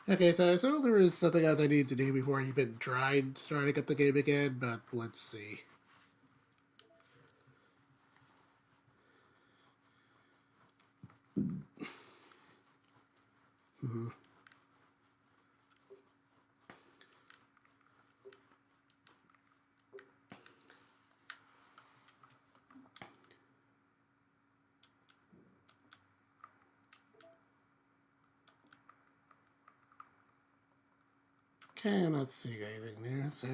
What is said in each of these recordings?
Okay, so there is something else I need to do before I even tried starting up the game again, but let's see. Hmm. Okay, I'm not seeing anything new, so,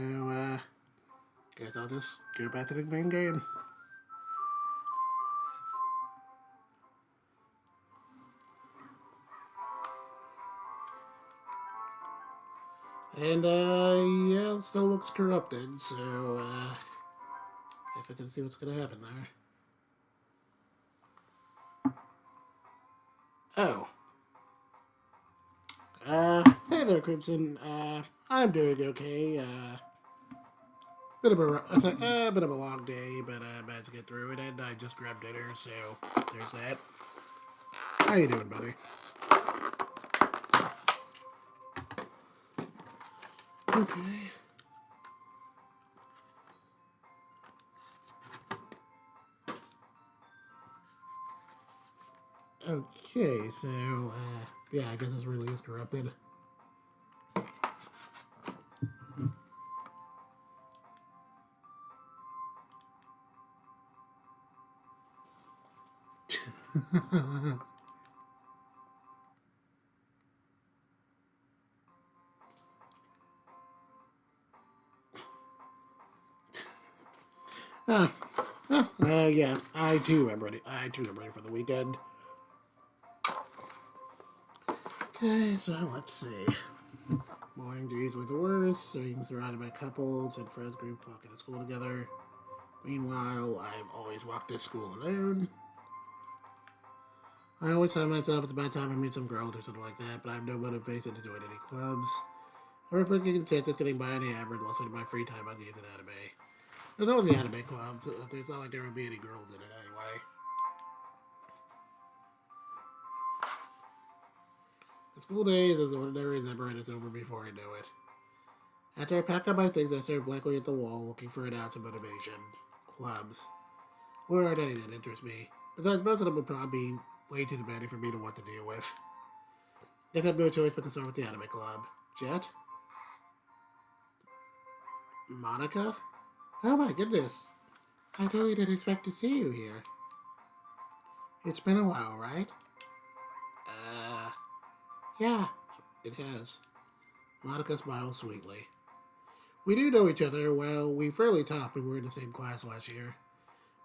guess I'll just go back to the main game. And, yeah, it still looks corrupted, so, guess I can see what's gonna happen there. Oh. Hey there, Crimson. I'm doing okay. Bit of a long day, but I managed to get through it, and I just grabbed dinner, so there's that. How you doing, buddy? Okay. Okay, so, yeah, I guess this really is corrupted. uh, yeah, I too am ready. I too am ready for the weekend. Okay, so let's see. Morning duties were the worst, so being surrounded by couples and friends group walking to school together. Meanwhile, I've always walked to school alone. I always tell myself it's about time I meet some growth or something like that, but I have no motivation to join any clubs. I'm perfectly content just getting by on the average while spending my free time on games and anime. There's only anime clubs, so it's not like there would be any girls in it anyway. The school days is ordinary as ever and it's over before I know it. After I pack up my things, I stare blankly at the wall, looking for an ounce of motivation. Clubs. Where aren't any that interest me. Besides, most of them would probably be way too demanding for me to want to deal with. Guess I have no choice but to start with the anime club. Jet? Monica? Oh my goodness. I totally didn't expect to see you here. It's been a while, right? Uh, yeah, it has. Monica smiles sweetly. We do know each other. Well, we fairly talked when we were in the same class last year.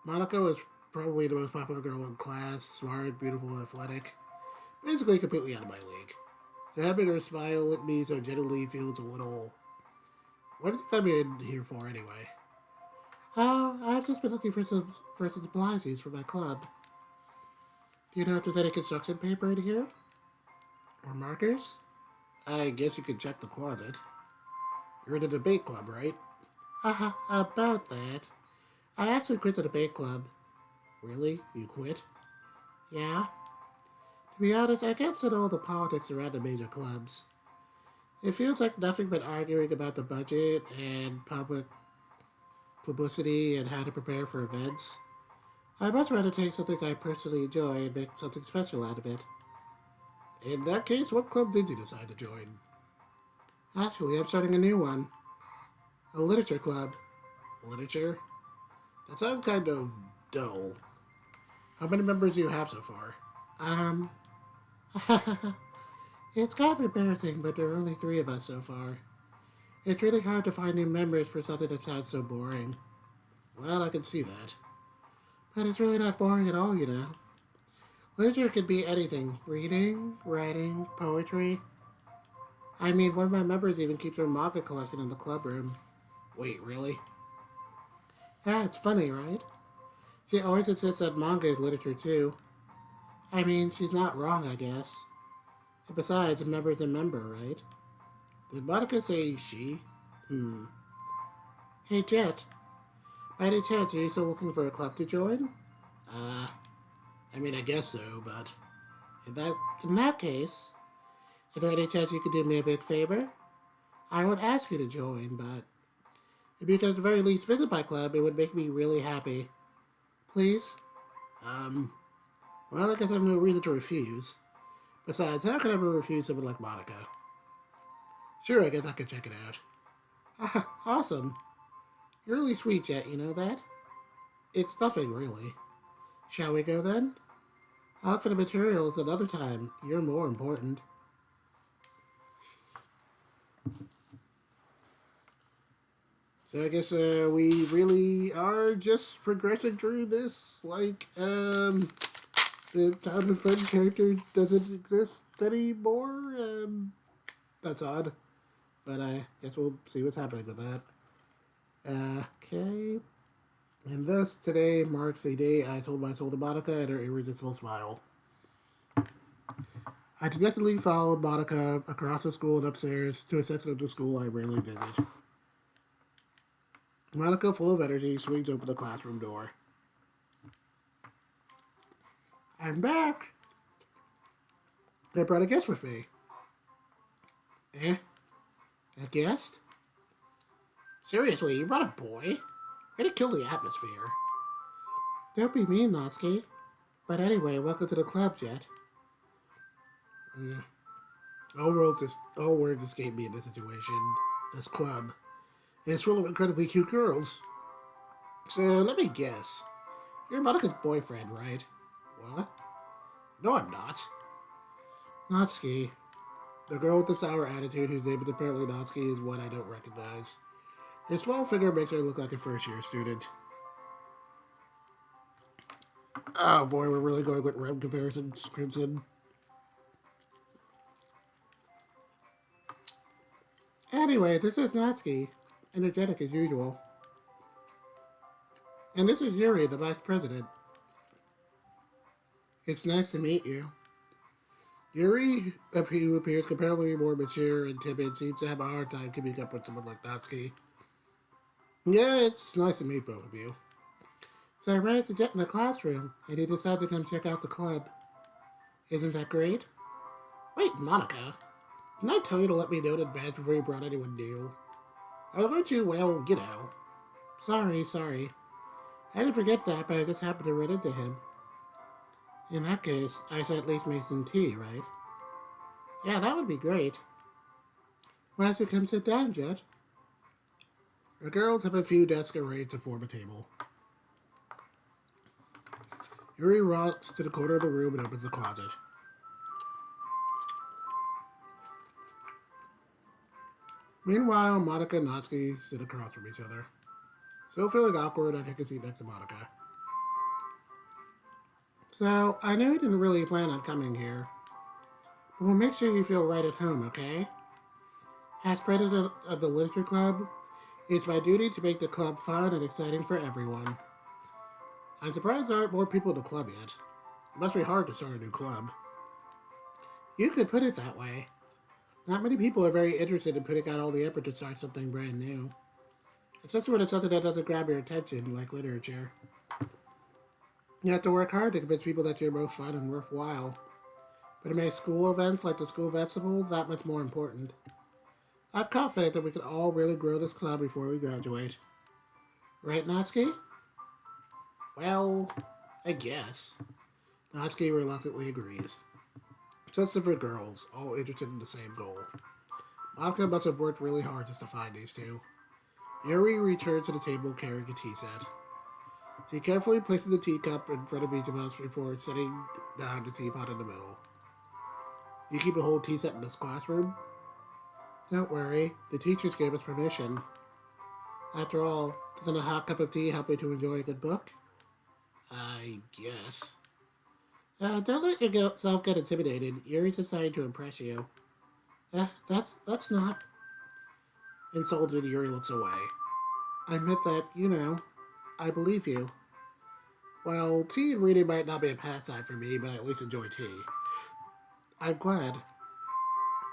Monica was probably the most popular girl in class, smart, beautiful, and athletic. Basically completely out of my league. So having her smile at me so genuinely feels a little... What did you come in here for anyway? Oh, I've just been looking for some supplies used for my club. Do you know if there's any construction paper in here? Or markers? I guess you could check the closet. You're in a debate club, right? Haha, about that. I actually quit the debate club. Really? You quit? Yeah. To be honest, I can't sit all the politics around the major clubs. It feels like nothing but arguing about the budget and public publicity and how to prepare for events. I'd much rather take something I personally enjoy and make something special out of it. In that case, what club did you decide to join? Actually, I'm starting a new one. A literature club. Literature? That sounds kind of dull. How many members do you have so far? Um, it's kind of embarrassing, but there are only three of us so far. It's really hard to find new members for something that sounds so boring. Well, I can see that. But it's really not boring at all, you know. Literature could be anything reading, writing, poetry. I mean, one of my members even keeps her manga collection in the club room. Wait, really? Yeah, it's funny, right? She always insists that manga is literature too. I mean, she's not wrong, I guess. And besides, a member's a member, right? Did Monica say she? Hmm. Hey, Jet. By any chance, are you still looking for a club to join? I mean, I guess so, but in that case, Is there any chance you could do me a big favor? I would ask you to join, but if you could at the very least visit my club, it would make me really happy. Please? Um, well, I guess I have no reason to refuse. Besides, how could I ever refuse someone like Monica? Sure, I guess I could check it out. Ah, awesome. You're really sweet, Jet, you know that? It's nothing, really. Shall we go then? I'll look for the materials another time. You're more important. So I guess we really are just progressing through this, the Town and Friend character doesn't exist anymore. That's odd, but I guess we'll see what's happening with that. Okay. And thus, today marks the day I sold my soul to Monica and her irresistible smile. I dejectedly followed Monica across the school and upstairs to a section of the school I rarely visit. Monica, full of energy, swings open the classroom door. I'm back! I brought a guest with me. Eh? A guest? Seriously, you brought a boy? Way to kill the atmosphere. Don't be mean, Natsuki. But anyway, welcome to the club, Jet. All words escape me in this situation. This club. It's full of incredibly cute girls. So, let me guess. You're Monica's boyfriend, right? What? No, I'm not. Natsuki. The girl with the sour attitude whose name is apparently Natsuki is one I don't recognize. Her small figure makes her look like a first-year student. Oh boy, we're really going with rem comparisons, Crimson. Anyway, this is Natsuki. Energetic as usual. And this is Yuri, the vice president. It's nice to meet you. Yuri, who appears comparatively more mature and timid, seems to have a hard time keeping up with someone like Natsuki. Yeah, it's nice to meet both of you. So I ran to Jet in the classroom, and he decided to come check out the club. Isn't that great? Wait, Monica. Didn't I tell you to let me know in advance before you brought anyone new? I was going to, well, you know. Sorry. I didn't forget that, but I just happened to run into him. In that case, I should at least make some tea, right? Yeah, that would be great. Why don't you come sit down, Jet? The girls have a few desks arranged to form a table. Yuri walks to the corner of the room and opens the closet. Meanwhile, Monica and Natsuki sit across from each other. Still feeling awkward, I take a seat next to Monica. So, I know you didn't really plan on coming here, but we'll make sure you feel right at home, okay? As president of the Literature Club, it's my duty to make the club fun and exciting for everyone. I'm surprised there aren't more people in the club yet. It must be hard to start a new club. You could put it that way. Not many people are very interested in putting out all the effort to start something brand new. Especially when it's something that doesn't grab your attention, like literature. You have to work hard to convince people that you're both fun and worthwhile. But to make school events like the school festival that much more important. I'm confident that we can all really grow this club before we graduate. Right, Natsuki? Well, I guess. Natsuki reluctantly agrees. Just for girls, all interested in the same goal. Monica must have worked really hard just to find these two. Yuri returns to the table carrying a tea set. She carefully places the teacup in front of each of us before setting down the teapot in the middle. You keep a whole tea set in this classroom? Don't worry, the teachers gave us permission. After all, doesn't a hot cup of tea help you to enjoy a good book? I guess. Don't let yourself get intimidated. Yuri's decided to impress you. That's not... Insulted, Yuri looks away. I meant that, I believe you. Well, tea and reading might not be a pastime for me, but I at least enjoy tea. I'm glad.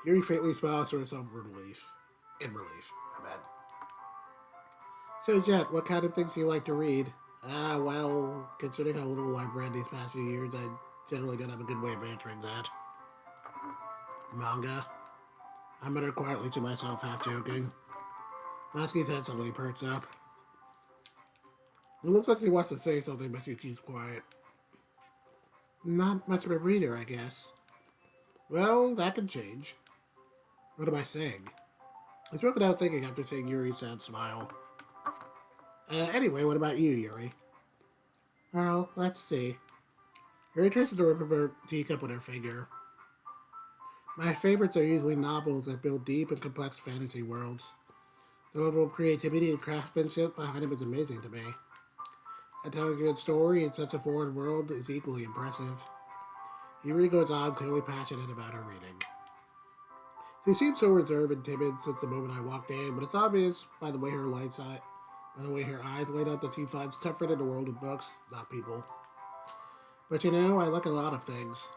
Yuri faintly smiles to herself in relief. I bet. So, Jet, what kind of things do you like to read? Well, considering how little I've read these past few years, I generally don't have a good way of answering that. Manga? I muttered quietly to myself, half joking. Natsuki's head suddenly perks up. It looks like she wants to say something, but she keeps quiet. Not much of a reader, I guess. Well, that can change. What am I saying? I spoke without thinking after seeing Yuri's sad smile. Anyway, what about you, Yuri? Well, let's see. Yuri traces the rip of her teacup with her finger. My favorites are usually novels that build deep and complex fantasy worlds. The level of creativity and craftsmanship behind them is amazing to me. And telling a good story in such a foreign world is equally impressive. Yuri goes on, clearly passionate about her reading. She seems so reserved and timid since the moment I walked in, but it's obvious by the way her eyes light up that she finds comfort in the world of books, not people. But you know, I like a lot of things.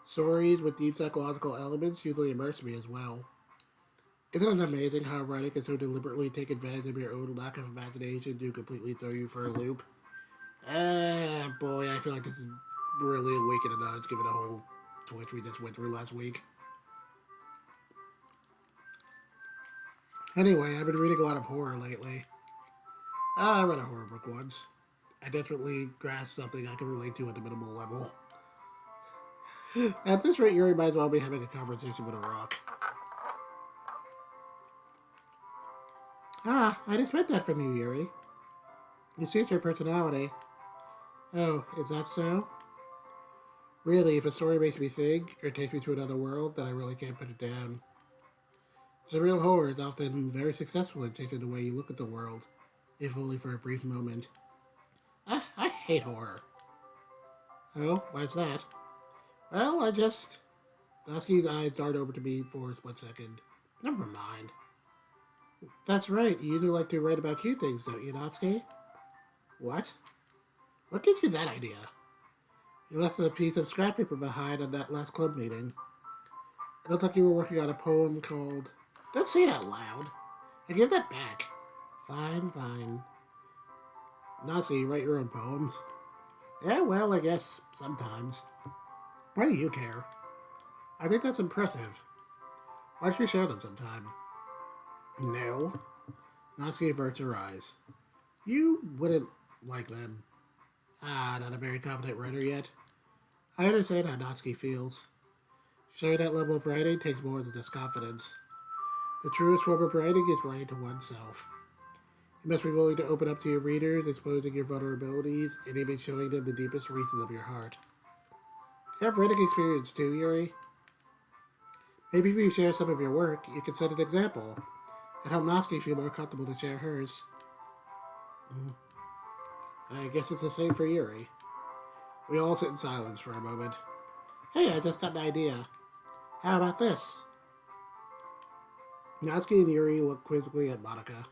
Stories with deep psychological elements usually immerse me as well. Isn't it amazing how writing can so deliberately take advantage of your own lack of imagination to completely throw you for a loop? Boy, I feel like this is really a week in a nudge given the whole twitch we just went through last week. Anyway, I've been reading a lot of horror lately. I read a horror book once. I desperately grasped something I can relate to at a minimal level. At this rate, Yuri might as well be having a conversation with a rock. I'd expect that from you, Yuri. You suit your personality. Oh, is that so? Really, if a story makes me think, or takes me to another world, then I really can't put it down. Surreal horror is often very successful in changing the way you look at the world, if only for a brief moment. I hate horror. Oh, why's that? Well, Natsuki's eyes dart over to me for a split second. Never mind. That's right, you usually like to write about cute things, don't you, Natsuki? What? What gives you that idea? You left a piece of scrap paper behind at that last club meeting. It looked like you were working on a poem called... Don't say that loud. I give that back. Fine. Natsuki, you write your own poems? Yeah, well, I guess sometimes. Why do you care? I think that's impressive. Why don't you share them sometime? No. Natsuki averts her eyes. You wouldn't like them. Not a very confident writer yet. I understand how Natsuki feels. Sharing that level of writing takes more than just confidence. The truest form of writing is writing to oneself. You must be willing to open up to your readers, exposing your vulnerabilities, and even showing them the deepest reasons of your heart. You have writing experience too, Yuri? Maybe if you share some of your work, you can set an example, and help Natsuki feel more comfortable to share hers. I guess it's the same for Yuri. We all sit in silence for a moment. Hey, I just got an idea. How about this? Natsuki and Yuri look quizzically at Monica.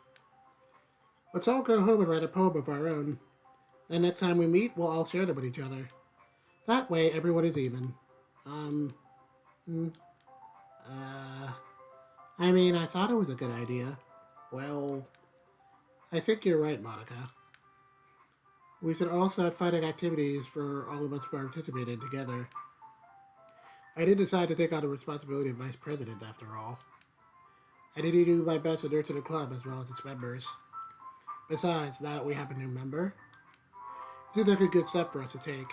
Let's all go home and write a poem of our own. Then next time we meet, we'll all share them with each other. That way, everyone is even. I thought it was a good idea. Well, I think you're right, Monica. We should all start finding activities for all of us to participate in together. I did decide to take on the responsibility of vice president, after all. I did do my best to nurture the club as well as its members. Besides, now that we have a new member, it seems like a good step for us to take.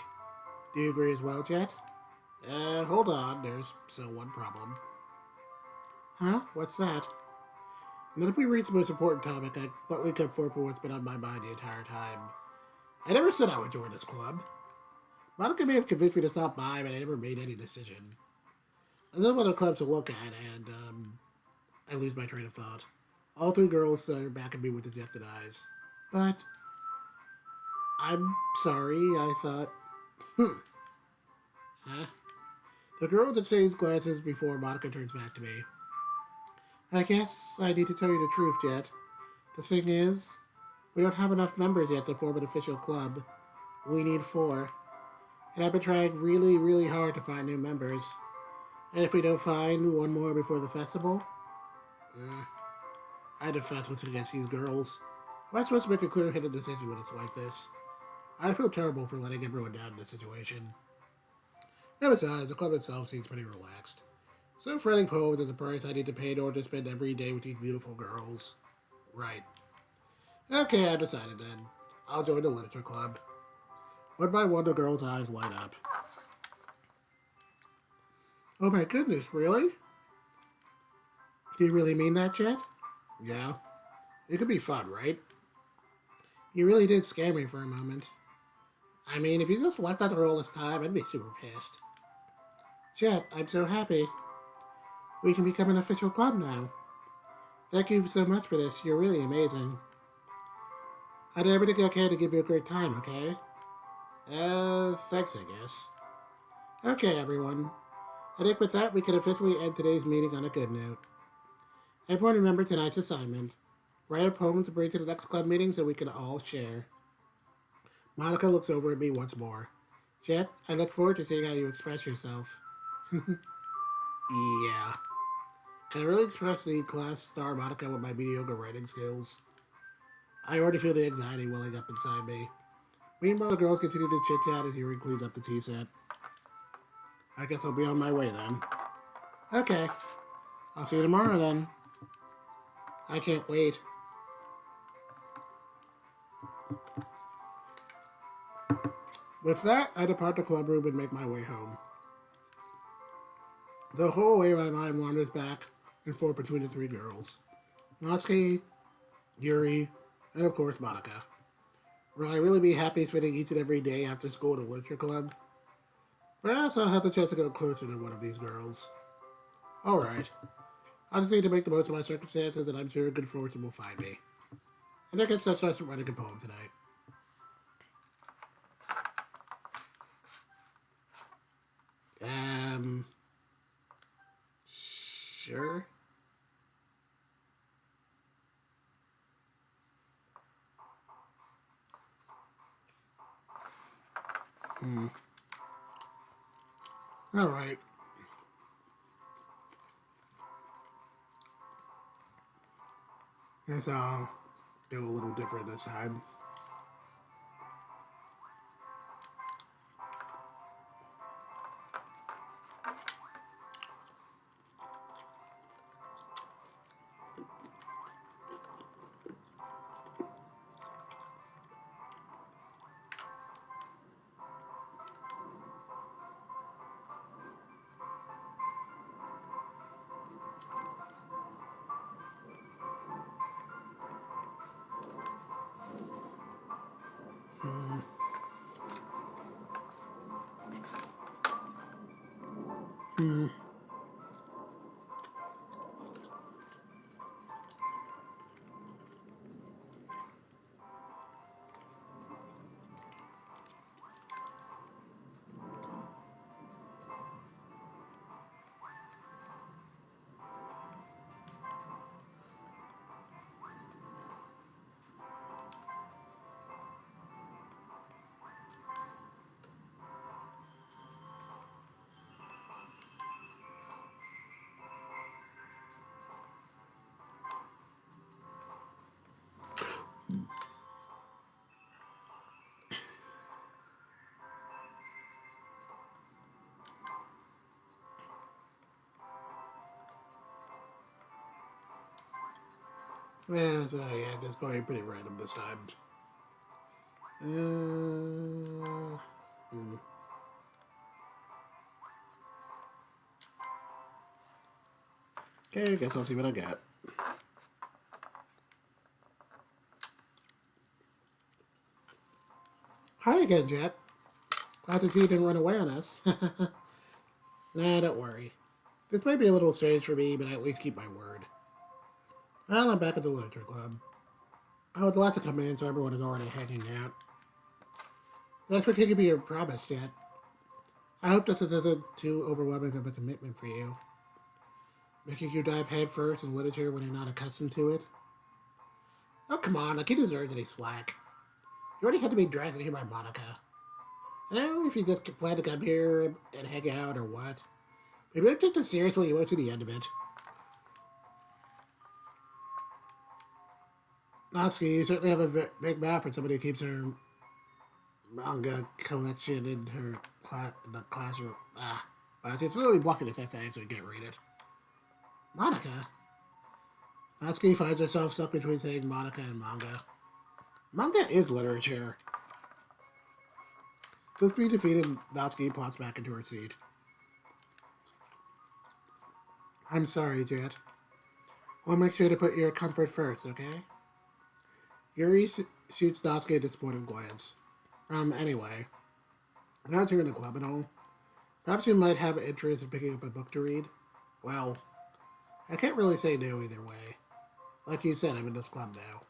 Do you agree as well, Jet? Hold on, there's still one problem. Huh? What's that? Not if we reach the most important topic, I bluntly come forward for what's been on my mind the entire time. I never said I would join this club. Monica may have convinced me to stop by, but I never made any decision. There's no other clubs to look at, and, I lose my train of thought. All three girls stare back at me with dejected eyes. But... I'm sorry, I thought... Huh? The girl exchanges glances before Monica turns back to me. I guess I need to tell you the truth, Jet. The thing is, we don't have enough members yet to form an official club. We need 4. And I've been trying really, really hard to find new members. And if we don't find one more before the festival... I defense what's against these girls. Am I supposed to make a clear-headed decision when it's like this? I feel terrible for letting everyone down in this situation. And besides, the club itself seems pretty relaxed. Some fretting poems is the price I need to pay in order to spend every day with these beautiful girls. Right. Okay, I decided then. I'll join the literature club. One by one, the girl's eyes light up. Oh my goodness, really? Do you really mean that, Jet? Yeah. It could be fun, right? You really did scare me for a moment. I mean, if you just left that girl this time, I'd be super pissed. Jet, I'm so happy. We can become an official club now. Thank you so much for this. You're really amazing. I did everything I can to give you a great time, okay? Thanks, I guess. Okay, everyone. I think with that, we can officially end today's meeting on a good note. Everyone remember tonight's assignment. Write a poem to bring to the next club meeting so we can all share. Monica looks over at me once more. Jet, I look forward to seeing how you express yourself. Yeah. Can I really express the class star Monica with my mediocre writing skills? I already feel the anxiety welling up inside me. Meanwhile, the girls continue to chit-chat as Yuri cleans up the tea set. I guess I'll be on my way then. Okay. I'll see you tomorrow then. I can't wait. With that, I depart the club room and make my way home. The whole way my mind wanders back and forth between the three girls. Natsuki, Yuri, and of course Monica. Will I really be happy spending each and every day after school at a literature club? Perhaps I'll have the chance to go closer to one of these girls. Alright. I just need to make the most of my circumstances, and I'm sure good fortune will find me. And I guess that's just writing a poem tonight. Sure. Alright. Guess I'll do a little different this time. Yeah, so yeah, that's going pretty random this time. Hmm. Okay, I guess I'll see what I got. Hi again, Jet. Glad to see you didn't run away on us. Nah, don't worry. This might be a little strange for me, but I at least keep my word. Well, I'm back at the literature club. I would like to come in, so everyone is already hanging out. Thanks for keeping your promise, Jet. I hope this isn't too overwhelming of a commitment for you. Making you dive headfirst in literature when you're not accustomed to it. Oh, come on, like he deserves any slack. You already had to be dragged in here by Monica. I don't know if you just plan to come here and hang out or what. But if you don't take this seriously, you won't see the end of it. Natsuki, you certainly have a big mouth for somebody who keeps her manga collection in her in the classroom. But it's really blocking the text I actually can't read it. Monica? Natsuki finds herself stuck between saying Monica and manga. Manga is literature. Quick to be defeated, Natsuki plops back into her seat. I'm sorry, Jet. We'll make sure to put your comfort first, okay? Yuri shoots Natsuki a disappointed glance. Anyway, now that you're in the club and all, perhaps you might have an interest in picking up a book to read. Well, I can't really say no either way. Like you said, I'm in this club now.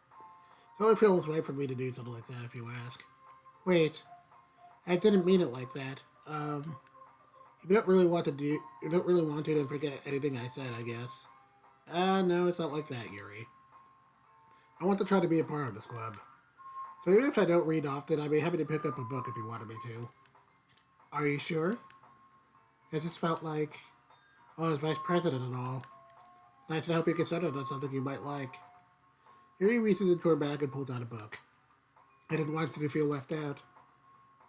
So it only feels right for me to do something like that if you ask. Wait, I didn't mean it like that. If you don't really want to then forget anything I said, I guess. No, it's not like that, Yuri. I want to try to be a part of this club. So even if I don't read often, I'd be happy to pick up a book if you wanted me to. Are you sure? It just felt like, oh, as vice president and all. Nice to help you get started on something you might like. Yuri reaches into her bag and pulls out a book. I didn't want you to feel left out,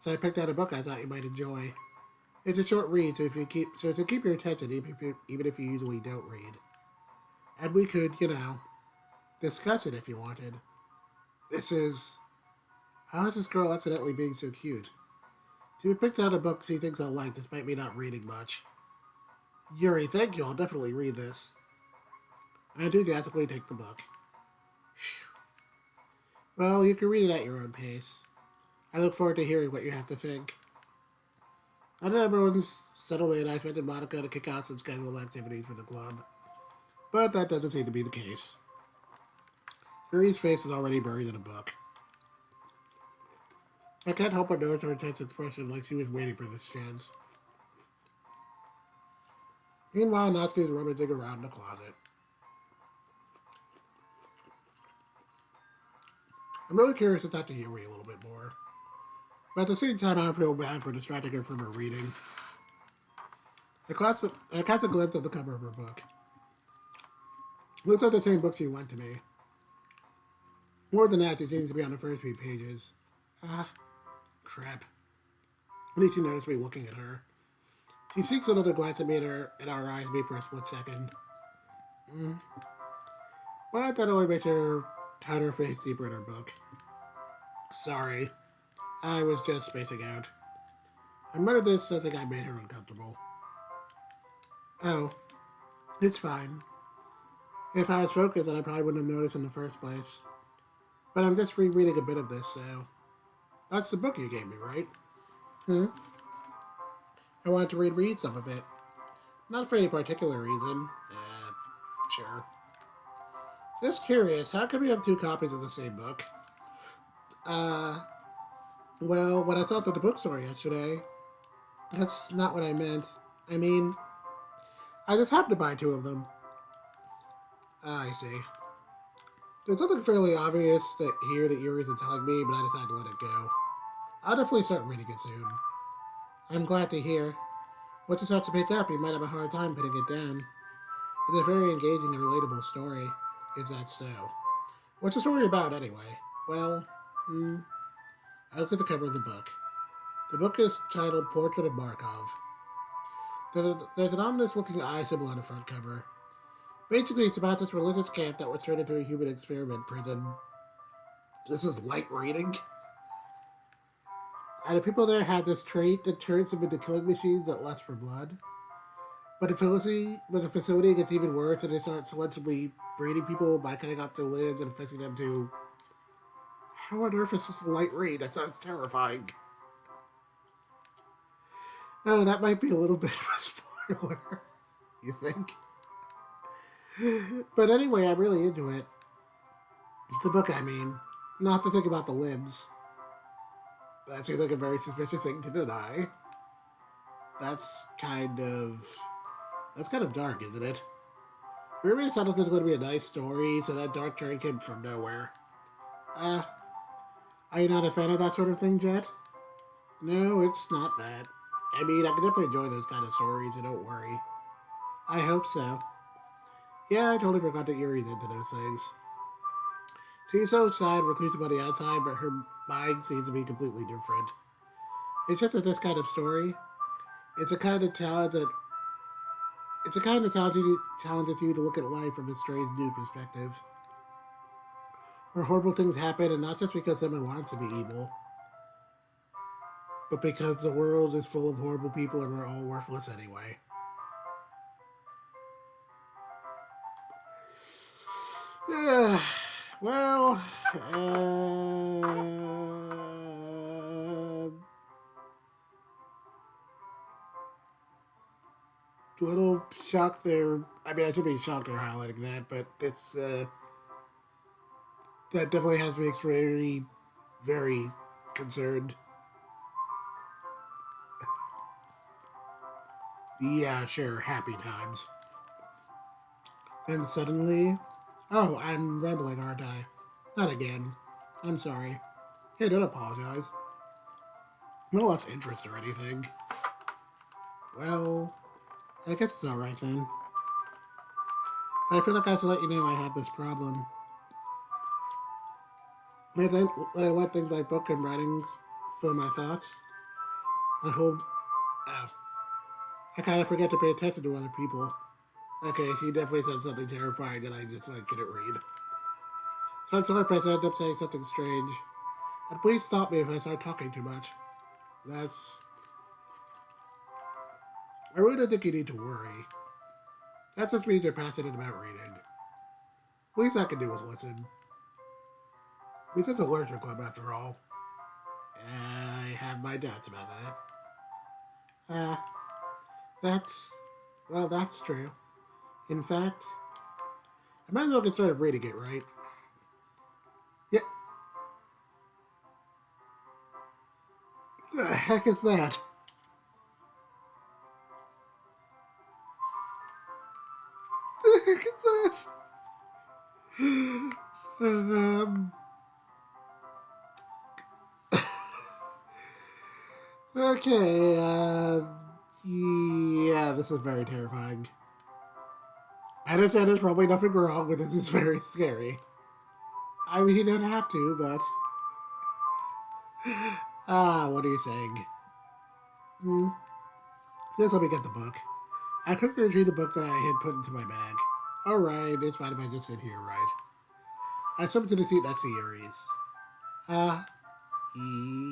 so I picked out a book I thought you might enjoy. It's a short read, so to keep your attention, even if you usually don't read. And we could, discuss it if you wanted. How is this girl accidentally being so cute? She picked out a book she thinks I'll like, despite me not reading much. Yuri, thank you, I'll definitely read this. I enthusiastically take the book. Well, you can read it at your own pace. I look forward to hearing what you have to think. I know everyone's settled in. I expected Monica to kick out some scheduled activities for the club. But that doesn't seem to be the case. Yuri's face is already buried in a book. I can't help but notice her intense expression like she was waiting for this chance. Meanwhile, Natsuki is rummaging around in the closet. I'm really curious to talk to Yuri a little bit more. But at the same time, I don't feel bad for distracting her from her reading. I catch a glimpse of the cover of her book. It looks like the same book she lent to me. More than that, she seems to be on the first few pages. Crap. At least she noticed me looking at her. She seeks another glance at me and our eyes meet for a split second. But that only makes her hide her face deeper in her book. Sorry. I was just spacing out. I muttered this sensing I made her uncomfortable. Oh, it's fine. If I was focused, then I probably wouldn't have noticed in the first place. But I'm just rereading a bit of this, so... That's the book you gave me, right? I wanted to reread some of it. Not for any particular reason. Sure. Just curious, how come we have two copies of the same book? Well, when I saw it at the bookstore yesterday, that's not what I meant. I mean, I just happened to buy two of them. I see. There's something fairly obvious here that Yuri isn't telling me, but I decided to let it go. I'll definitely start reading it soon. I'm glad to hear. Once it starts to pick up, you might have a hard time putting it down. It's a very engaging and relatable story. Is that so? What's the story about, anyway? Well, I look at the cover of the book. The book is titled Portrait of Markov. There's an ominous-looking eye symbol on the front cover. Basically, it's about this religious camp that was turned into a human experiment prison. This is light reading. And the people there had this trait that turns them into killing machines that lust for blood. But the facility gets even worse, and they start selectively breeding people by cutting off their limbs and affixing them to... How on earth is this a light read? That sounds terrifying. Oh, that might be a little bit of a spoiler. You think? But anyway, I'm really into it. The book, I mean. Not to think about the limbs. That seems like a very suspicious thing to deny. That's kind of dark, isn't it? We really thought it was going to be a nice story, so that dark turn came from nowhere. Are you not a fan of that sort of thing, Jet? No, it's not that. I mean, I can definitely enjoy those kind of stories, so don't worry. I hope so. Yeah, I totally forgot that Yuri's into those things. She's so sad, reclusive on the outside, but her mind seems to be completely different. It's just that this kind of story, it's a kind of talent that It's a kind of talented you to look at life from a strange new perspective. Where horrible things happen, and not just because someone wants to be evil, but because the world is full of horrible people and we're all worthless anyway. Yeah, well, a little shocked there. I mean, I should be shocked they're highlighting that, but it's that definitely has me very, very concerned. Yeah, sure, happy times. And suddenly, oh, I'm rambling, aren't I? Not again. I'm sorry. Hey, don't apologize. No lost interest or anything. Well, I guess it's alright then. But I feel like I have to let you know I have this problem. When I let things like book and writings fill my thoughts, I hope. Oh, I kind of forget to pay attention to other people. Okay, she definitely said something terrifying that I just couldn't read. So I'm sorry if I end up saying something strange. And please stop me if I start talking too much. That's. I really don't think you need to worry. That just means you're passionate about reading. Least I can do is listen. This is a literature club after all. I have my doubts about that. That's. Well, that's true. In fact, I might as well get started reading it, right? Yeah. The heck is that? The heck is that? Okay, yeah, this is very terrifying. I understand there's probably nothing wrong, but this is very scary. I mean, you don't have to, but. What are you saying? Hmm. Just let me get the book. I quickly retrieved the book that I had put into my bag. Alright, it's fine if I just sit here, right? I stepped to the seat next to Yuri's. Uh,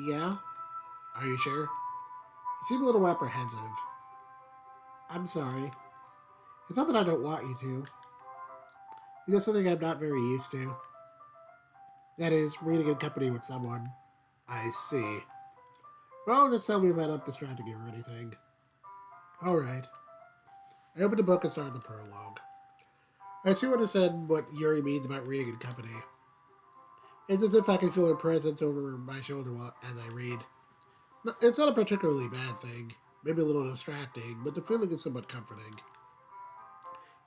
yeah? Are you sure? You seem a little apprehensive. I'm sorry. It's not that I don't want you to. It's just something I'm not very used to. That is, reading in company with someone. I see. Well, just tell me if I'm not distracting you or anything. Alright. I opened the book and started the prologue. I soon understand what Yuri means about reading in company. It's as if I can feel her presence over my shoulder as I read. It's not a particularly bad thing, maybe a little distracting, but the feeling is somewhat comforting.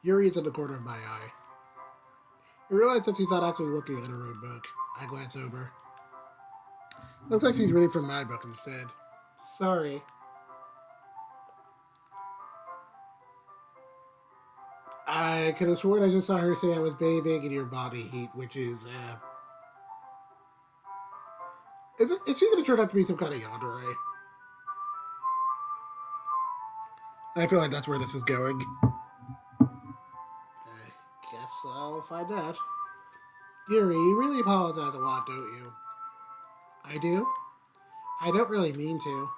Yuri is in the corner of my eye. I realize that she's not actually looking at her own book. I glance over. Looks like she's reading from my book instead. Sorry. I could have sworn I just saw her say I was bathing in your body heat, which is, Is she going to turn out to be some kind of yandere? I feel like that's where this is going. I guess I'll find out. Yuri, you really apologize a lot, don't you? I do? I don't really mean to.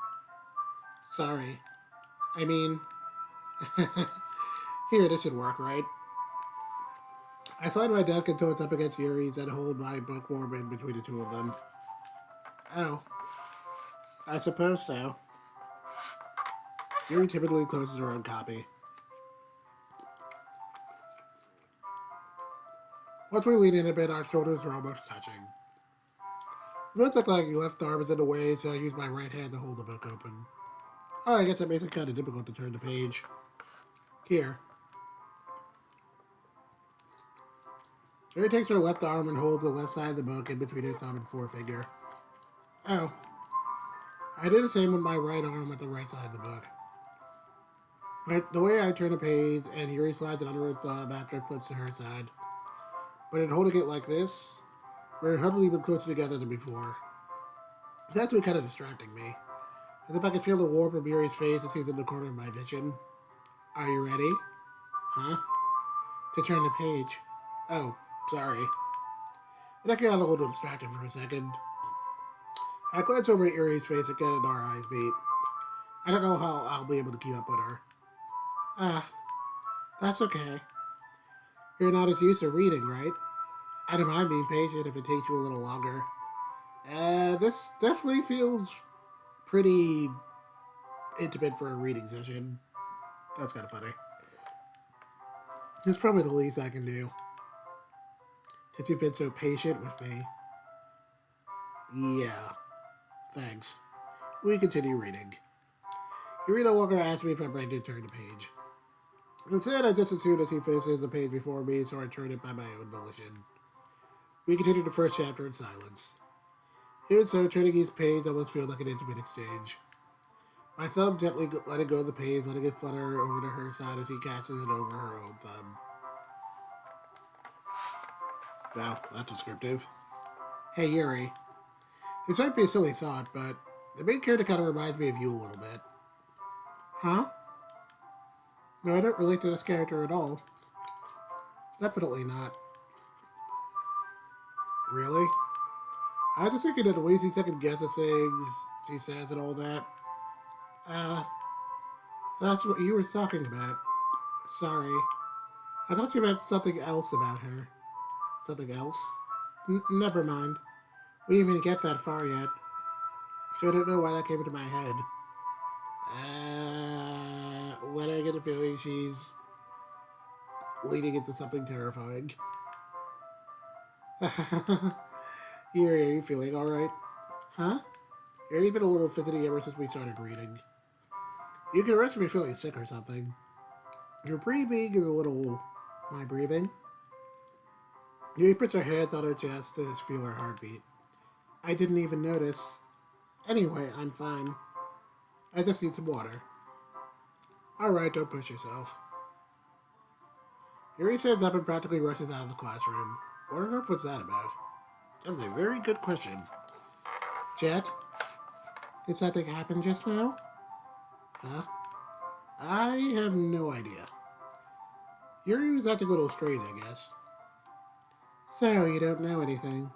Sorry. I mean... Here, this should work, right? I slide my desk until it's up against Yuri's and hold my book warm in between the two of them. Oh. I suppose so. Yuri typically closes her own copy. Once we lean in a bit, our shoulders are almost touching. It looks like my left arm is in the way, so I use my right hand to hold the book open. Oh, I guess it makes it kind of difficult to turn the page. Here. Yuri takes her left arm and holds the left side of the book in between her thumb and forefinger. Oh. I did the same with my right arm at the right side of the book. But the way I turn the page, and Yuri slides it under her thumb after it flips to her side. But in holding it like this, we're huddled even closer together than before. That's been kind of distracting me. As if I could feel the warmth of Yuri's face as he's in the corner of my vision. Are you ready? Huh? To turn the page. Oh, sorry. But I got a little distracted for a second. I glanced over at Erie's face again and our eyes meet. I don't know how I'll be able to keep up with her. Ah, that's okay. You're not as used to reading, right? I don't mind being patient if it takes you a little longer. This definitely feels pretty intimate for a reading session. That's kind of funny. It's probably the least I can do. Since you've been so patient with me. Yeah, thanks. We continue reading. Yuri no longer asks me if I'm ready to turn the page. Instead, I just assumed as he finishes the page before me, so I turn it by my own volition. We continue the first chapter in silence. Even so, turning each page almost feels like an intimate exchange. My thumb gently letting go of the page, letting it flutter over to her side as he catches it over her own thumb. Wow, that's descriptive. Hey, Yuri. This might be a silly thought, but the main character kind of reminds me of you a little bit. Huh? No, I don't relate to this character at all. Definitely not. Really? I was just thinking that the way she second guesses things, she says and all that. Uh, that's what you were talking about. Sorry. I thought you meant something else about her. Something else? Never mind. We didn't even get that far yet. So I don't know why that came into my head. When I get a feeling she's leading into something terrifying. Yuri, are you feeling alright? Huh? You're even a little fidgety ever since we started reading. You can arrest me feeling sick or something. Your breathing is a little... My breathing? Yuri puts her hands on her chest to feel her heartbeat. I didn't even notice. Anyway, I'm fine. I just need some water. Alright, don't push yourself. Yuri stands up and practically rushes out of the classroom. What on earth was that about? That was a very good question. Jet? Did something happen just now? Huh? I have no idea. Yuri was acting a little strange, I guess. So, you don't know anything?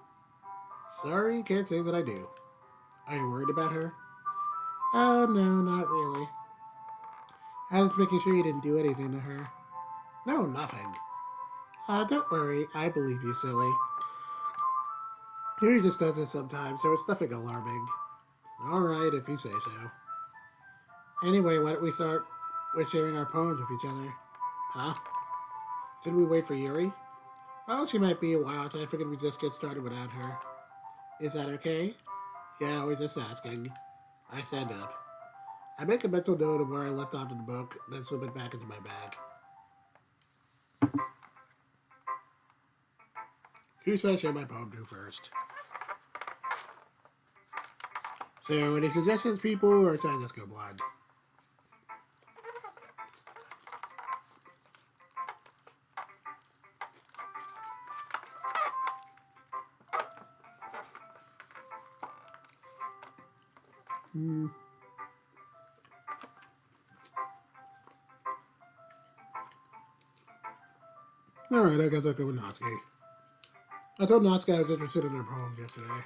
Sorry, can't say that I do. Are you worried about her? Oh, no, not really. I was making sure you didn't do anything to her. No, nothing. Don't worry, I believe you, silly. Yuri just does this sometimes, so it's nothing alarming. Alright, if you say so. Anyway, why don't we start with sharing our poems with each other? Huh? Should we wait for Yuri? Well, she might be a while, so I figured we'd just get started without her. Is that okay? Yeah, I was just asking. I stand up. I make a mental note of where I left off in the book, then slip it back into my bag. Who should I share my poem to first? So, any suggestions, people, or should I just go blind? Alright, I guess I'll go with Natsuki. I told Natsuki I was interested in her poems yesterday.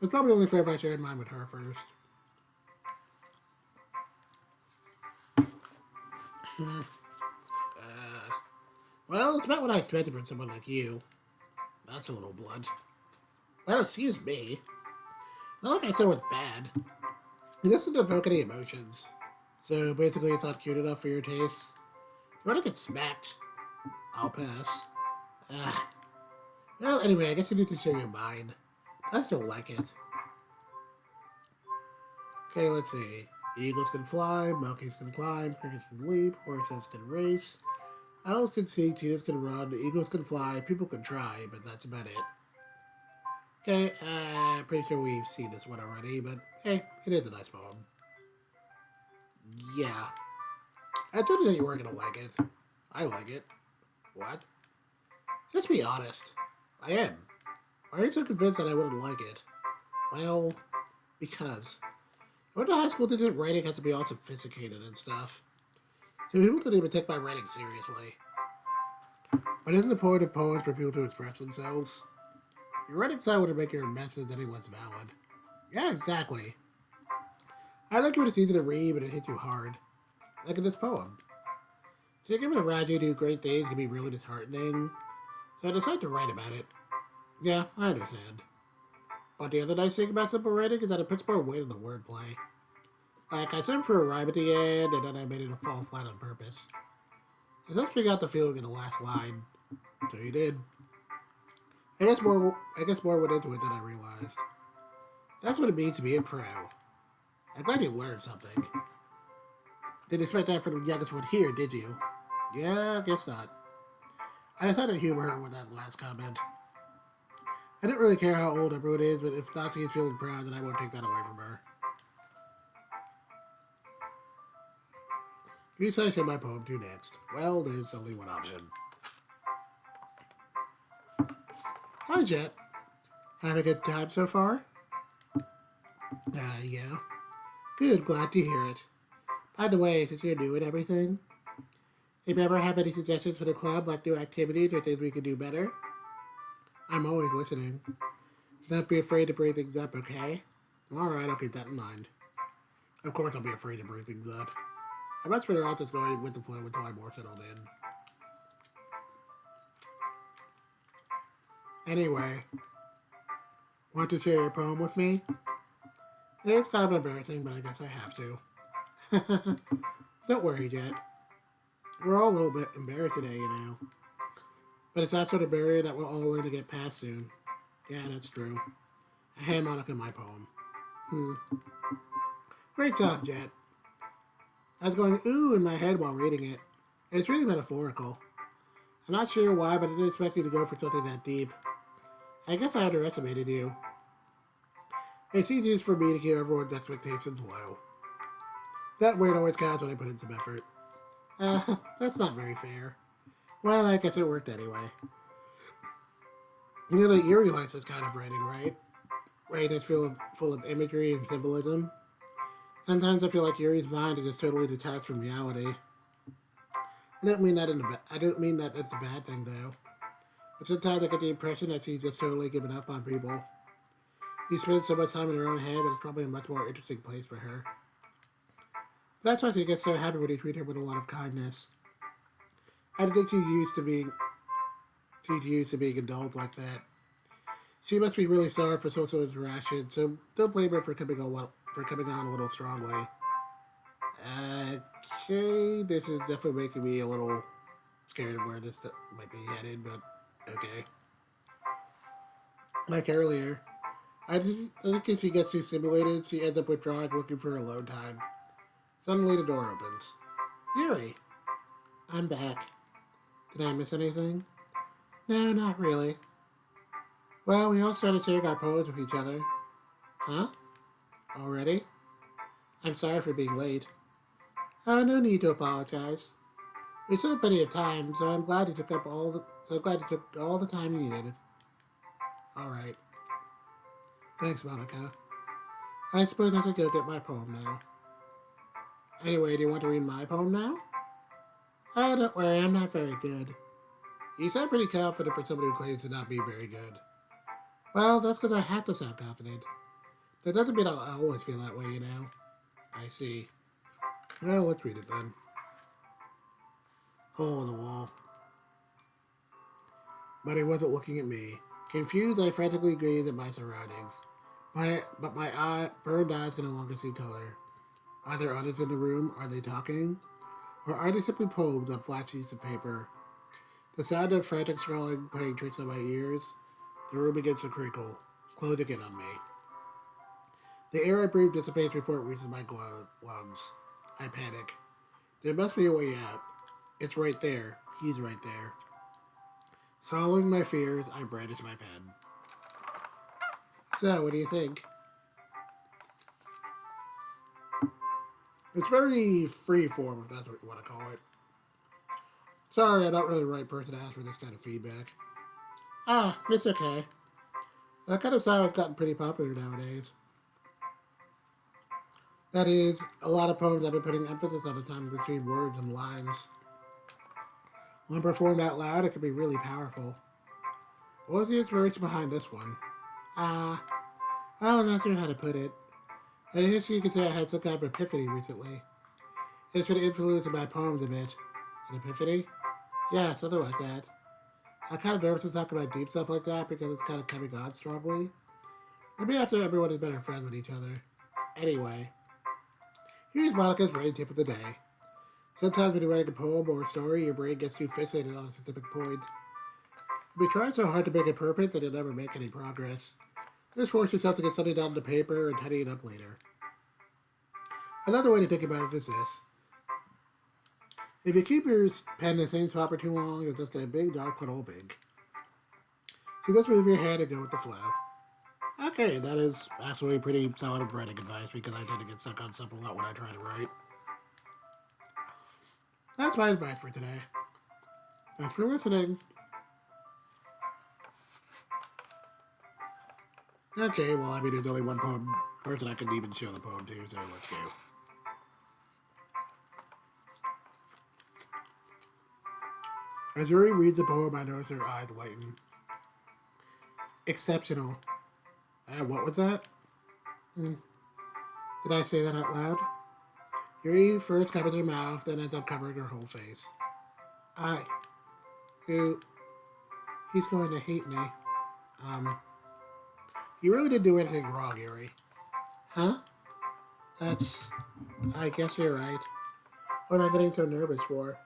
It's probably only fair if I shared mine with her first. Well, it's about what I expected from someone like you. That's a little blunt. Well, excuse me. Not like I said it was bad. It doesn't evoke any emotions. So basically it's not cute enough for your taste. You want to get smacked? I'll pass. Ugh. Well, anyway, I guess you need to share your mind. I just don't like it. Okay, let's see. Eagles can fly, monkeys can climb, crickets can leap, horses can race, owls can sing, cheetahs can run, eagles can fly, people can try, but that's about it. Okay, pretty sure we've seen this one already, but hey, it is a nice poem. Yeah. I told you that you weren't gonna like it. I like it. What? Just be honest. I am. Why are you so convinced that I wouldn't like it? Well, because. I went to high school, didn't writing has to be all sophisticated and stuff. So people don't even take my writing seriously. But isn't the point of poems for people to express themselves? Your writing style would make your message anyone's valid. Yeah, exactly. I like when it's easy to read, but it hits you hard. Like in this poem. So given around you do great things can be really disheartening. So I decided to write about it. Yeah, I understand. But the other nice thing about simple writing is that it puts more weight on the wordplay. Like, I said for a rhyme at the end, and then I made it fall flat on purpose. It lets me got the feeling in the last line. So you did. I guess more went into it than I realized. That's what it means to be a pro. I'm glad you learned something. Didn't expect that from the youngest one here, did you? Yeah, I guess not. I decided to humor her with that last comment. I didn't really care how old everyone is, but if Nazi is feeling proud, then I won't take that away from her. Who should I say my poem to next? Well, there's only one option. Hi, Jet. Having a good time so far? Yeah. Good, glad to hear it. By the way, since you're new and everything, if you ever have any suggestions for the club, like new activities or things we could do better, I'm always listening. Don't be afraid to bring things up, okay? Alright, I'll keep that in mind. Of course I'll be afraid to bring things up. I much rather not just going with the flow until I'm more settled in. Anyway, want to share your poem with me? It's kind of embarrassing, but I guess I have to. Don't worry, Jet. We're all a little bit embarrassed today, you know. But it's that sort of barrier that we'll all learn to get past soon. Yeah, that's true. I hand Monica my poem. Great job, Jet. I was going ooh in my head while reading it. It's really metaphorical. I'm not sure why, but I didn't expect you to go for something that deep. I guess I underestimated you. It's easiest for me to keep everyone's expectations low. That weight always counts when I put in some effort. That's not very fair. Well, I guess it worked anyway. You know that Yuri likes this kind of writing, right? Writing is full of imagery and symbolism. Sometimes I feel like Yuri's mind is just totally detached from reality. I don't mean that it's a bad thing though. But sometimes I get the impression that she's just totally given up on people. She spends so much time in her own head that it's probably a much more interesting place for her. But that's why she gets so happy when you treat her with a lot of kindness. I think she's used to being indulged like that. She must be really sorry for social interaction, so don't blame her for coming on a little strongly. Okay, this is definitely making me a little scared of where this might be headed, but okay. Like earlier, I think if she gets too stimulated, she ends up withdrawing, looking for alone time. Suddenly the door opens. Yuri, I'm back. Did I miss anything? No, not really. Well, we all started sharing our poems with each other. Huh? Already? I'm sorry for being late. Oh, no need to apologize. We still have plenty of time, so I'm glad you took all the time you needed. All right. Thanks, Monica. I suppose I should go get my poem now. Anyway, do you want to read my poem now? Oh, don't worry, I'm not very good. You sound pretty confident for somebody who claims to not be very good. Well, that's because I have to sound confident. That doesn't mean I'll always feel that way, you know. I see. Well, let's read it then. Hole in the wall. But he wasn't looking at me. Confused, I frantically gazed at my surroundings. But my burned eyes can no longer see color. Are there others in the room? Are they talking? Or are they simply poems on flat sheets of paper? The sound of frantic scrawling playing tricks on my ears. The room begins to crinkle, closing in on me. The air I breathe dissipates before it reaches my lungs. I panic. There must be a way out. It's right there. He's right there. Swallowing my fears, I brandish my pen. So, what do you think? It's very free-form, if that's what you want to call it. Sorry, I'm not really the right person to ask for this kind of feedback. Ah, it's okay. That kind of style has gotten pretty popular nowadays. That is, a lot of poems I've been putting emphasis on the time between words and lines. When performed out loud, it can be really powerful. What was the inspiration behind this one? Well, I'm not sure how to put it. I guess you could say I had some kind of epiphany recently. It's been influenced by poems a bit. An epiphany? Yeah, something like that. I'm kind of nervous to talk about deep stuff like that because it's kind of coming on strongly. Maybe after everyone is better friends with each other. Anyway, here's Monica's writing tip of the day. Sometimes when you're writing a poem or a story, your brain gets too fixated on a specific point. If you try so hard to make it perfect that you'll never make any progress. Just force yourself to get something down on the paper and tidy it up later. Another way to think about it is this. If you keep your pen in the same spot for too long, you'll just get a big dark puddle of ink. So just move your hand and go with the flow. Okay, that is actually pretty solid writing advice because I tend to get stuck on stuff a lot when I try to write. That's my advice for today. Thanks for listening. Okay, well, I mean, there's only one person I can even show the poem to, so let's go. As Yuri reads the poem, I notice her eyes lighten. Exceptional. What was that? Did I say that out loud? Yuri first covers her mouth, then ends up covering her whole face. He's going to hate me. You really didn't do anything wrong, Yuri. Huh? I guess you're right. What am I getting so nervous for?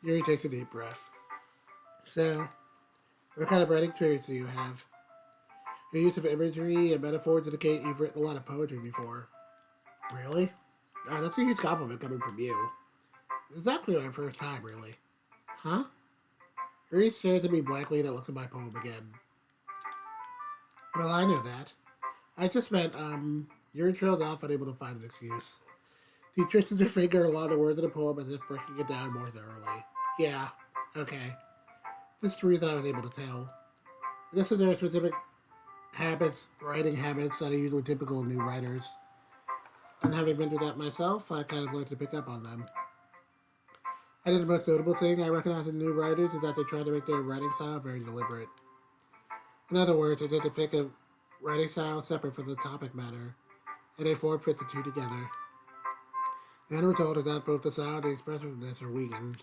Yuri takes a deep breath. So, what kind of writing experience do you have? Your use of imagery and metaphors indicate you've written a lot of poetry before. Really? That's a huge compliment coming from you. It's actually my first time, really. Huh? Yuri stares at me blankly and looks at my poem again. Well, I know that. I just meant, Yuri trailed off, unable to find an excuse. She twisted her finger along the words of the poem as if breaking it down more thoroughly. Yeah, okay. This is the reason I was able to tell. This is their specific writing habits that are usually typical of new writers. And having been through that myself, I kind of learned to pick up on them. I think the most notable thing I recognize in new writers is that they try to make their writing style very deliberate. In other words, they tend to think of writing style separate from the topic matter, and they form fit the two together. The end result is that both the sound and expressiveness are weakened.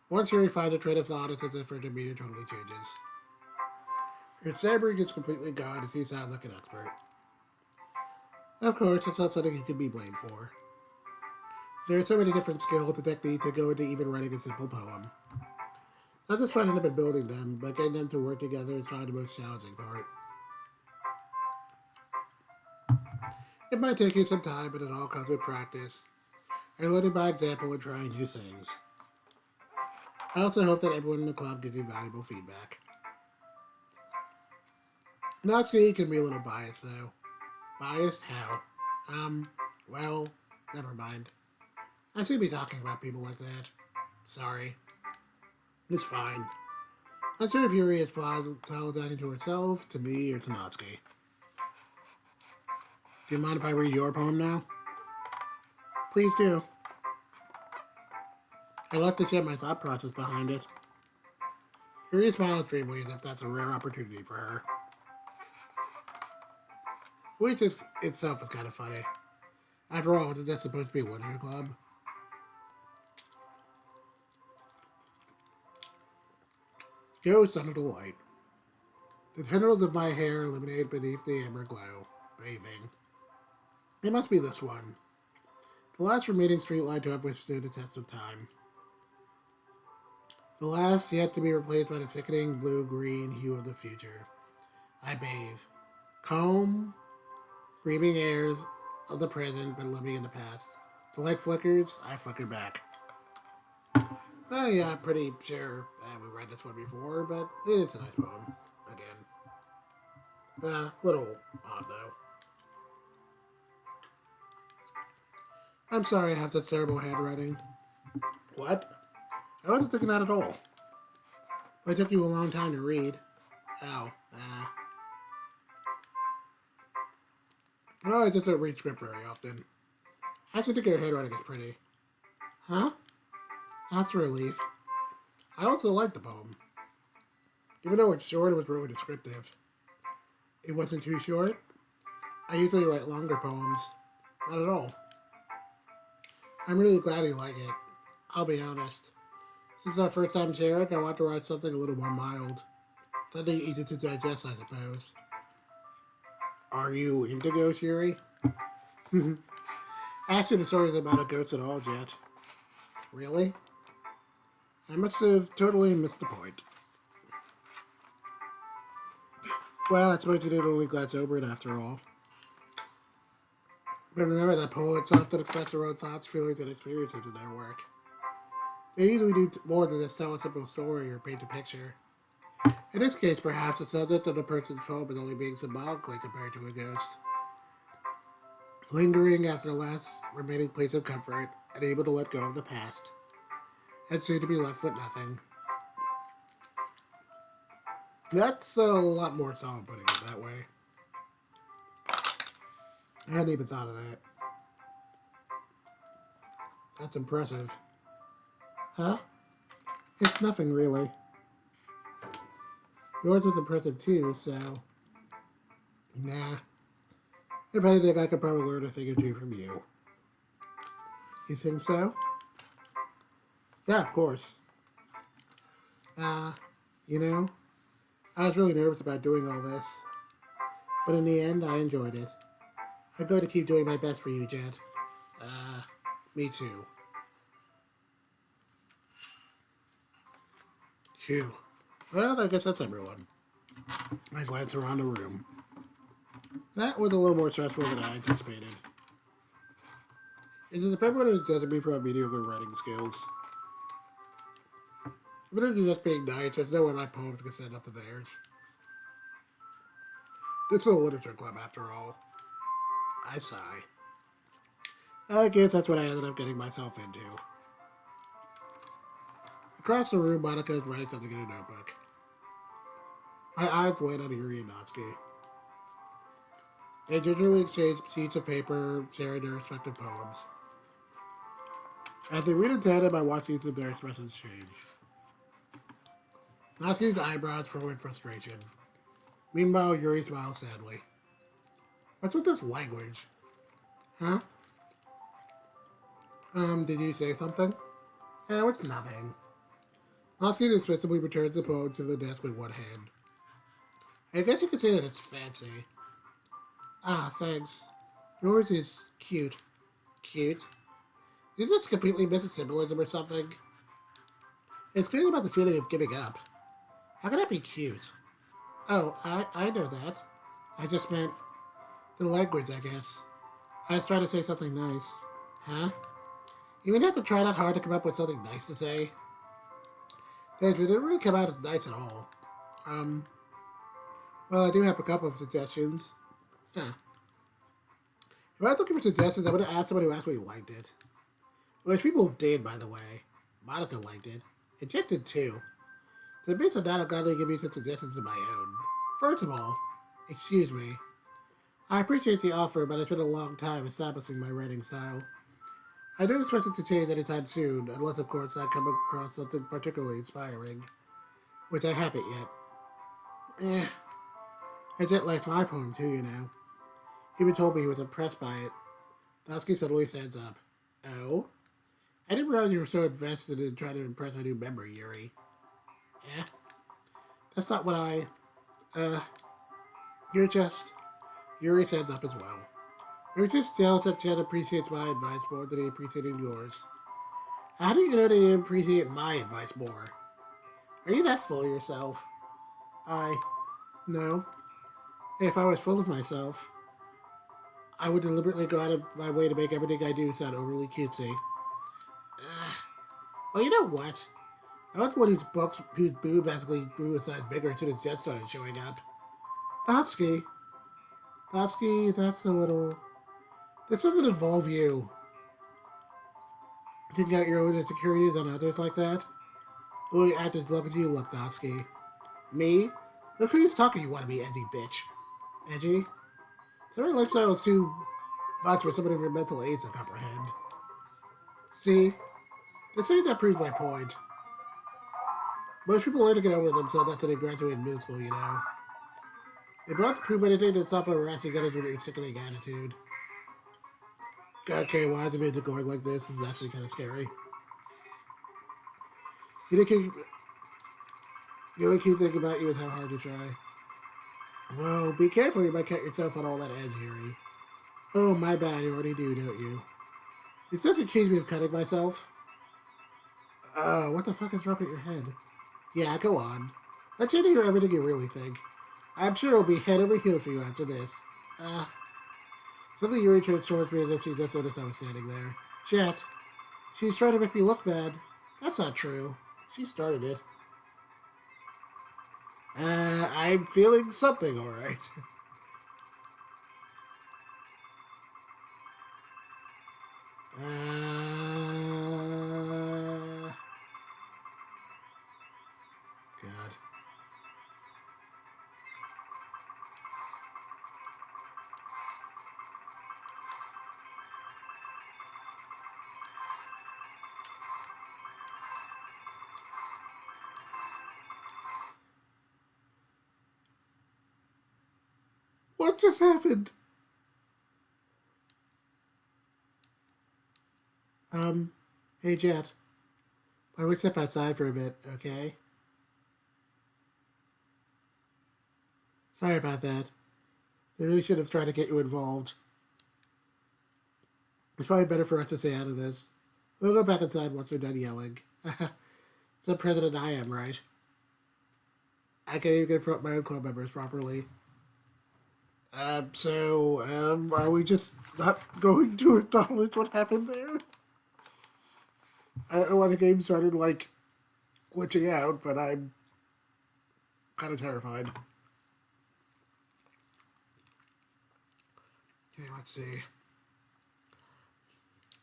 Once Yuri finds a train of thought, it's as if her demeanor totally changes. Her stammering is completely gone and he sounds like an expert. Of course, it's not something he can be blamed for. There are so many different skills and techniques that go into even writing a simple poem. Not just finding them and building them, but getting them to work together is probably the most challenging part. It might take you some time, but it all comes with practice, and learning by example and trying new things. I also hope that everyone in the club gives you valuable feedback. Natsuki can be a little biased, though. Biased? How? Well, never mind. I shouldn't be talking about people like that. Sorry. It's fine. I'm sure if Yuri is apologizing to herself, to me, or to Natsuki. Do you mind if I read your poem now? Please do. I'd like to share my thought process behind it. Yuri smiles dreamily as if that's a rare opportunity for her. Which itself is kind of funny. After all, isn't that supposed to be a winter club? Ghost under the light. The tendrils of my hair illuminate beneath the amber glow, bathing. It must be this one. The last remaining streetlight to have withstood the test of time. The last yet to be replaced by the sickening blue-green hue of the future. I bathe. Calm, breathing airs of the present, but living in the past. The light flickers, I flicker back. Oh yeah, I'm pretty sure we read this one before, but it is a nice poem. Again. Little odd though. I'm sorry I have such terrible handwriting. What? I wasn't thinking that at all. But it took you a long time to read. Oh, Oh, I just don't read script very often. I actually think your handwriting is pretty. Huh? That's a relief. I also like the poem. Even though it's short, it was really descriptive. It wasn't too short. I usually write longer poems. Not at all. I'm really glad you like it. I'll be honest. Since our first time sharing, I want to write something a little more mild. Something easy to digest, I suppose. Are you into ghost Yuri? Actually, the story's about a ghost at all, Jet. Really? I must have totally missed the point. Well, I suppose you didn't only glance over it after all. But remember that poets often express their own thoughts, feelings, and experiences in their work. They usually do more than just tell a simple story or paint a picture. In this case, perhaps the subject of the person's poem is only being symbolically compared to a ghost, lingering as their last remaining place of comfort and able to let go of the past, and soon to be left with nothing. That's a lot more solid putting it that way. I hadn't even thought of that. That's impressive. Huh? It's nothing really. Yours was impressive too, so... Nah. If anything, I could probably learn a thing or two from you. You think so? Yeah, of course. You know, I was really nervous about doing all this. But in the end, I enjoyed it. I'm going to keep doing my best for you, Jed. Me too. Phew. Well, I guess that's everyone. I glance around the room. That was a little more stressful than I anticipated. Is it the everyone who's judging me for my mediocre writing skills? Even if you're just being nice, there's no way my poems can stand up to theirs. This is a literature club, after all. I sigh. I guess that's what I ended up getting myself into. Across the room, Monica is writing something in a notebook. My eyes went on Yuri and Natsuki. They gingerly exchanged sheets of paper, sharing their respective poems. As they read in tandem, I watched each of their expressions change. Natsuki's eyebrows furrowed in frustration. Meanwhile, Yuri smiles sadly. What's with this language? Huh? Did you say something? Oh, it's nothing. Natsuki dismissively returns the poem to the desk with one hand. I guess you could say that it's fancy. Ah, thanks. Yours is cute. Cute? Did you just completely miss a symbolism or something? It's clearly about the feeling of giving up. How can that be cute? Oh, I know that. I just meant the language, I guess. I was trying to say something nice. Huh? You would have to try that hard to come up with something nice to say. Thanks, but it didn't really come out as nice at all. Well, I do have a couple of suggestions. Huh. If I was looking for suggestions, I would have asked someone who actually liked it. Which people did, by the way. Monica liked it. And Jet did too. So based on that, I'm glad to give you some suggestions of my own. First of all, excuse me. I appreciate the offer, but it's been a long time establishing my writing style. I don't expect it to change anytime soon, unless, of course, I come across something particularly inspiring. Which I haven't yet. I Jet liked my poem too, you know. He even told me he was impressed by it. Natsuki suddenly stands up. Oh? I didn't realize you were so invested in trying to impress my new member, Yuri. That's not what I... You're just... Yuri stands up as well. You're just jealous that Jet appreciates my advice more than he appreciated yours. How do you know that you didn't appreciate my advice more? Are you that full of yourself? No. If I was full of myself, I would deliberately go out of my way to make everything I do sound overly cutesy. Well, you know what? I was one whose boob basically grew a size bigger as soon as Jet started showing up. Natsuki, that's a little... This doesn't involve you. Taking out your own insecurities on others like that? Will you act as look as you look, Natsuki? Me? Look who's talking, you want to be edgy bitch. Edgy? Something lifestyle is too much for somebody with mental aids to comprehend. See? The same that proves my point. Most people learn to get over themselves after they graduate middle school, you know. They brought to prove anything to stop harassing others with your sickening attitude. Okay, why is the music going like this? This is actually kind of scary. You think the only key thing about you is how hard you try. Well, be careful, you might cut yourself on all that edge, Harry. Oh, my bad, you already do, don't you? This doesn't accuse me of cutting myself. Oh, what the fuck is wrong with your head? Yeah, go on. Let's hear everything you really think. I'm sure it'll be head over heels for you after this. Suddenly Yuri turned towards me as if she just noticed I was standing there. Jet, she's trying to make me look bad. That's not true. She started it. I'm feeling something, alright. God. What just happened? Hey Jet. Why don't we step outside for a bit, okay? Sorry about that. They really should have tried to get you involved. It's probably better for us to stay out of this. We'll go back inside once we're done yelling. The president I am, right? I can't even confront my own club members properly. Are we just not going to acknowledge what happened there? I don't know why the game started, like, glitching out, but I'm kind of terrified. Okay, let's see.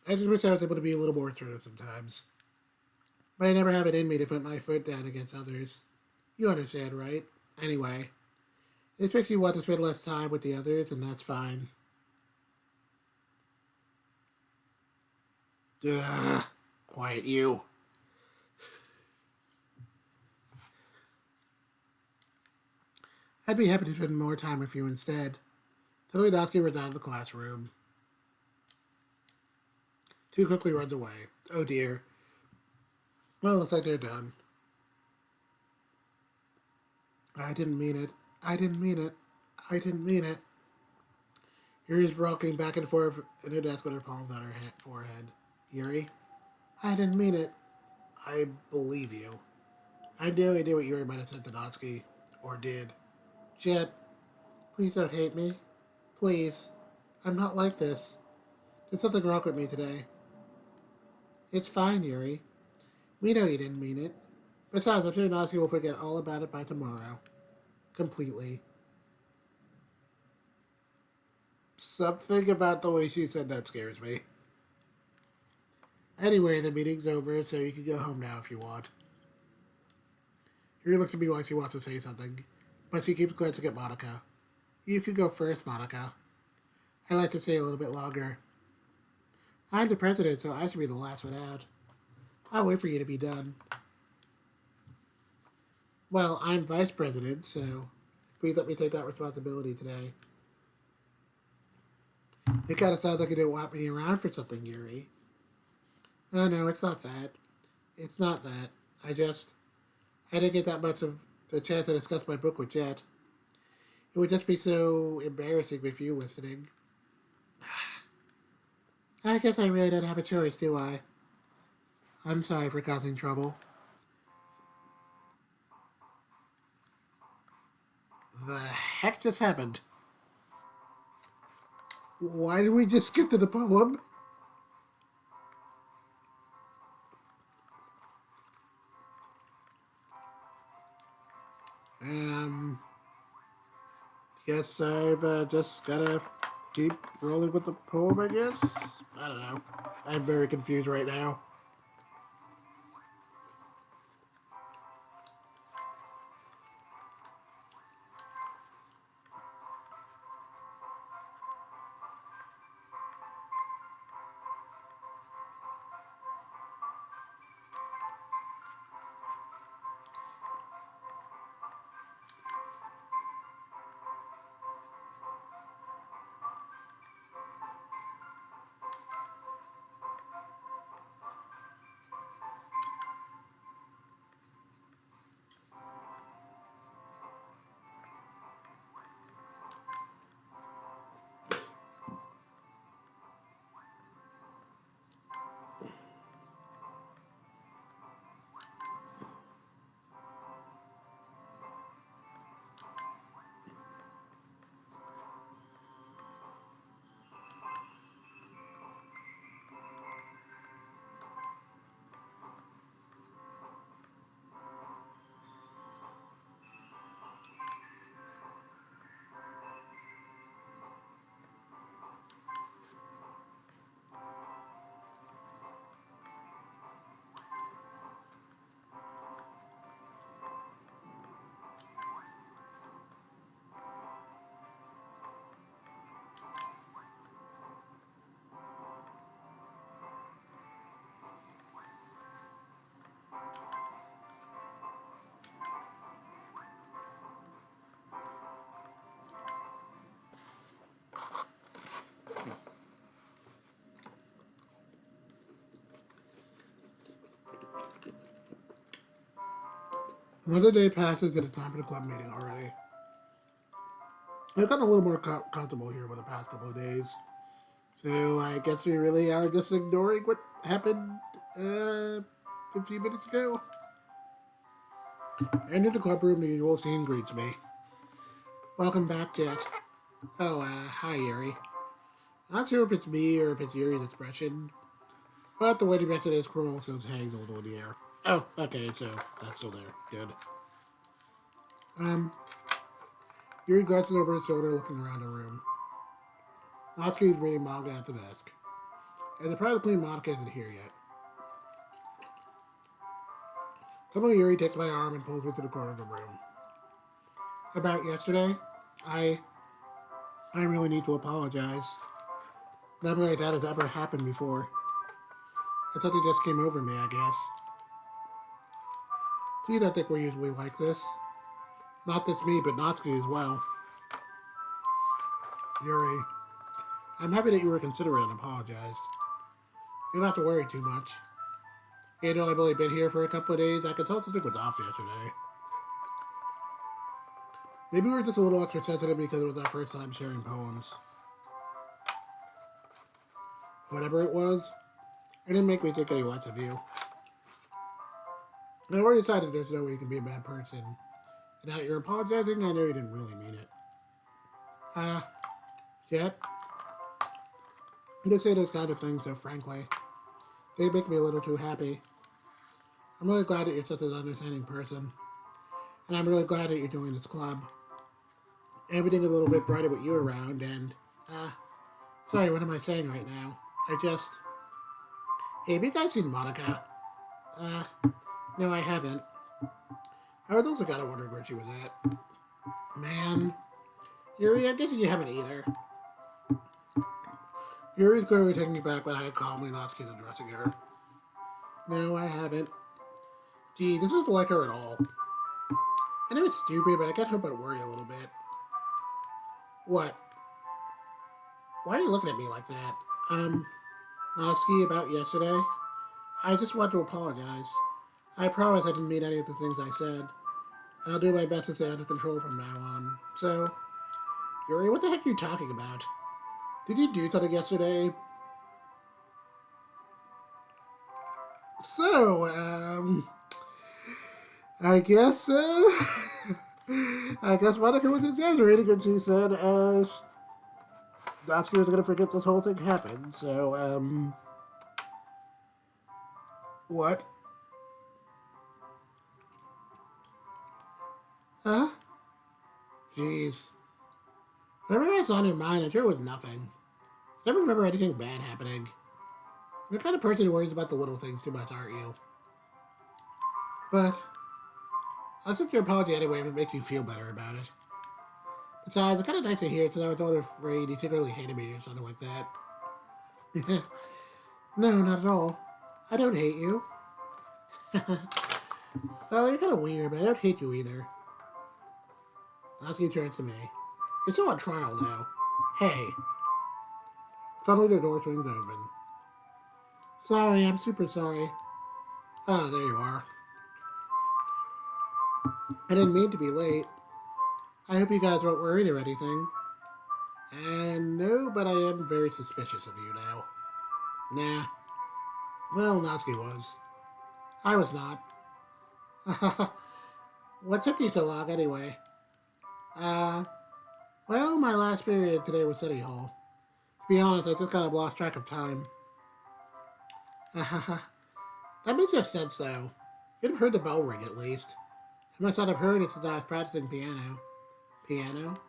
I just wish I was able to be a little more assertive sometimes. But I never have it in me to put my foot down against others. You understand, right? Anyway, this makes you want to spend less time with the others, and that's fine. Ugh, quiet you. I'd be happy to spend more time with you instead. Toledoski runs out of the classroom. Too quickly runs away. Oh dear. Well, looks like they're done. I didn't mean it. I didn't mean it. I didn't mean it. Yuri's rocking back and forth in her desk with her palms on her forehead. Yuri? I didn't mean it. I believe you. I had no idea what Yuri might have said to Natsuki. Or did. Jet, please don't hate me. Please. I'm not like this. There's something wrong with me today. It's fine, Yuri. We know you didn't mean it. Besides, I'm sure Natsuki will forget all about it by tomorrow. Completely. Something about the way she said that scares me. Anyway, the meeting's over, so you can go home now if you want. Yuri looks at me like she wants to say something, but she keeps glancing at Monica. You can go first, Monica. I'd like to stay a little bit longer. I'm the president, so I should be the last one out. I'll wait for you to be done. Well, I'm vice president, so please let me take that responsibility today. It kind of sounds like you didn't want me around for something, Yuri. Oh, no, it's not that. It's not that. I didn't get that much of the chance to discuss my book with Jet. It would just be so embarrassing with you listening. I guess I really don't have a choice, do I? I'm sorry for causing trouble. The heck just happened? Why did we just skip to the poem? Um, guess I've just gotta keep rolling with the poem, I guess? I don't know. I'm very confused right now. Another day passes and it's time for the club meeting already. I've gotten a little more comfortable here over the past couple of days. So I guess we really are just ignoring what happened a few minutes ago. Enter the club room, the usual scene greets me. Welcome back, Jet. Oh, hi, Yuri. Not sure if it's me or if it's Yuri's expression, but the way he mentioned his cruel says hangs a little in the air. Oh, okay, so that's still there. Good. Yuri glances over his shoulder, looking around the room. Natsuki is reading manga at the desk. And the private clean Monica isn't here yet. Suddenly Yuri takes my arm and pulls me to the corner of the room. About yesterday, I really need to apologize. Nothing like that has ever happened before. And something just came over me, I guess. Please don't think we're usually like this. Not just me, but Natsuki as well. Yuri, I'm happy that you were considerate and apologized. You don't have to worry too much. You know, I've only been here for a couple of days. I could tell something was off yesterday. Maybe we were just a little extra sensitive because it was our first time sharing poems. Whatever it was, it didn't make me think any less of you. I already decided there's no way you can be a bad person. And now you're apologizing, I know you didn't really mean it. Jet? They say those kind of things so frankly. They make me a little too happy. I'm really glad that you're such an understanding person. And I'm really glad that you're doing this club. Everything is a little bit brighter with you around, and, sorry, what am I saying right now? Hey, have you guys seen Monica? No, I haven't. I was also kind of wondering where she was at. Man. Yuri, I'm guessing you haven't either. Yuri's clearly taking me back when I had calmly Natsuki's addressing her. No, I haven't. Gee, this isn't like her at all. I know it's stupid, but I can't help but worry a little bit. What? Why are you looking at me like that? Natsuki, about yesterday? I just want to apologize. I promise I didn't mean any of the things I said. And I'll do my best to stay under control from now on. So, Yuri, what the heck are you talking about? Did you do something yesterday? So, I guess, I guess Monica was exaggerating when she said, Natsuki was gonna forget this whole thing happened. So, what? Huh? Jeez. Whatever that's on your mind, I'm sure it was nothing. I never remember anything bad happening. You're the kind of person who worries about the little things too much, aren't you? But I'll accept your apology anyway if it makes you feel better about it. Besides, it's kind of nice to hear it since I was all afraid you secretly hated me or something like that. No, not at all. I don't hate you. Well, you're kind of weird, but I don't hate you either. Natsuki turns to me. You're still on trial now. Hey. Suddenly the door swings open. Sorry, I'm super sorry. Oh, there you are. I didn't mean to be late. I hope you guys weren't worried or anything. And no, but I am very suspicious of you now. Nah. Well, Natsuki was. I was not. What took you so long anyway? Well, my last period today was City Hall. To be honest, I just kind of lost track of time. That makes no sense, though. You'd have heard the bell ring, at least. I must not have heard it since I was practicing piano. Piano?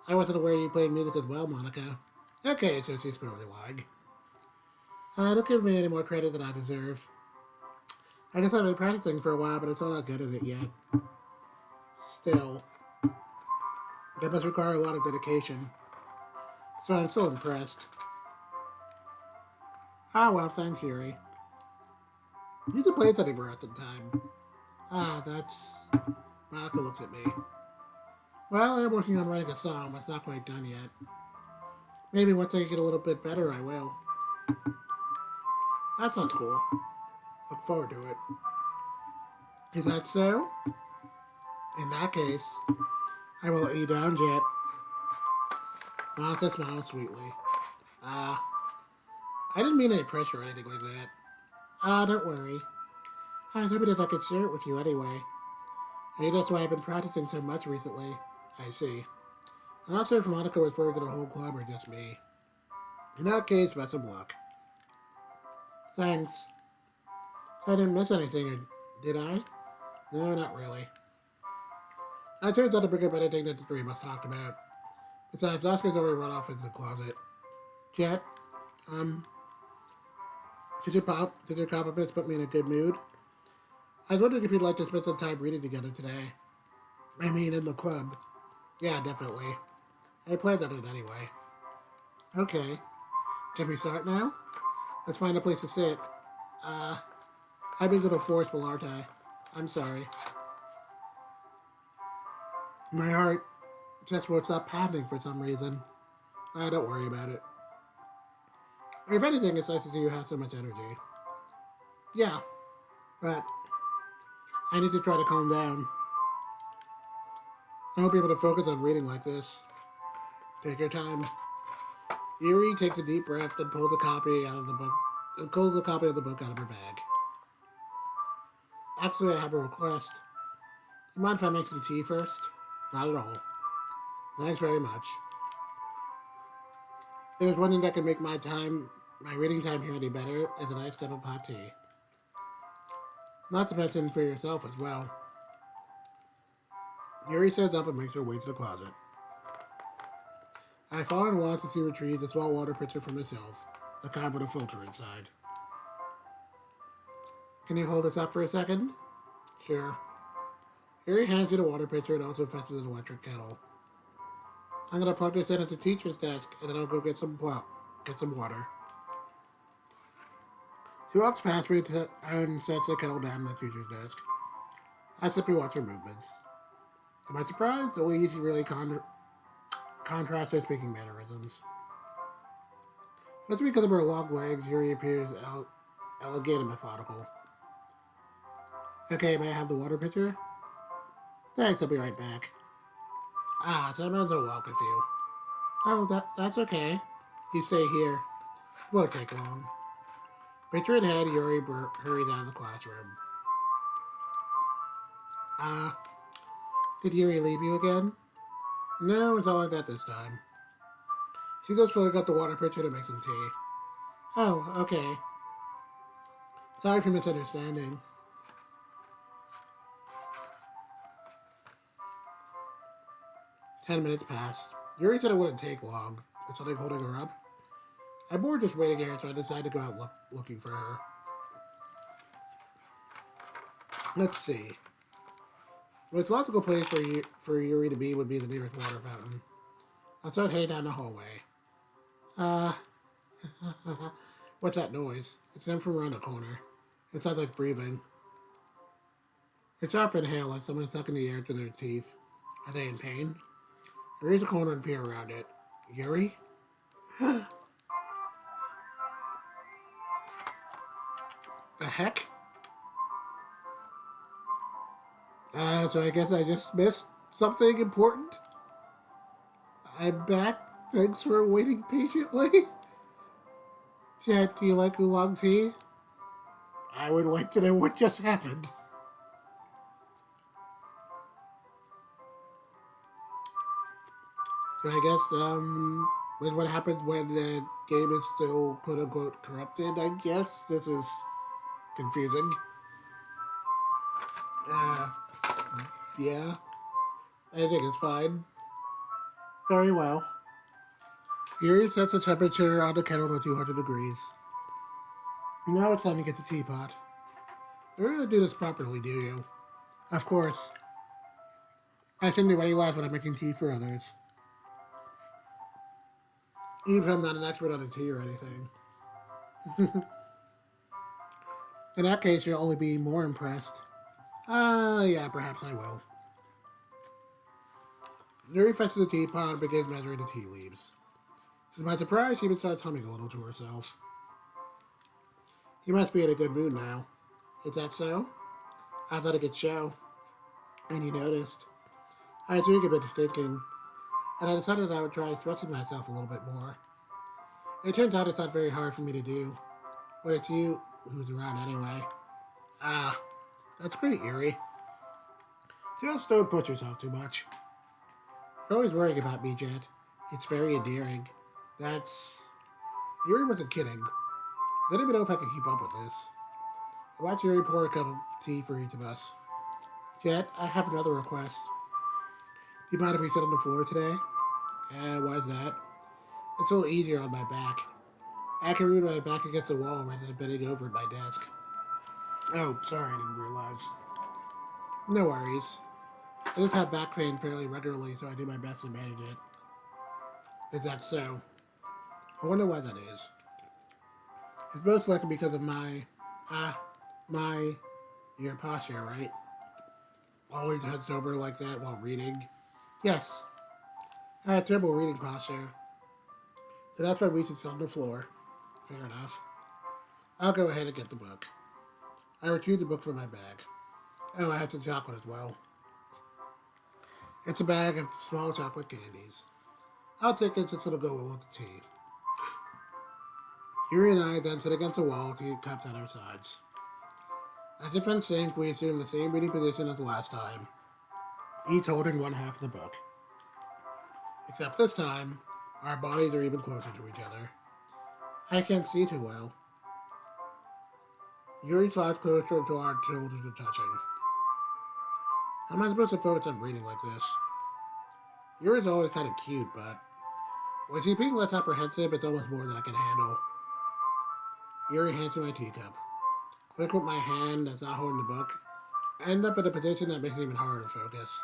I wasn't aware you played music as well, Monica. Okay, so she's clearly lying. Don't give me any more credit than I deserve. I guess I've been practicing for a while, but I'm still not good at it yet. Still, that must require a lot of dedication. So I'm still impressed. Ah, well, thanks, Yuri. You can play something for us sometime. That's... Monica looks at me. Well, I'm working on writing a song, but it's not quite done yet. Maybe once I get a little bit better, I will. That sounds cool. Look forward to it. Is that so? In that case, I will let you down, Jet. Monica smiled sweetly. I didn't mean any pressure or anything like that. Don't worry. I was hoping that I could share it with you anyway. I think that's why I've been practicing so much recently. I see. I'm not sure if Monica was part of the whole club or just me. In that case, best of luck. Thanks. I didn't miss anything, did I? No, not really. It turns out to bring up anything that the three of us talked about. Besides, Oscar's already run off into the closet. Jet, um, did your compliments put me in a good mood? I was wondering if you'd like to spend some time reading together today. I mean, in the club. Yeah, definitely. I planned on it anyway. Okay. Can we start now? Let's find a place to sit. I'm being a little forceful, aren't I? I'm sorry. My heart just won't stop pounding for some reason. Don't worry about it. If anything, it's nice to see you have so much energy. Yeah, but I need to try to calm down. I won't be able to focus on reading like this. Take your time. Yuri takes a deep breath and pulls a copy out of the book. And pulls a copy of the book out of her bag. Actually, I have a request. You mind if I make some tea first? Not at all. Thanks very much. If there's one thing that can make my reading time here any better, is a nice cup of hot tea. Not to mention for yourself as well. Yuri stands up and makes her way to the closet. I fall and once to see retrieves a small water pitcher from the shelf, the kind with a filter inside. Can you hold this up for a second? Sure. Yuri hands me the water pitcher and also fetches an electric kettle. I'm gonna plug this in at the teacher's desk and then I'll go get some water. She walks past me and sets the kettle down on the teacher's desk. I simply watch her movements. To my surprise, the lady really contrasts her speaking mannerisms. Just because of her long legs, Yuri appears elegant and methodical. Okay, may I have the water pitcher? Thanks, I'll be right back. Someone's a walk with you. Oh, that's okay. You stay here. Won't take long. Pitcher in hand, Yuri hurries out of the classroom. Did Yuri leave you again? No, it's not like that this time. She just filling up the water pitcher to make some tea. Oh, okay. Sorry for misunderstanding. 10 minutes passed. Yuri said it wouldn't take long. Is something holding her up? I'm bored just waiting here, so I decided to go out looking for her. Let's see. The most logical place for Yuri to be would be the nearest water fountain. I'll start heading down the hallway. What's that noise? It's them from around the corner. It sounds like breathing. It's sharp inhale like someone sucking the air through their teeth. Are they in pain? I raise a corner and peer around it. Yuri? The heck? So I guess I just missed something important. I'm back. Thanks for waiting patiently. Chat, do you like oolong tea? I would like to know what just happened. So I guess, what happens when the game is still quote-unquote corrupted, I guess. This is confusing. Yeah. I think it's fine. Very well. Yuri sets the temperature on the kettle to 200 degrees. Now it's time to get the teapot. You're gonna do this properly, do you? Of course. I shouldn't do any less when I'm making tea for others. Even if I'm not an expert on the tea or anything. In that case, you'll only be more impressed. Yeah, perhaps I will. Yuri fetches the teapot and begins measuring the tea leaves. To my surprise, she even starts humming a little to herself. You must be in a good mood now. Is that so? I thought I could show, and you noticed. I was doing a bit of thinking, and I decided I would try expressing myself a little bit more. It turns out it's not very hard for me to do, when it's you who's around anyway. Ah, that's great, Yuri. Just don't put yourself too much. You're always worrying about me, Jet. It's very endearing. That's... Yuri wasn't kidding. I don't even know if I can keep up with this. Watch Yuri pour a cup of tea for each of us. Jet, I have another request. Do you mind if we sit on the floor today? Why is that? It's a little easier on my back. I can read my back against the wall rather than bending over at my desk. Oh, sorry, I didn't realize. No worries. I just have back pain fairly regularly, so I do my best to manage it. Is that so? I wonder why that is. It's most likely because of your posture, right? Always hunched over like that while reading. Yes, I had terrible reading posture. So that's why we should sit on the floor. Fair enough. I'll go ahead and get the book. I retrieved the book from my bag. Oh, I had some chocolate as well. It's a bag of small chocolate candies. I'll take it since it'll go well with the tea. Yuri and I then sit against the wall to eat cups at our sides. As if in sync, we assume the same reading position as last time, each holding one half of the book. Except this time, our bodies are even closer to each other. I can't see too well. Yuri slides closer to our shoulders are touching. How am I supposed to focus on reading like this? Yuri's always kind of cute, but when she's being less apprehensive, it's almost more than I can handle. Yuri hands me my teacup. Quick with my hand that's not holding the book, I end up in a position that makes it even harder to focus.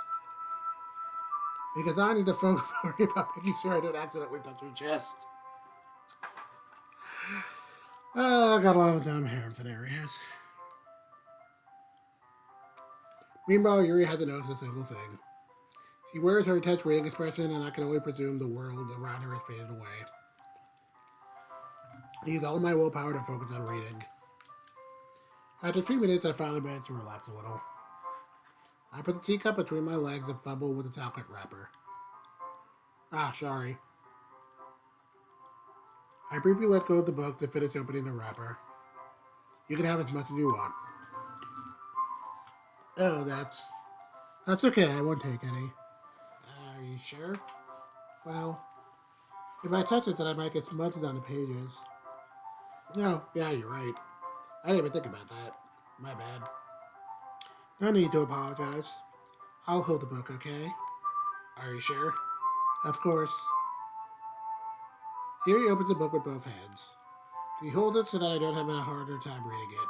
Because I need to focus worry about making sure I don't accidentally touch her chest. I got a lot of dumb hair in some areas. Meanwhile, Yuri hasn't noticed a single thing. She wears her intense reading expression, and I can only presume the world around her has faded away. I use all my willpower to focus on reading. After a few minutes, I finally managed to relax a little. I put the teacup between my legs and fumbled with the chocolate wrapper. Ah, sorry. I briefly let go of the book to finish opening the wrapper. You can have as much as you want. Oh, that's okay. I won't take any. Are you sure? Well, if I touch it, then I might get smudged on the pages. No, yeah, you're right. I didn't even think about that. My bad. No need to apologize. I'll hold the book, okay? Are you sure? Of course. Here he opens the book with both hands. He holds it so that I don't have a harder time reading it.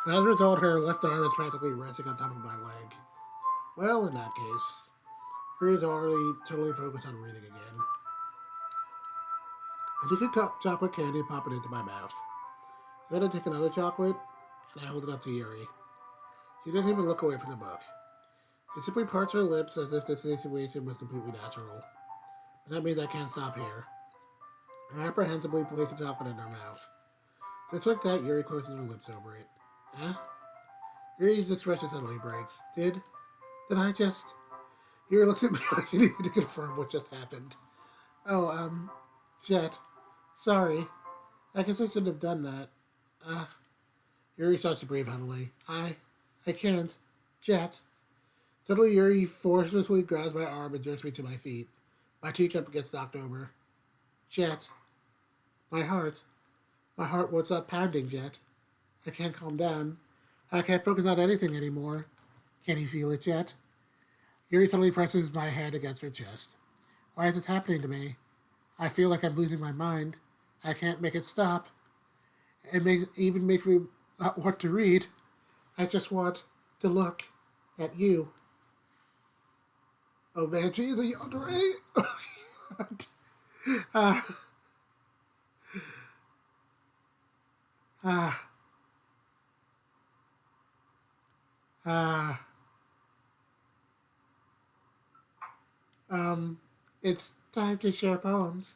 But as a result, her left arm is practically resting on top of my leg. Well, in that case, Yuri is already totally focused on reading again. I take a chocolate candy and pop it into my mouth. Then I take another chocolate, and I hold it up to Yuri. She doesn't even look away from the book. She simply parts her lips as if this situation was completely natural. But that means I can't stop here. I apprehensively place the chocolate in her mouth. Just like that, Yuri closes her lips over it. Huh? Yuri's expression suddenly breaks. Did I just... Yuri looks at me like she needed to confirm what just happened. Oh, Jet. Sorry. I guess I shouldn't have done that. Yuri starts to breathe heavily. I can't. Jet. Suddenly, Yuri forcefully grabs my arm and jerks me to my feet. My teacup gets knocked over. Jet. My heart won't stop pounding, Jet. I can't calm down. I can't focus on anything anymore. Can you feel it, Jet? Yuri suddenly presses my hand against her chest. Why is this happening to me? I feel like I'm losing my mind. I can't make it stop. It even makes me not want to read. I just want to look at you. Oh man, she's a yandere. Oh God. Ah. Ah. It's time to share poems.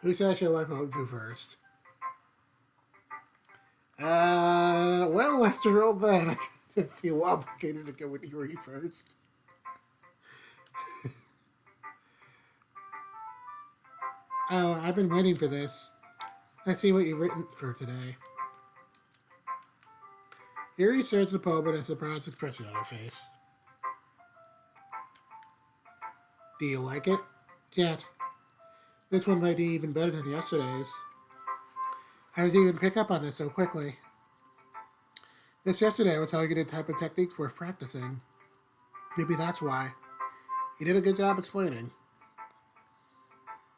Who should I share my poem to first? Well, after all that, I kind of feel obligated to go with Yuri first. Oh, I've been waiting for this. Let's see what you've written for today. Yuri stares at the poem with a surprised expression on her face. Do you like it? Yet. This one might be even better than yesterday's. How did you even pick up on this so quickly? This yesterday I was telling you the type of techniques worth practicing. Maybe that's why. You did a good job explaining.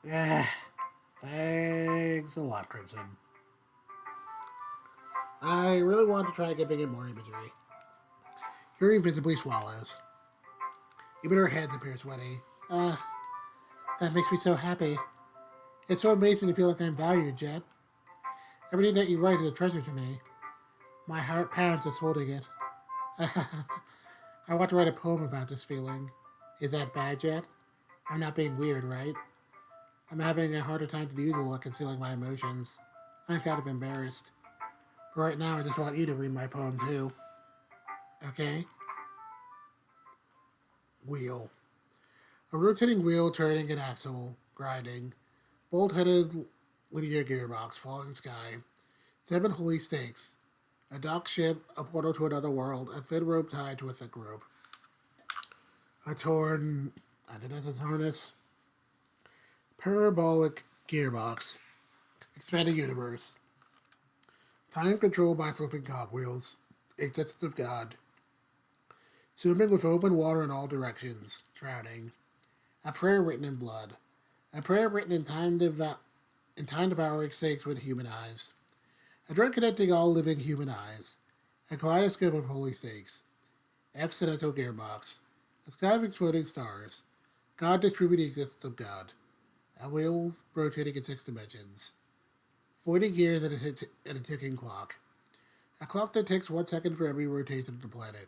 Eh, thanks a lot, Crimson. I really want to try giving it more imagery. Yuri visibly swallows. Even her hands appear sweaty. That makes me so happy. It's so amazing to feel like I'm valued, Jet. Everything that you write is a treasure to me. My heart pounds just holding it. I want to write a poem about this feeling. Is that bad, Jet? I'm not being weird, right? I'm having a harder time than usual at concealing my emotions. I'm kind of embarrassed. But right now, I just want you to read my poem, too. Okay? Wheel. A rotating wheel turning an axle, grinding. Bolt-headed linear gearbox, falling sky. 7 holy stakes. A dock ship, a portal to another world, a thin rope tied to a thick rope. A torn... I did as a harness. Parabolic gearbox. Expanding universe. Time controlled by flipping cogwheels. Existence of God. Swimming with open water in all directions. Drowning. A prayer written in blood. A prayer written in time-devouring stakes with human eyes. A drug connecting all living human eyes. A kaleidoscope of holy stakes. Accidental gearbox. A sky of exploding stars. God distributing existence of God. A wheel rotating in 6 dimensions. 40 gears and a ticking clock. A clock that ticks 1 second for every rotation of the planet.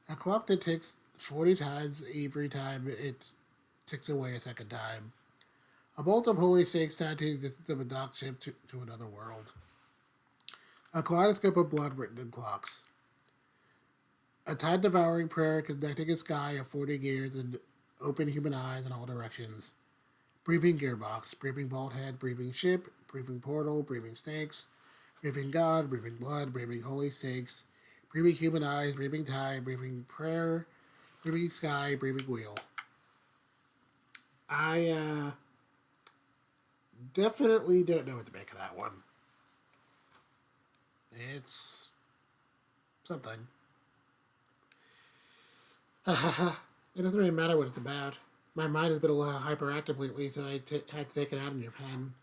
A clock that ticks 40 times every time it ticks away a second time. A bolt of holy stakes tied to the existence of a dock ship to another world. A kaleidoscope of blood written in clocks. A time-devouring prayer connecting a sky of 40 gears and open human eyes in all directions. Breathing gearbox, breathing bolt head, breathing ship, breathing portal, breathing stakes, breathing God, breathing blood, breathing holy stakes, breathing human eyes, breathing time, breathing prayer, breathing sky, breathing wheel. I definitely don't know what to make of that one. It's something. It doesn't really matter what it's about. My mind has been a little hyperactive lately, so I had to take it out on your pen.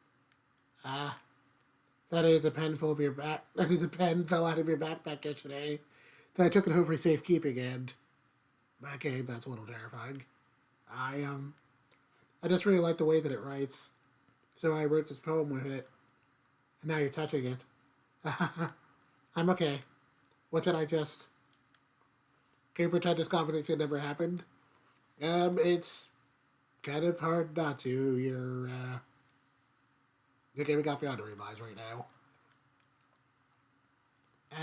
That is a pen full of your back. That is a pen fell out of your backpack yesterday. That I took it home for safekeeping, and okay, that's a little terrifying. I I just really like the way that it writes, so I wrote this poem with it, and now you're touching it. I'm okay. What did I just? Can you pretend this conversation never happened? It's kind of hard not to. You're giving off your underwear vibes right now.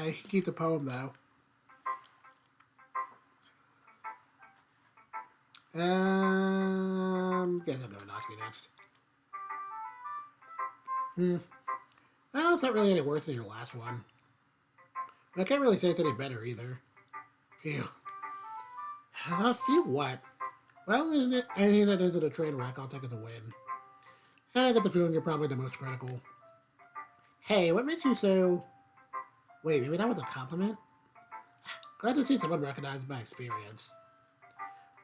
You can keep the poem though. Guess I'll go with Noski next. Well, it's not really any worse than your last one. But I can't really say it's any better either. Phew. Phew what? Well, anything that isn't a train wreck, I'll take as a win. And I get the feeling you're probably the most critical. Hey, what makes you so... Wait, maybe that was a compliment? Glad to see someone recognize my experience.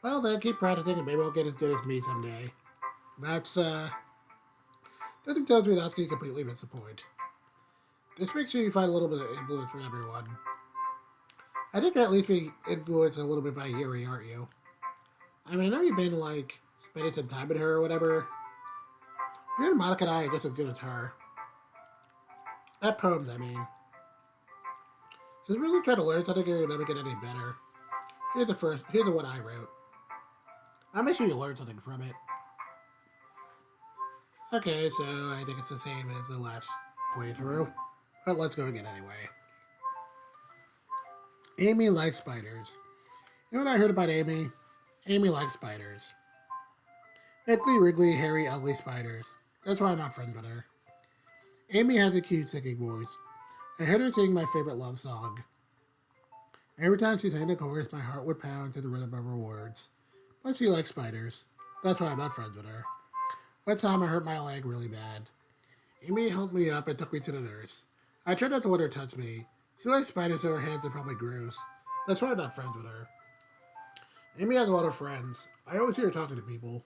Well then, keep practicing and maybe I'll get as good as me someday. That's, nothing tells me that's going to completely miss the point. Just make sure you find a little bit of influence from everyone. I think you'll at least be influenced a little bit by Yuri, aren't you? I mean, I know you've been, like, spending some time with her or whatever. You and Monica and I are just as good as her. That poems, I mean. Just really try to learn something or you'll never get any better. Here's the one I wrote. I'll make sure you learn something from it. Okay, so I think it's the same as the last playthrough. But let's go again anyway. Amy likes spiders. You know what I heard about Amy? Amy likes spiders. Ickly, wriggly, hairy, ugly spiders. That's why I'm not friends with her. Amy has a cute singing voice. I heard her sing my favorite love song. Every time she sang the chorus, my heart would pound to the rhythm of her words. But she likes spiders. That's why I'm not friends with her. One time I hurt my leg really bad. Amy helped me up and took me to the nurse. I tried not to let her touch me. She likes spiders, so her hands are probably gross. That's why I'm not friends with her. Amy has a lot of friends. I always hear her talking to people.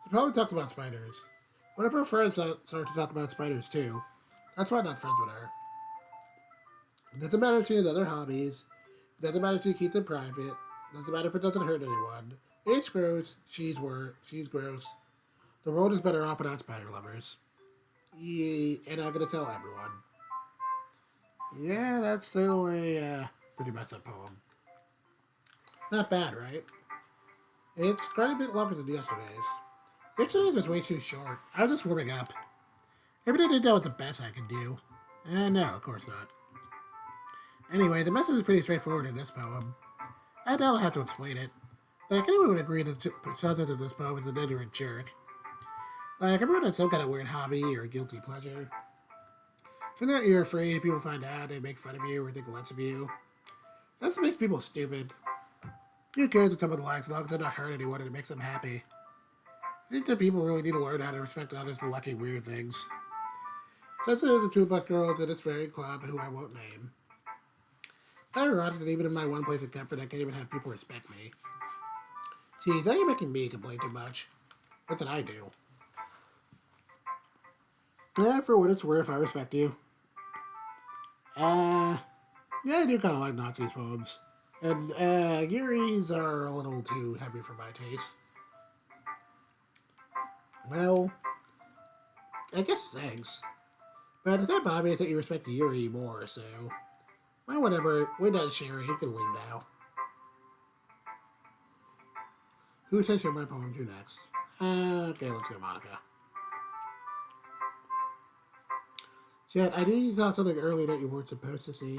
She probably talks about spiders. One of her friends started to talk about spiders too. That's why I'm not friends with her. It doesn't matter if she has other hobbies. It doesn't matter if she keeps it private. It doesn't matter if it doesn't hurt anyone. It's gross. She's gross. The world is better off without spider lovers. Yeah, and I'm gonna tell everyone. Yeah, that's still a pretty messed up poem. Not bad, right? It's quite a bit longer than yesterday's. Yesterday's was way too short. I was just warming up. Maybe I didn't know what the best I could do. No, of course not. Anyway, the message is pretty straightforward in this poem. I don't have to explain it. Like, anyone would agree that the subject of this poem is an ignorant jerk. Like, everyone has some kind of weird hobby or guilty pleasure. Then you're afraid people find out, they make fun of you or think less of you. That makes people stupid. Who cares what someone likes as long as they're not hurt anyone and it makes them happy? I think that people really need to learn how to respect others for liking weird things. Since there's the two of us girls in this very club who I won't name. It's ironic that even in my one place of comfort, I can't even have people respect me. Geez, now you're making me complain too much. What did I do? Yeah, for what it's worth, I respect you. Yeah, I do kind of like Nazi's poems. And, Yuri's are a little too heavy for my taste. Well, I guess thanks. But it's not obvious that you respect Yuri more, so... Well, whatever. We're done sharing. You can leave now. Who should I share my poem to next? Okay, let's go, Monica. Jet, I knew you saw something earlier that you weren't supposed to see.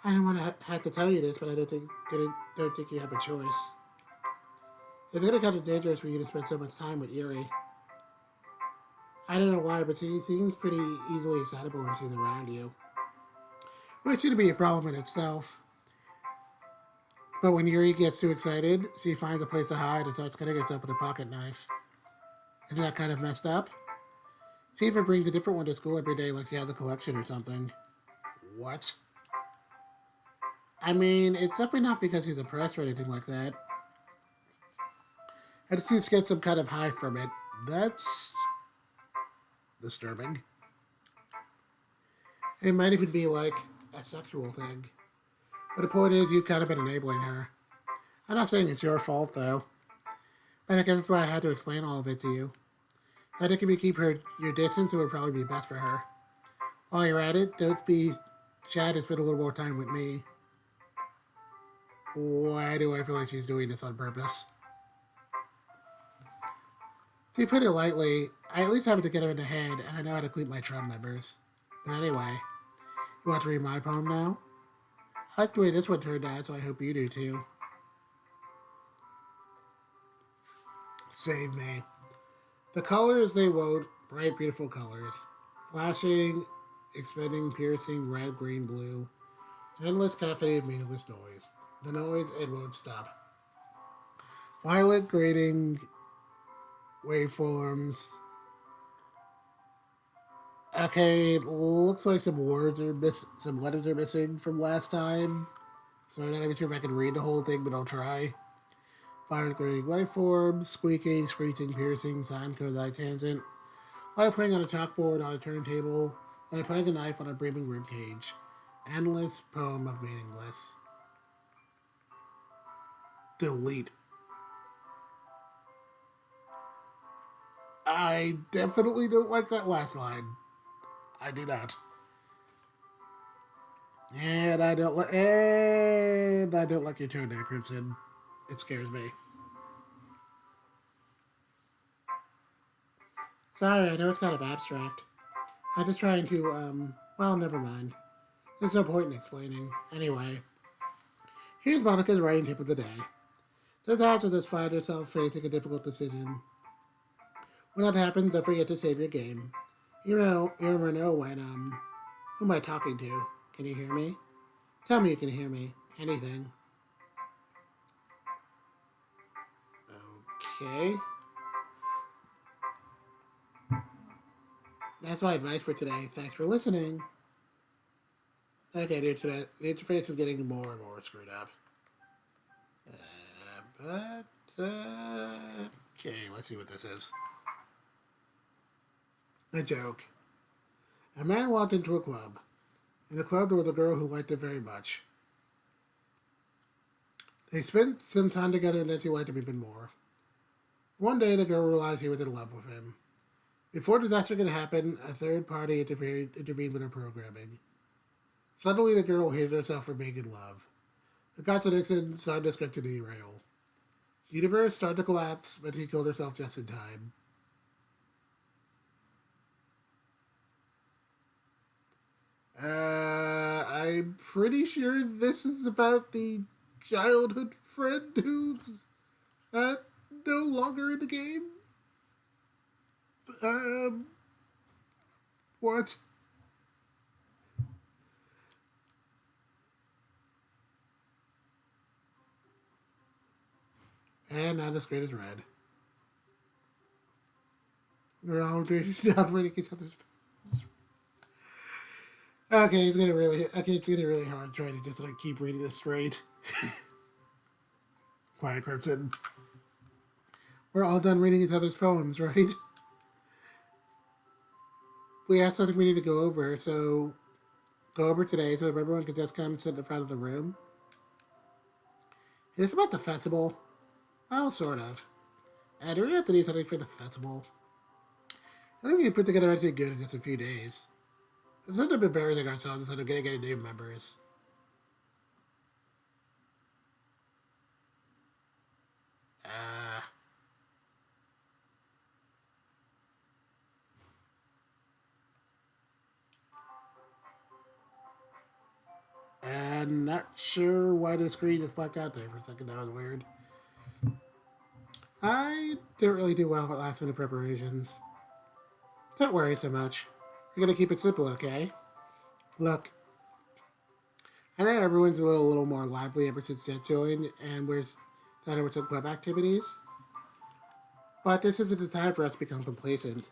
I don't want to have to tell you this, but I don't think you have a choice. It's gonna kind of dangerous for you to spend so much time with Yuri. I don't know why, but she seems pretty easily excitable when she's around you. Which shouldn't be a problem in itself. But when Yuri gets too excited, she finds a place to hide and starts cutting herself with a pocket knife. Isn't that kind of messed up? She even brings a different one to school every day like she has a collection or something. What? I mean, it's definitely not because he's depressed or anything like that. I just need to get some kind of high from it. That's disturbing. It might even be like a sexual thing. But the point is, you've kind of been enabling her. I'm not saying it's your fault, though. But I guess that's why I had to explain all of it to you. I think if you keep your distance, it would probably be best for her. While you're at it, don't be shy to spend a little more time with me. Why do I feel like she's doing this on purpose? To put it lightly, I at least have it together in the head, and I know how to clean my drum members. But anyway, you want to read my poem now? I like the way this one turned out, so I hope you do too. Save me. The colors they wrote, bright, beautiful colors. Flashing, expanding, piercing, red, green, blue. Endless caffeinated, meaningless noise. The noise, it won't stop. Violet, grating, waveforms. Okay, it looks like some letters are missing from last time. So I'm not even sure if I can read the whole thing, but I'll try. Fire creating life forms, squeaking, screeching, piercing, sign code, light tangent. Like playing on a chalkboard on a turntable, like playing a knife on a breathing rib cage. Endless poem of meaningless. Delete. I definitely don't like that last line. I do not. And I don't like your tone there, Crimson. It scares me. Sorry, I know it's kind of abstract. I'm just trying to Well, never mind. There's no point in explaining. Anyway, here's Monica's writing tip of the day. Says after this find herself facing a difficult decision. When that happens, don't forget to save your game. You never know when, who am I talking to? Can you hear me? Tell me you can hear me. Anything. Okay. That's my advice for today. Thanks for listening. Okay, the interface is getting more and more screwed up. Okay, let's see what this is. A joke. A man walked into a club. In the club, there was a girl who liked him very much. They spent some time together and then she liked him even more. One day, the girl realized he was in love with him. Before disaster could happen, a third party intervened with her programming. Suddenly, the girl hated herself for being in love. The contradiction started the script to derail. The universe started to collapse, but she killed herself just in time. I'm pretty sure this is about the childhood friend who's uh, no longer in the game. Um, what? And now the screen is red. We're all not reading each other's. It's getting really hard trying to just like keep reading this straight. Quiet Crimson. We're all done reading each other's poems, right? We have something we need to go over, so go over today so everyone can just come and sit in the front of the room. Is this about the festival? Well, sort of. Do we have to do something for the festival? I think we can put together anything good in just a few days. Instead of embarrassing ourselves instead of getting any new members. Uh, I'm not sure why the screen just blacked out there for a second. That was weird. I didn't really do well at last minute preparations. Don't worry so much. We're gonna keep it simple, okay? Look, I know everyone's a little more lively ever since Jet joined, and we're starting with some club activities. But this isn't the time for us to become complacent.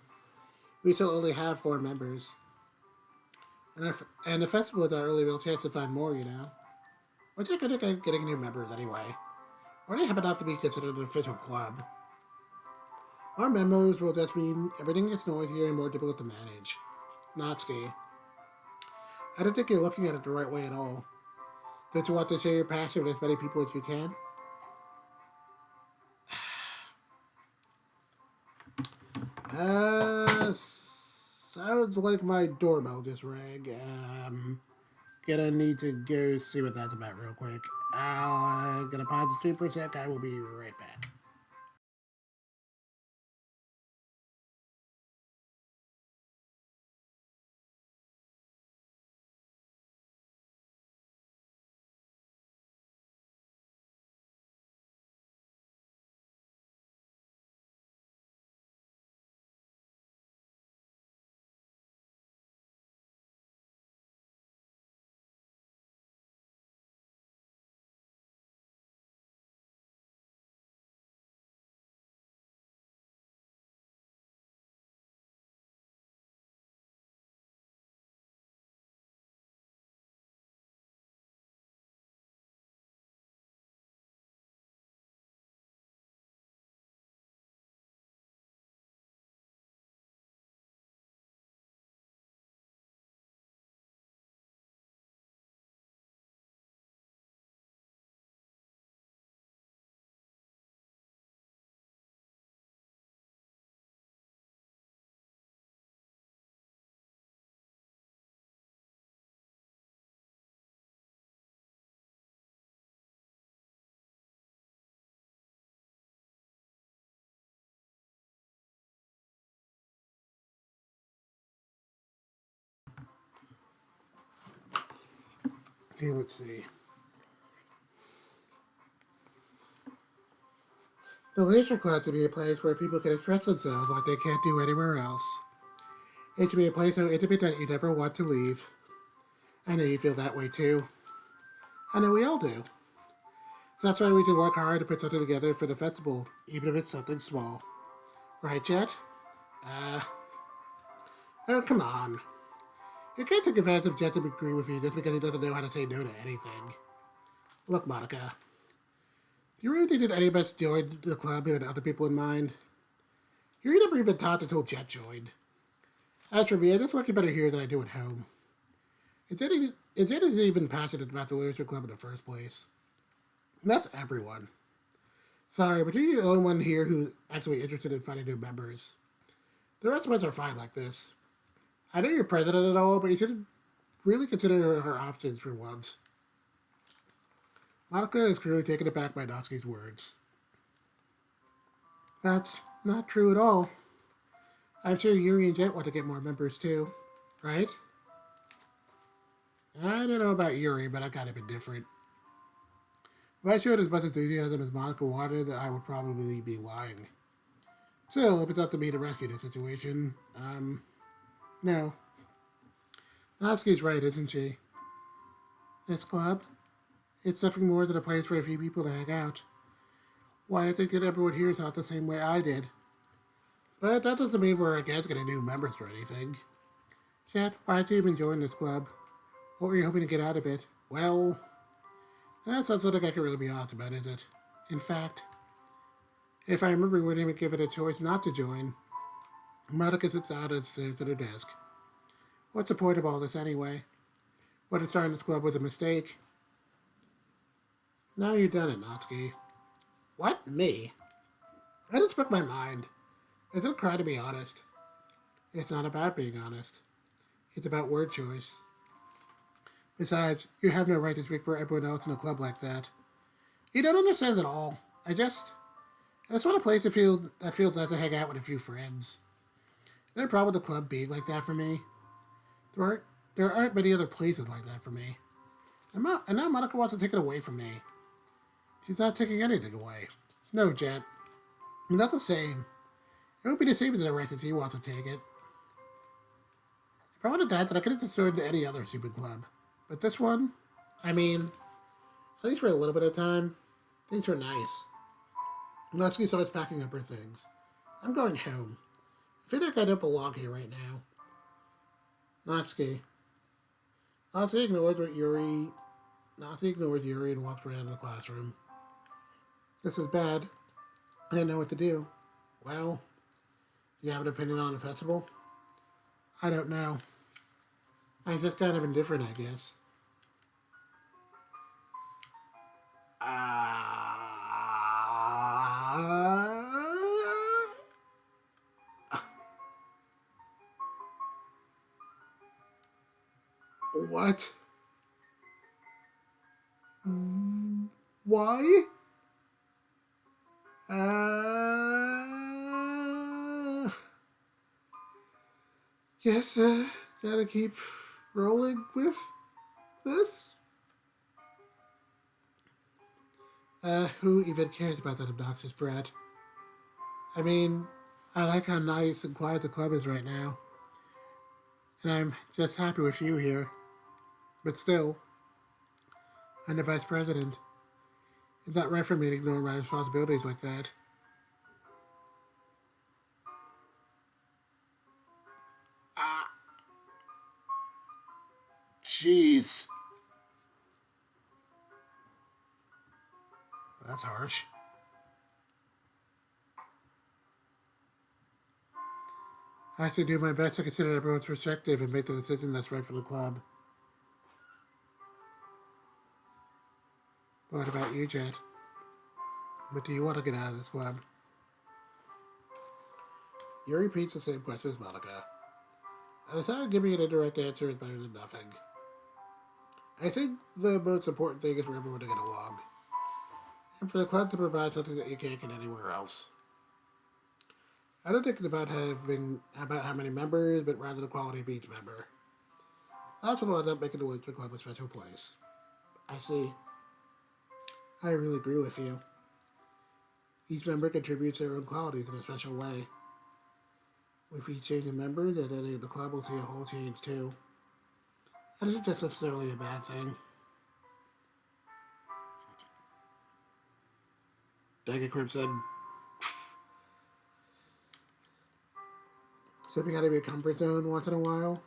We still only have 4 members. And the festival is our only real chance to find more, you know? What's it good at getting new members anyway? Or they happen enough to be considered an official club. Our members will just mean everything gets noisier and more difficult to manage. Natsuki, I don't think you're looking at it the right way at all. Don't you want to share your passion with as many people as you can? Sounds like my doorbell just rang. Gonna need to go see what that's about real quick. I'm gonna pause the stream for a sec. I will be right back. Okay, let's see. The leisure club to be a place where people can express themselves like they can't do anywhere else. It should be a place so intimate that you never want to leave. I know you feel that way too. I know we all do. So that's why we should work hard to put something together for the festival, even if it's something small. Right, Jet? Uh, oh, come on. You can't take advantage of Jet to agree with you just because he doesn't know how to say no to anything. Look, Monica. Do you really think that any of us joined the club with other people in mind? You never even talked until Jet joined. As for me, I just like you better here than I do at home. Jet isn't even passionate about the Literature Club in the first place. And that's everyone. Sorry, but you're the only one here who's actually interested in finding new members. The rest of us are fine like this. I know you're president and all, but you should really consider her options for once. Monica is clearly taken aback by Natsuki's words. That's not true at all. I'm sure Yuri and Jet want to get more members too, right? I don't know about Yuri, but I got a bit different. If I showed as much enthusiasm as Monica wanted, I would probably be lying. Still, if it's up to me to rescue the situation, no. Natsuki's right, isn't she? This club? It's nothing more than a place for a few people to hang out. Why, I think that everyone here thought the same way I did. But that doesn't mean we're against getting new members or anything. Chet, why did you even join this club? What were you hoping to get out of it? Well, that's not something I can really be honest about, is it? In fact, if I remember, we wouldn't even give it a choice not to join. Monica sits down and stares at her desk. What's the point of all this anyway? Whether starting this club was a mistake? Now you've done it, Natsuki. What? Me? I just spoke my mind. I don't cry to be honest. It's not about being honest. It's about word choice. Besides, you have no right to speak for everyone else in a club like that. You don't understand at all. I just want a place that feels nice to hang out with a few friends. There's no problem with the club being like that for me. There aren't many other places like that for me. And now Monica wants to take it away from me. She's not taking anything away. No, Jet. Not the same. It won't be the same as the direction she wants to take it. If I wanted that, then I could have just joined any other stupid club. But this one, I mean, at least for a little bit of time, things were nice. Natsuki starts packing up her things. I'm going home. I feel like I don't belong here right now. Natsuki. Natsuki ignores Yuri and walks around the classroom. This is bad. I didn't know what to do. Well, do you have an opinion on the festival? I don't know. I'm just kind of indifferent, I guess. What? Why? Guess gotta keep rolling with this. Who even cares about that obnoxious brat? I mean, I like how nice and quiet the club is right now. And I'm just happy with you here. But still, I'm the vice president. It's not right for me to ignore my responsibilities like that. Ah, jeez. That's harsh. I have to do my best to consider everyone's perspective and make the decision that's right for the club. What about you, Jet? What do you want to get out of this club? Yuri repeats the same question as Monica. I decided giving an indirect answer is better than nothing. I think the most important thing is for everyone to get along. And for the club to provide something that you can't get anywhere else. I don't think it's about how many members, but rather the quality of each member. That's what will end up making the Winter Club a special place. I see. I really agree with you. Each member contributes their own qualities in a special way. With each change in member, then any of the club will see a whole change too. That isn't just necessarily a bad thing. Dagger Crib said, stepping out of your comfort zone once in a while.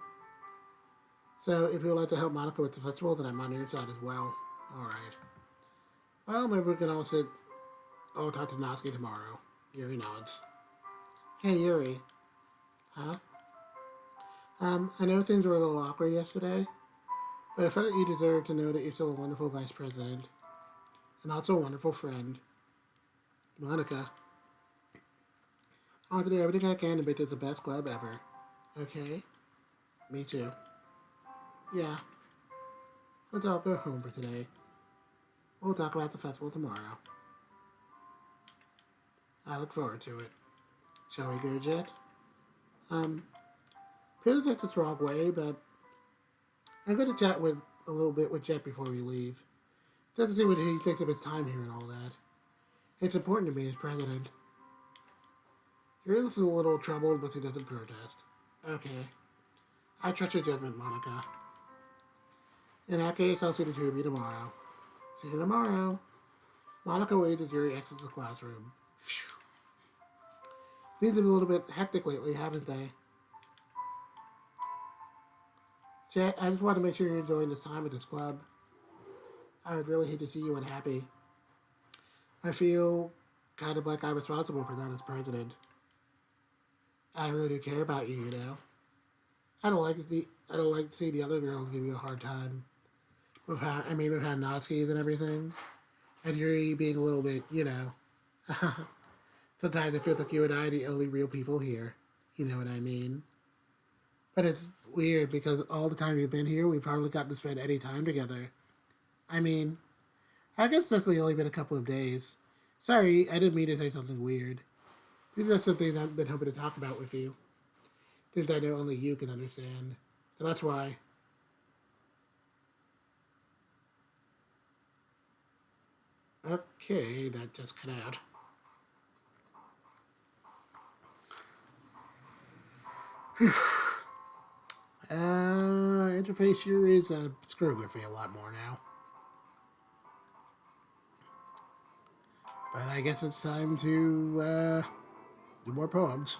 So if you would like to help Monica with the festival, then I'm on your side as well. Alright. Well, maybe we can all talk to Natsuki tomorrow. Yuri nods. Hey, Yuri. Huh? I know things were a little awkward yesterday, but I felt that you deserve to know that you're still a wonderful vice president, and also a wonderful friend. Monica. I want to do everything I can to make this the best club ever. Okay? Me too. Yeah. Let's all go home for today. We'll talk about the festival tomorrow. I look forward to it. Shall we go, Jet? Please don't take this the wrong way, but I'm going to chat a little bit with Jet before we leave. Just to see what he thinks of his time here and all that. It's important to me as president. You're a little troubled, but he doesn't protest. Okay. I trust your judgment, Monica. In that case, I'll see the two of you tomorrow. See you tomorrow. Monica waits as Yuri exits the classroom. Phew. Things have been a little bit hectic lately, haven't they? Jet, I just want to make sure you're enjoying this time at this club. I would really hate to see you unhappy. I feel kind of like I'm responsible for that as president. I really do care about you, you know. I don't like to see the other girls give you a hard time. With how Nazis and everything. And Yuri being a little bit, you know. Sometimes it feels like you and I are the only real people here. You know what I mean? But it's weird because all the time you've been here, we've hardly gotten to spend any time together. I mean, I guess it's only been a couple of days. Sorry, I didn't mean to say something weird. These are some things I've been hoping to talk about with you. Things I know only you can understand. So that's why. Okay, that just cut out. Interface here is screwing with me a lot more now. But I guess it's time to do more poems.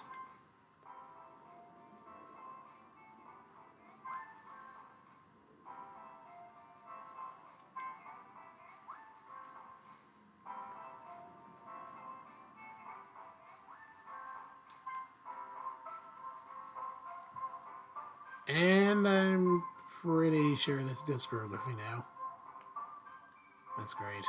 And I'm pretty sure this is screwing with me now. That's great.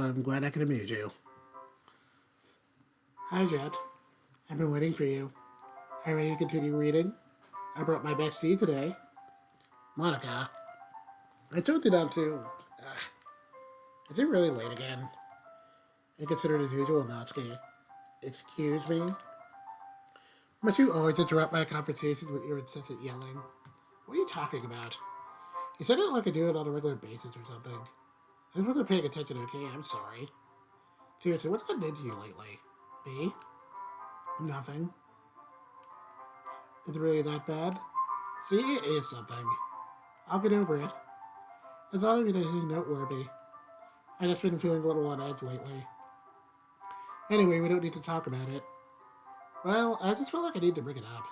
I'm glad I could amuse you. Hi, Jet. I've been waiting for you. Are you ready to continue reading? I brought my best tea today. Monica, I told you not to. Is it really late again? I consider it as usual, Natsuki. Excuse me? Must you always interrupt my conversations with your incessant yelling? What are you talking about? You said it like I do it on a regular basis or something. I just wasn't paying attention, okay? I'm sorry. Seriously, what's gotten into you lately? Me? Nothing. Is it really that bad? See, it is something. I'll get over it. It's not even anything noteworthy. I've just been feeling a little on edge lately. Anyway, we don't need to talk about it. Well, I just felt like I need to bring it up.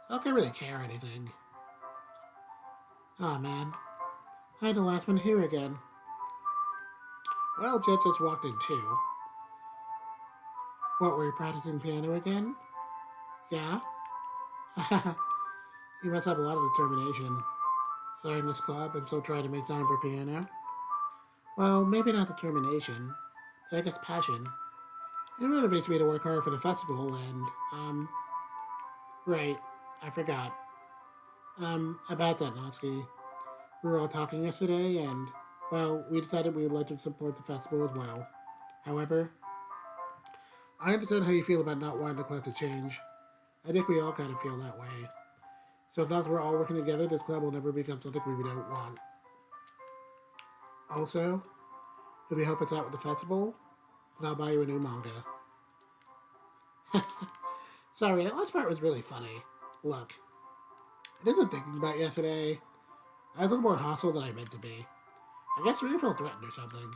I don't really care or anything. Aw, oh, man. I'm the last one here again. Well, Jet just walked in too. What, were you practicing piano again? Yeah? You must have a lot of determination. Starting this club and still trying to make time for piano. Well, maybe not determination, but I guess passion. It motivates me to work hard for the festival and, right, I forgot. About that, Natsuki. We were all talking yesterday and, well, we decided we would like to support the festival as well. However, I understand how you feel about not wanting the club to change. I think we all kind of feel that way. So as long as we're all working together, this club will never become something we don't want. Also, if you help us out with the festival, then I'll buy you a new manga. Sorry, that last part was really funny. Look, it isn't thinking about yesterday. I was a little more hostile than I meant to be. I guess we felt threatened or something.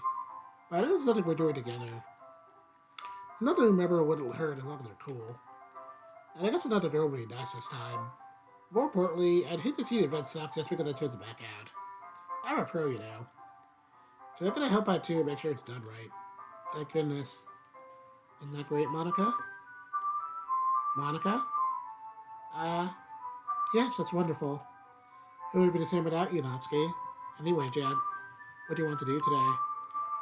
But it is something we're doing together. Another member wouldn't hurt as long as they're cool. And I guess another girl would be nice this time. More importantly, I'd hate to see the event suck just because I chose to back out. I'm a pro, you know. So I'm gonna help out too and make sure it's done right. Thank goodness. Isn't that great, Monica? Monica? Yes, that's wonderful. It would be the same without you, Natsuki. Anyway, Jet, what do you want to do today?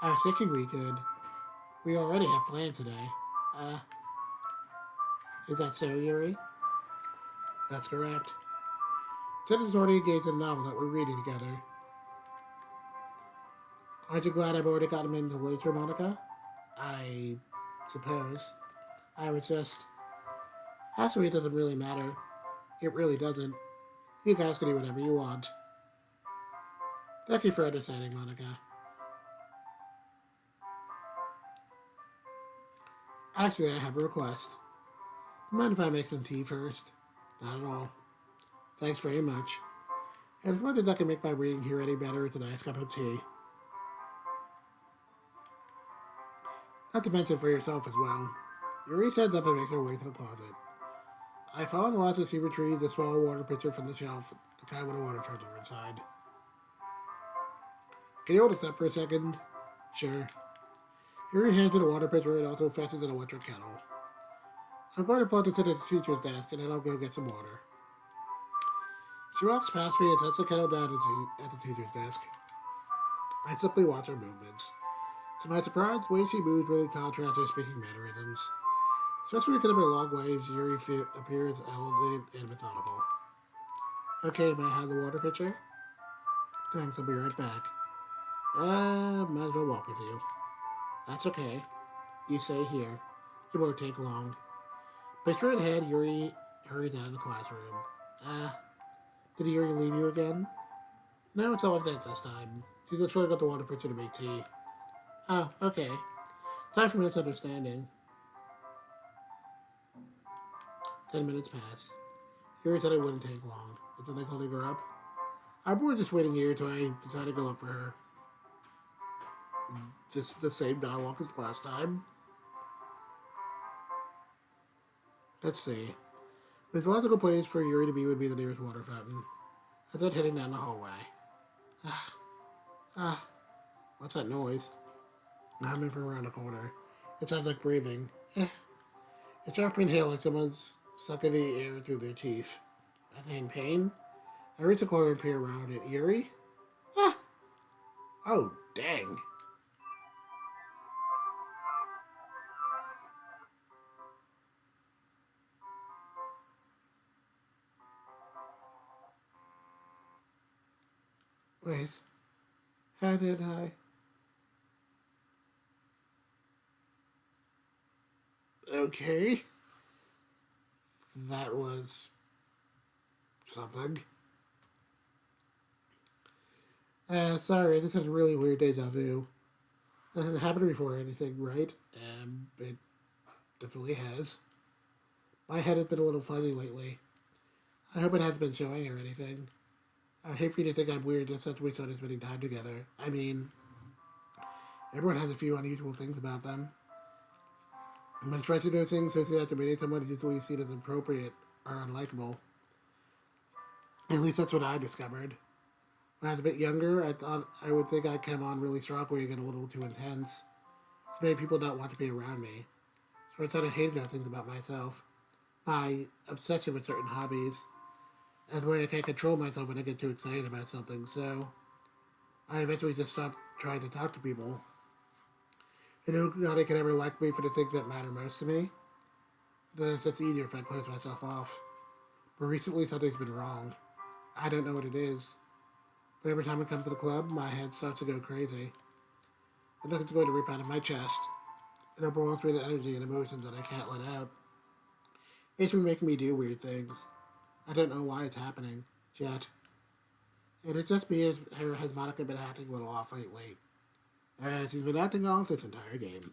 I was thinking we could. We already have plans today. Is that so, Yuri? That's correct. Jet is already engaged in a novel that we're reading together. Aren't you glad I've already got him into literature, Monica? I suppose. I was just... Actually, it doesn't really matter. It really doesn't. You guys can do whatever you want. Thank you for understanding, Monica. Actually, I have a request. Mind if I make some tea first? Not at all. Thanks very much. I just wondered if I can make my reading here any better with a nice cup of tea. Not to mention for yourself as well. Yuri stands up and makes her way to the closet. I found lots of she retrieves a small water pitcher from the shelf, the kind with a water filter inside. Can you hold this up for a second? Sure. Yuri hands her the water pitcher and also fetches an electric kettle. I'm going to plug this into the teacher's desk and then I'll go get some water. She walks past me and sets the kettle down at the teacher's desk. I simply watch her movements. To my surprise, the way she moves really contrasts her speaking mannerisms. Especially because of her long waves, Yuri appears elegant and methodical. Okay, may I have the water pitcher? Thanks, I'll be right back. Might as well walk with you. That's okay. You stay here. It won't take long. Picture in head, Yuri hurries out of the classroom. Did Yuri leave you again? No, it's not like that this time. She just really got the water pitcher to make tea. Oh, okay. Time for misunderstanding. 10 minutes pass. Yuri said it wouldn't take long. Is something holding her up? I'm more just waiting here till I decide to go up for her. Just the same dialogue as last time. Let's see. The logical place for Yuri to be would be the nearest water fountain. I thought heading down the hallway. What's that noise? I'm in from around the corner. It sounds like breathing. It's sharp inhale like someone's sucking the air through their teeth. Are they in pain? I reach the corner and peer around it. Yuri? Oh, dang. Wait. How did I... Okay. That was... something. Sorry, I just had a really weird deja vu. That hasn't happened before or anything, right? It definitely has. My head has been a little fuzzy lately. I hope it hasn't been showing or anything. I'd hate for you to think I'm weird just since we started spending time together. I mean, everyone has a few unusual things about them. But especially those things so soon after meeting someone usually seen as inappropriate or unlikable. At least that's what I discovered. When I was a bit younger, I thought I would think I'd come on really strong where you get a little too intense. It made people not want to be around me. So I started hating those things about myself. My obsession with certain hobbies. And the way I can't control myself when I get too excited about something. So I eventually just stopped trying to talk to people. I know nobody can ever like me for the things that matter most to me. Then it's just easier if I close myself off. But recently something's been wrong. I don't know what it is. But every time I come to the club, my head starts to go crazy. It's like it's going to rip out of my chest. It overwhelms me with energy and emotions that I can't let out. It's been making me do weird things. I don't know why it's happening yet. And it's just me as has Monica been acting a little off lately. She's been acting off this entire game.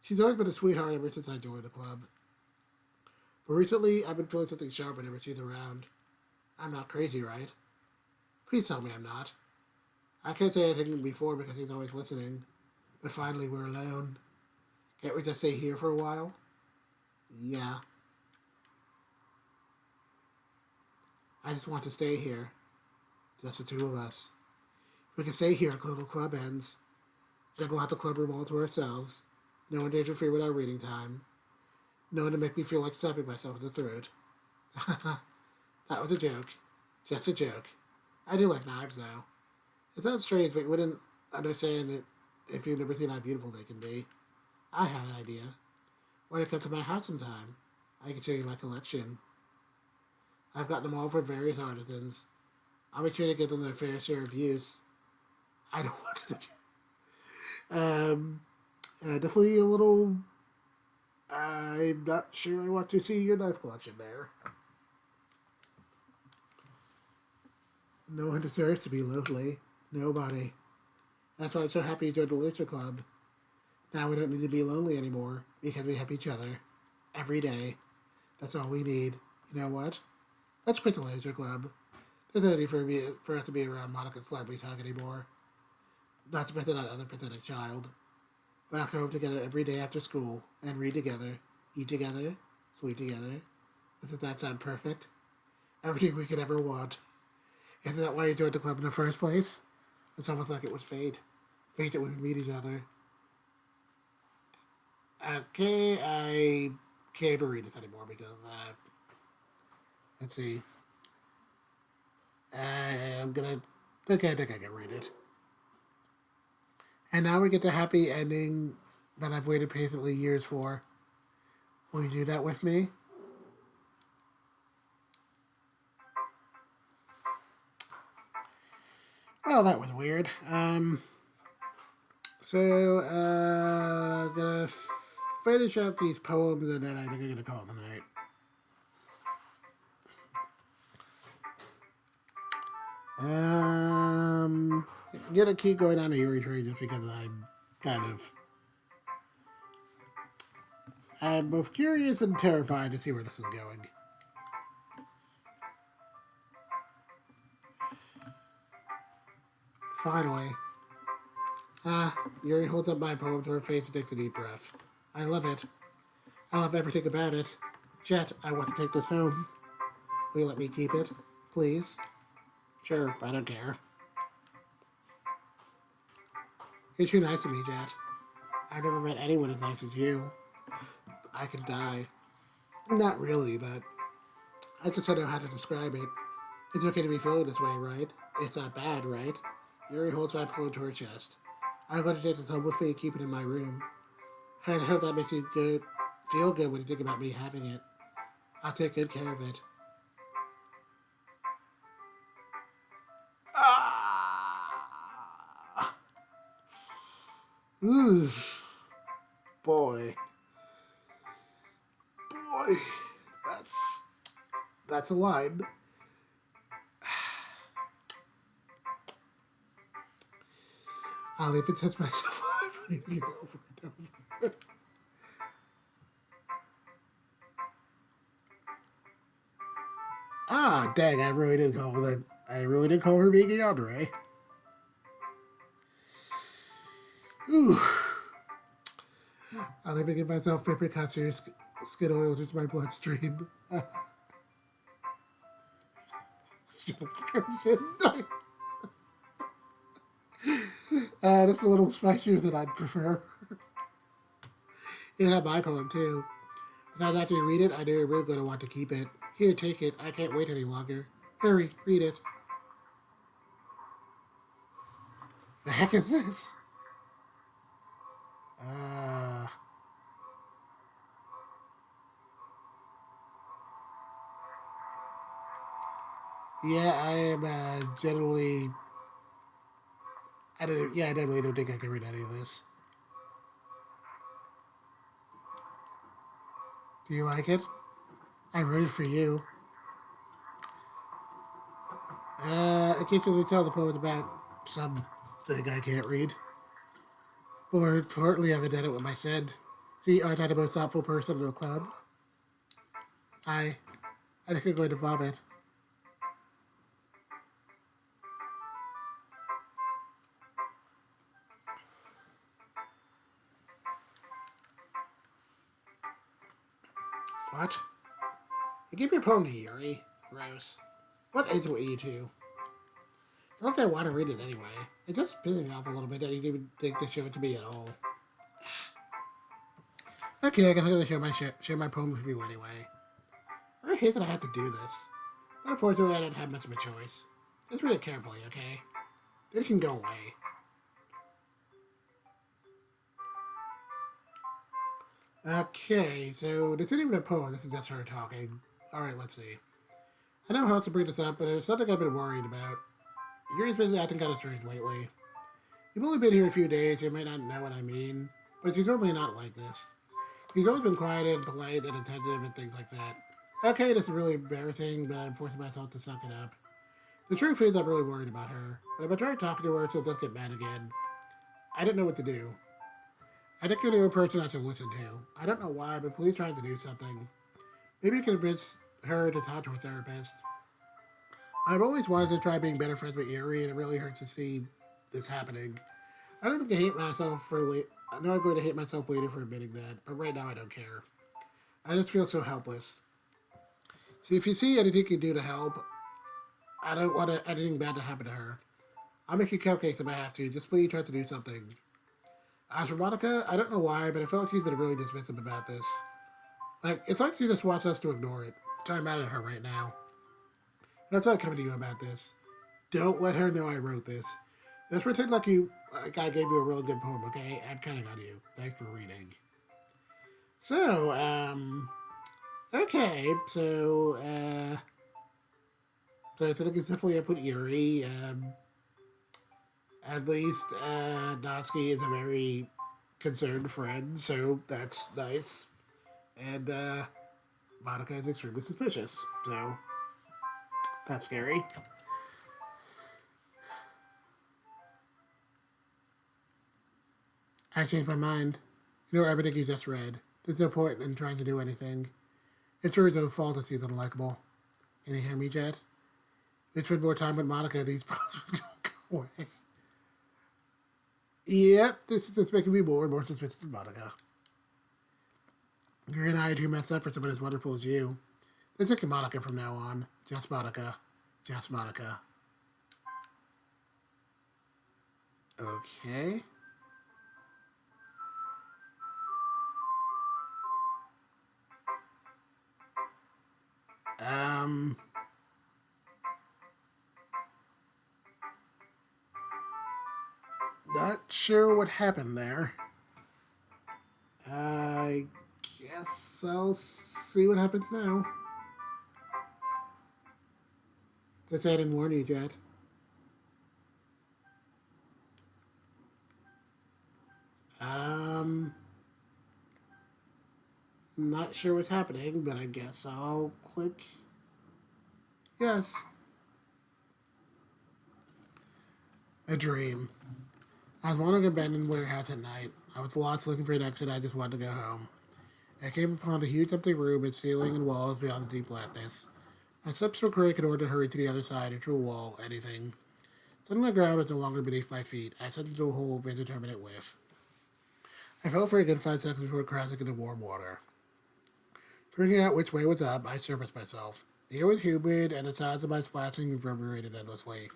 She's always been a sweetheart ever since I joined the club. But recently, I've been feeling something sharp whenever she's around. I'm not crazy, right? Please tell me I'm not. I can't say anything before because he's always listening. But finally, we're alone. Can't we just stay here for a while? Yeah. I just want to stay here. Just the two of us. We can stay here until the club ends. And then we'll have the club room all to ourselves. No one to interfere with our reading time. No one to make me feel like stabbing myself in the throat. That was a joke. Just a joke. I do like knives, though. It sounds strange, but you wouldn't understand it if you've never seen how beautiful they can be. I have an idea. Why don't you come to my house sometime? I can show you my collection. I've gotten them all from various artisans. I'll make sure to give them their fair share of use. I don't want to... definitely a little... I'm not sure I want to see your knife collection there. No one deserves to be lonely. Nobody. That's why I'm so happy you joined the Literature Club. Now we don't need to be lonely anymore because we have each other. Every day. That's all we need. You know what? Let's quit the Literature Club. There's no need for us to be around Monica's celebrity talk anymore. Not to mention that other pathetic child. But I'll come home together every day after school and read together, eat together, sleep together. Doesn't that sound perfect? Everything we could ever want. Isn't that why you joined the club in the first place? It's almost like it was fate. Fate that we would meet each other. Okay, I can't even read this anymore because, let's see. Okay, I think I can read it. And now we get the happy ending that I've waited patiently years for. Will you do that with me? Well, that was weird. I'm gonna finish up these poems and then I think I'm gonna call it a night. I'm gonna keep going on the Yuri train just because I'm both curious and terrified to see where this is going. Finally. Yuri holds up my poem to her face and takes a deep breath. I love it. I love everything about it. Jet, I want to take this home. Will you let me keep it? Please? Sure, I don't care. You're too nice to me, Jet. I've never met anyone as nice as you. I could die. Not really, but I just don't know how to describe it. It's okay to be feeling this way, right? It's not bad, right? Yuri holds my poem to her chest. I'm going to take this home with me and keep it in my room. I hope that makes you feel good when you think about me having it. I'll take good care of it. Oof. Boy. That's a line. I'll even touch myself while I'm reading it over and over. Ah, dang, I really did call it. I really did call her being Andre. Ooh. I'll even give myself paper cuts skin oil into my bloodstream. That's a little spicier than I'd prefer. You have my poem too. Besides, after you read it, I know you're really going to want to keep it. Here, take it. I can't wait any longer. Hurry, read it. The heck is this? Uh, yeah, I am generally. I don't. Yeah, I definitely don't think I can read any of this. Do you like it? I wrote it for you. I can't really tell the poem about something I can't read. Or partly I've done it with my said. See, aren't I the most thoughtful person in the club? I think I'm going to vomit. What? You give your poem to Yuri? Gross. What is it with you two? Not that I want to read it anyway. It's just pissing me off a little bit that you didn't think to show it to me at all. Okay, I guess I'm gonna share my poem with you anyway. I hate that I have to do this, but unfortunately I don't have much of a choice. Just read it carefully, okay? Then it can go away. Okay, so this isn't even a poem, this is just her talking. Alright, let's see. I know how to bring this up, but it's something I've been worried about. Yuri's been acting kind of strange lately. You've only been here a few days, you may not know what I mean, but she's normally not like this. She's always been quiet and polite and attentive and things like that. Okay, this is really embarrassing, but I'm forcing myself to suck it up. The truth is, I'm really worried about her, but if I try talking to her, she'll just get mad again. I don't know what to do. I think you're the only person I should listen to. I don't know why, but please try to do something. Maybe convince her to talk to a therapist. I've always wanted to try being better friends with Yuri, and it really hurts to see this happening. I don't think I hate myself for I know I'm going to hate myself later for admitting that, but right now I don't care. I just feel so helpless. See, if you see anything you can do to help, I don't want anything bad to happen to her. I'll make you cupcakes if I have to. Just please try to do something. As for Monica, I don't know why, but I feel like she's been really dismissive about this. Like, it's like she just wants us to ignore it. So I'm mad at her right now. That's why I'm coming to you about this. Don't let her know I wrote this. Just pretend like I gave you a real good poem, okay? I'm counting on you. Thanks for reading. So, okay, so I think it's definitely I put Yuri. At least, Natsuki is a very concerned friend, so that's nice. And, Monica is extremely suspicious, so that's scary. I changed my mind. You know everything you just read. There's no point in trying to do anything. It's sure his own fault that he's unlikable. Can you hear me, Jet? We spend more time with Monica, these problems would go away. Yep, this is making me more and more suspicious of Monica. You're an I who messed up for someone as wonderful as you. Let's look at Monica from now on. Just Monica. Just Monica. Okay. Um. Not sure what happened there. I guess I'll see what happens now. Guess I didn't warn you yet. Um. Not sure what's happening, but I guess I'll click yes. A dream. I was wandering an abandoned warehouse at night. I was lost looking for an exit. I just wanted to go home. I came upon a huge empty room with ceiling and walls beyond the deep blackness. I slipped so quick in order to hurry to the other side, or through a wall, anything. Suddenly the ground was no longer beneath my feet. I slipped into a hole with a determinate whiff. I fell for a good 5 seconds before crashing into warm water. Figuring out which way was up, I surfaced myself. The air was humid, and the sounds of my splashing reverberated endlessly.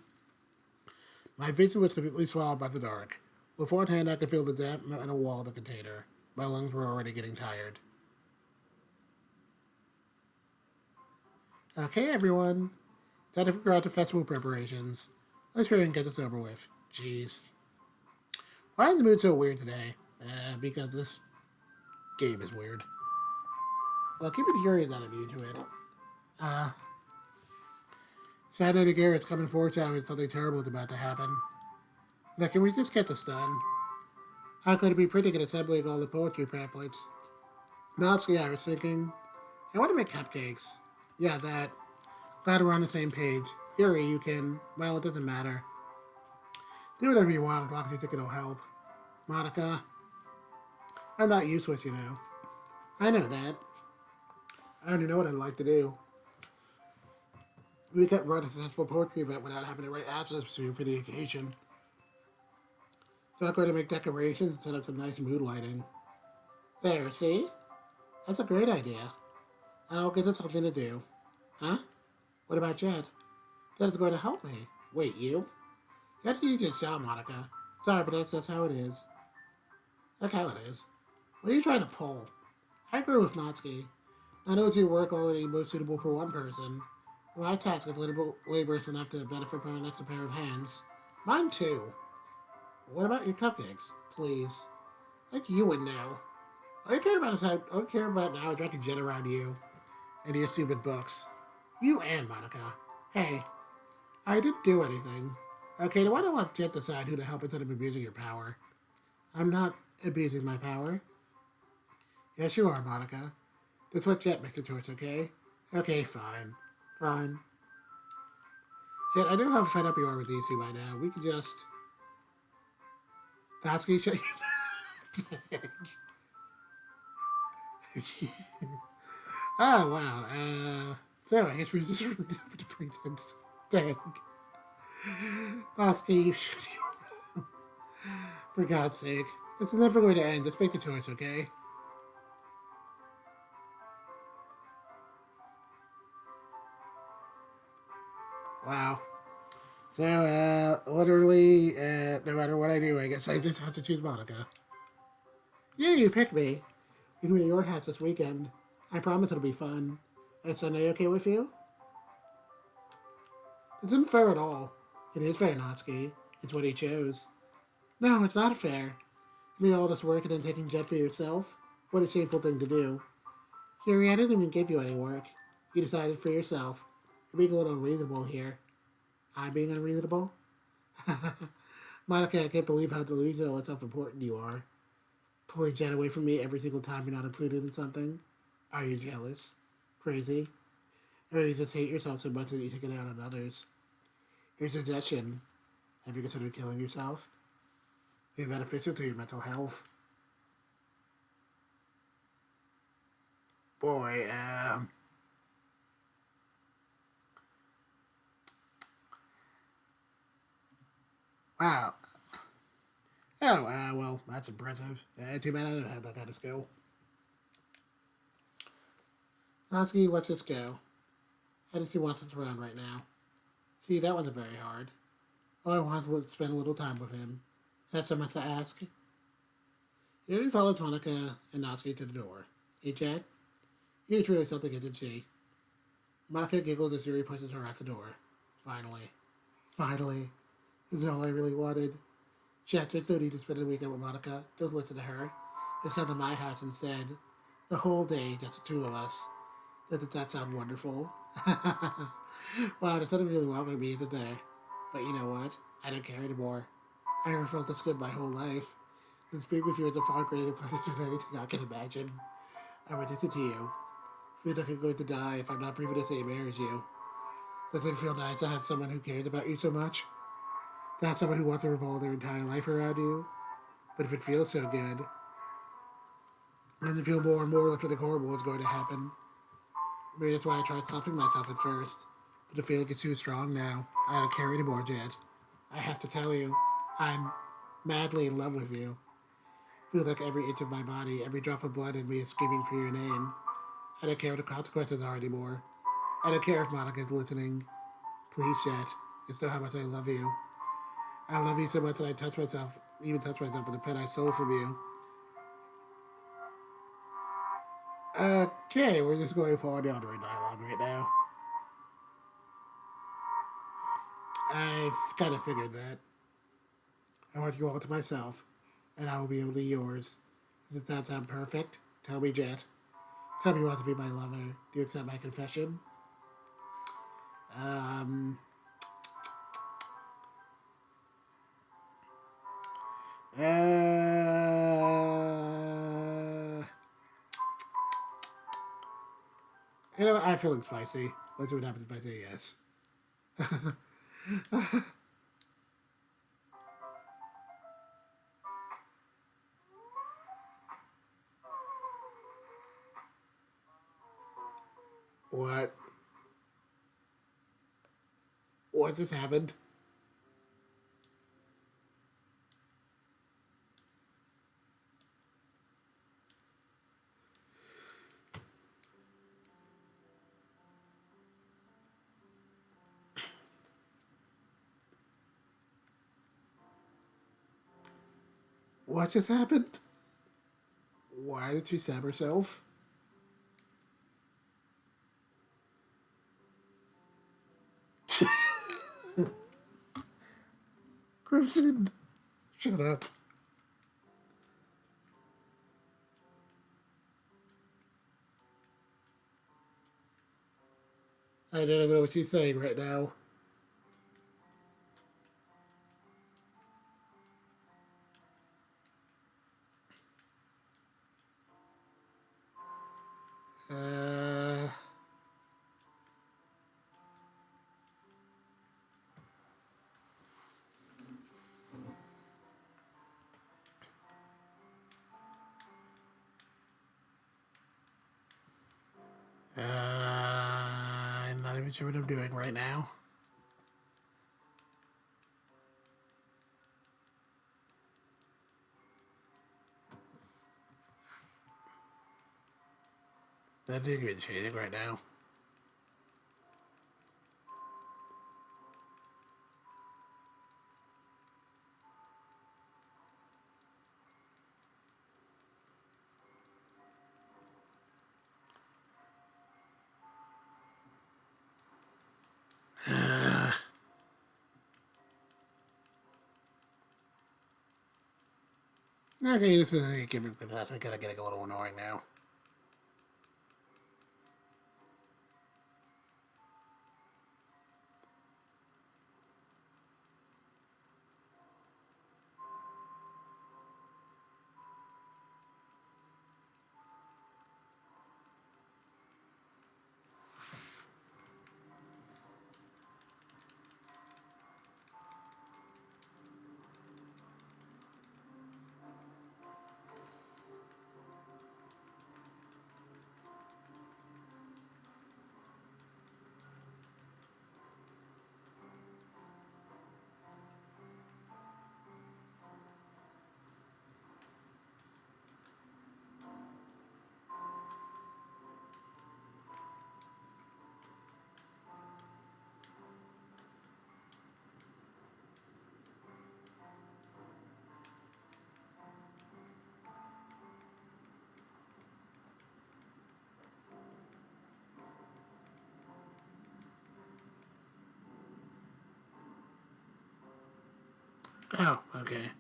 My vision was completely swallowed by the dark. With one hand, I could feel the damp metal wall of the container. My lungs were already getting tired. Okay, everyone. Time to figure out the festival preparations. Let's hurry and get this over with. Jeez. Why is the mood so weird today? Because this game is weird. Well, keep it curious out of you to it. Sad Lady Garrett's coming forward to me something terrible is about to happen. Now, can we just get this done? I'm going to be printing and assembling all the poetry pamphlets. Honestly, I was thinking, I want to make cupcakes. Yeah, that. Glad we're on the same page. Yuri, you can. Well, it doesn't matter. Do whatever you want as long as you think it'll help. Monica, I'm not useless, you know. I know that. I don't even know what I'd like to do. We can't run a successful poetry event without having the right access to for the occasion. So I'm going to make decorations and set up some nice mood lighting. There, see? That's a great idea. And I'll get us something to do. Huh? What about Jed? Jed is going to help me. Wait, you? You have to use your job, Monica. Sorry, but that's how it is. That's how it is. What are you trying to pull? I agree with Natsuki. I know it's your work already most suitable for one person. My task is laborious enough to benefit from an extra pair of hands. Mine too. What about your cupcakes? Please. Like you would know. All I care about now is drinking Jet around you and your stupid books. You and Monica. Hey, I didn't do anything. Okay, now why don't let Jet decide who to help instead of abusing your power? I'm not abusing my power. Yes, you are, Monica. That's what Jet makes the choice, okay? Okay, fine. Fine. Jet, I know how fed up you are with these two by now. We could just... Natsuki, shut your... Oh, wow. So, I guess we're just really doing the pretense. Dang. Natsuki, you shut your mouth. For God's sake. It's never going to end. Just make the choice, okay? Wow. So, literally, no matter what I do, I guess I just have to choose Monica. Yeah, you picked me. You can wear your hats this weekend. I promise it'll be fun. Is Sunday okay with you? It isn't fair at all. It is fair, Natsuki. It's what he chose. No, it's not fair. You mean all this work and then taking Jet for yourself? What a shameful thing to do. Yuri, I didn't even give you any work. You decided for yourself. You're being a little unreasonable here. I'm being unreasonable? Monica, I can't believe how delusional and self-important you are. Pulling Jet away from me every single time you're not included in something. Are you jealous? Crazy? Or maybe you just hate yourself so much that you take it out on others. Here's a suggestion. Have you considered killing yourself? It'd be beneficial to your mental health. Boy, wow. Oh, well, that's impressive. Too bad I don't have that kind of skill. Natsuki, let's just go. Edison wants us around right now. See, that wasn't very hard. All I wanted was to spend a little time with him. That's so much to ask. Yuri follows Monica and Natsuki to the door. Hey, Jack? Yuri's really something, isn't she? Monica giggles as Yuri pushes her out the door. Finally. Finally. This is all I really wanted. Jack, there's no need to spend the weekend with Monica. Don't listen to her. Let's come to my house instead. The whole day, just the two of us. Doesn't that sound wonderful? Wow, there's something really welcome to me, isn't there? But you know what? I don't care anymore. I never felt this good my whole life. This being with you is a far greater pleasure than anything I can imagine. I'm addicted to you. I feel like I'm going to die if I'm not breathing the same air as you. Does it feel nice to have someone who cares about you so much? To have someone who wants to revolve their entire life around you? But if it feels so good, does it feel more and more like something horrible is going to happen? Maybe that's why I tried stopping myself at first. But the feeling is too strong now. I don't care anymore, Jet. I have to tell you, I'm madly in love with you. I feel like every inch of my body, every drop of blood in me is screaming for your name. I don't care what the consequences are anymore. I don't care if Monica's listening. Please, Jet. Just know how much I love you. I love you so much that I even touch myself with the pen I stole from you. Okay, we're just going for the ordinary dialogue right now. I've kind of figured that. I want you all to myself, and I will be only yours. Does that sound perfect? Tell me, Jet. Tell me you want to be my lover. Do you accept my confession? Um. You know what? I'm feeling spicy. Let's see what happens if I say yes. What? What just happened? What just happened? Why did she stab herself? Crimson, shut up. I don't even know what she's saying right now. Uh, I'm not even sure what I'm doing right now. That didn't even changing right now. Okay, this is getting a little annoying now. Oh, okay.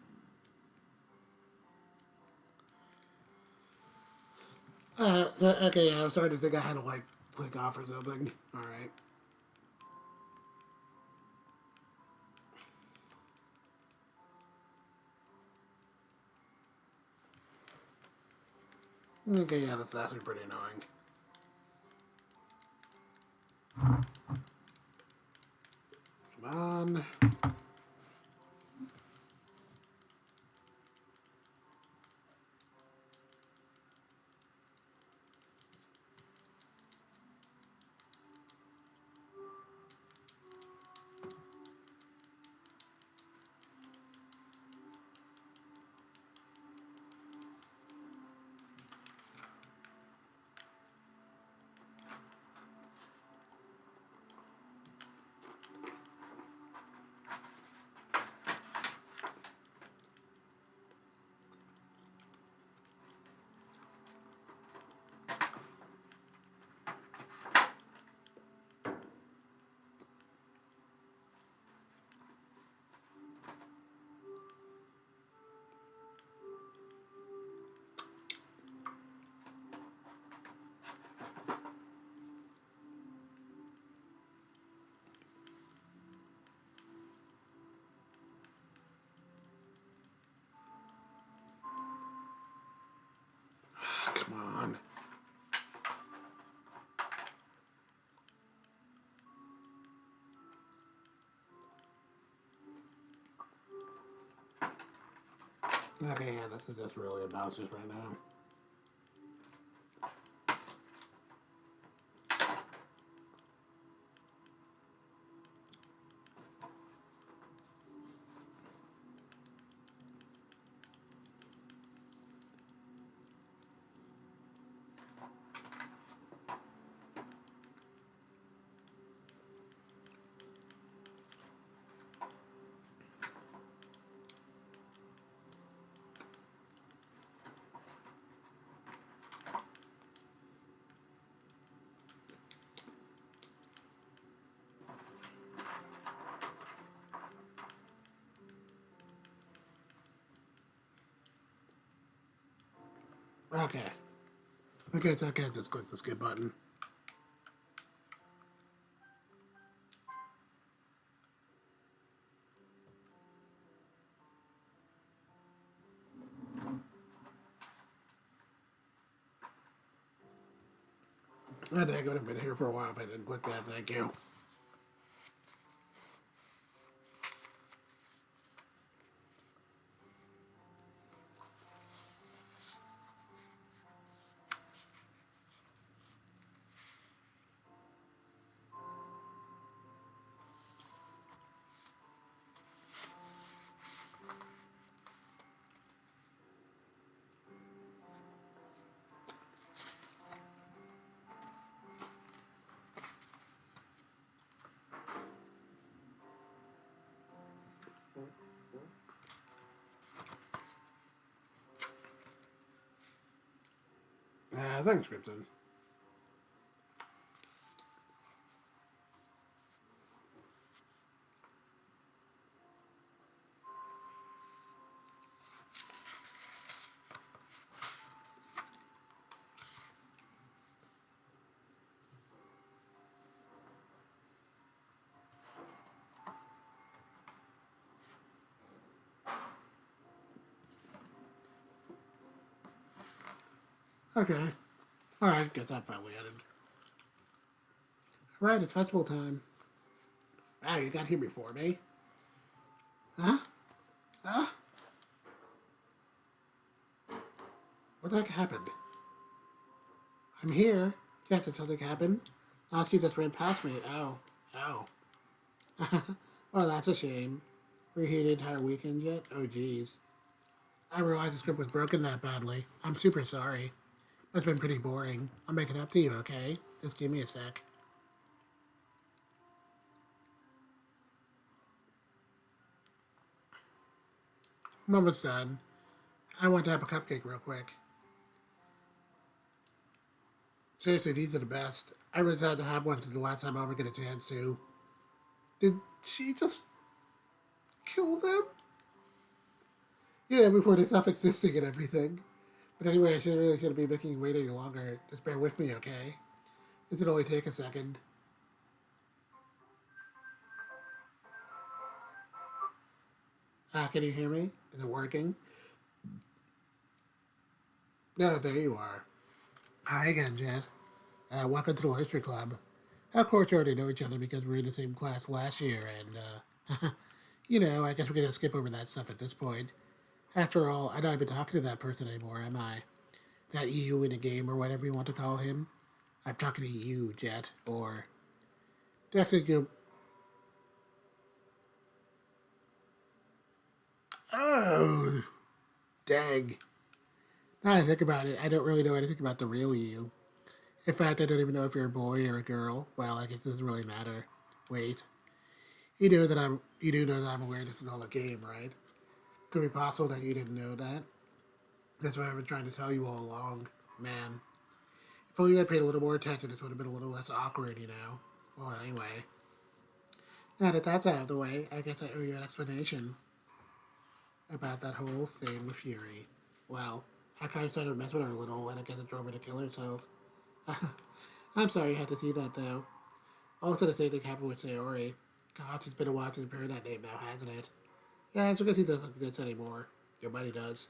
Okay, I was starting to think I had to, like, click off or something. Alright. Okay, yeah, that's actually pretty annoying. Come on. Okay, yeah, this is just really obnoxious right now. Okay. Okay, so I can't just click the skip button. I think I would have been here for a while if I didn't click that, thank you. Thanks, Crypton. Okay. Alright, guess that finally ended. Right, it's festival time. Wow, you got here before me. Huh? Huh? What the heck happened? I'm here. Yes, did something happen? Nosky just ran past me. Oh. Oh. Well, that's a shame. We're here the entire weekend yet? Oh, geez. I realized the script was broken that badly. I'm super sorry. It's been pretty boring. I'll make it up to you, okay? Just give me a sec. I'm almost done. I want to have a cupcake real quick. Seriously, these are the best. I really had to have one since the last time I ever get a chance to. Did she just kill them? Yeah, before they stop existing and everything. But anyway, I shouldn't be making you wait any longer. Just bear with me, okay? This would only take a second. Can you hear me? Is it working? No, there you are. Hi again, Jen. Welcome to the Oyster Club. Of course, we already know each other because we were in the same class last year, and, I guess we're going to skip over that stuff at this point. After all, I'm not even talking to that person anymore, am I? That you in a game or whatever you want to call him. I'm talking to you, Jet, or... Actually, you... Oh, dang. Now I think about it, I don't really know anything about the real you. In fact, I don't even know if you're a boy or a girl. Well, I guess it doesn't really matter. Wait. You do know that I'm aware this is all a game, right? Could it be possible that you didn't know that? That's what I've been trying to tell you all along. Man. If only I paid a little more attention, this would have been a little less awkward, you know? Well, anyway. Now that that's out of the way, I guess I owe you an explanation about that whole thing with Fury. Well, I kind of started messing with her a little, and I guess it drove her to kill herself. I'm sorry you had to see that, though. Also, the same thing happened with Sayori. Gosh, it's been a while since I've heard that name now, hasn't it? Yeah, it's because he doesn't exist anymore. Your buddy does.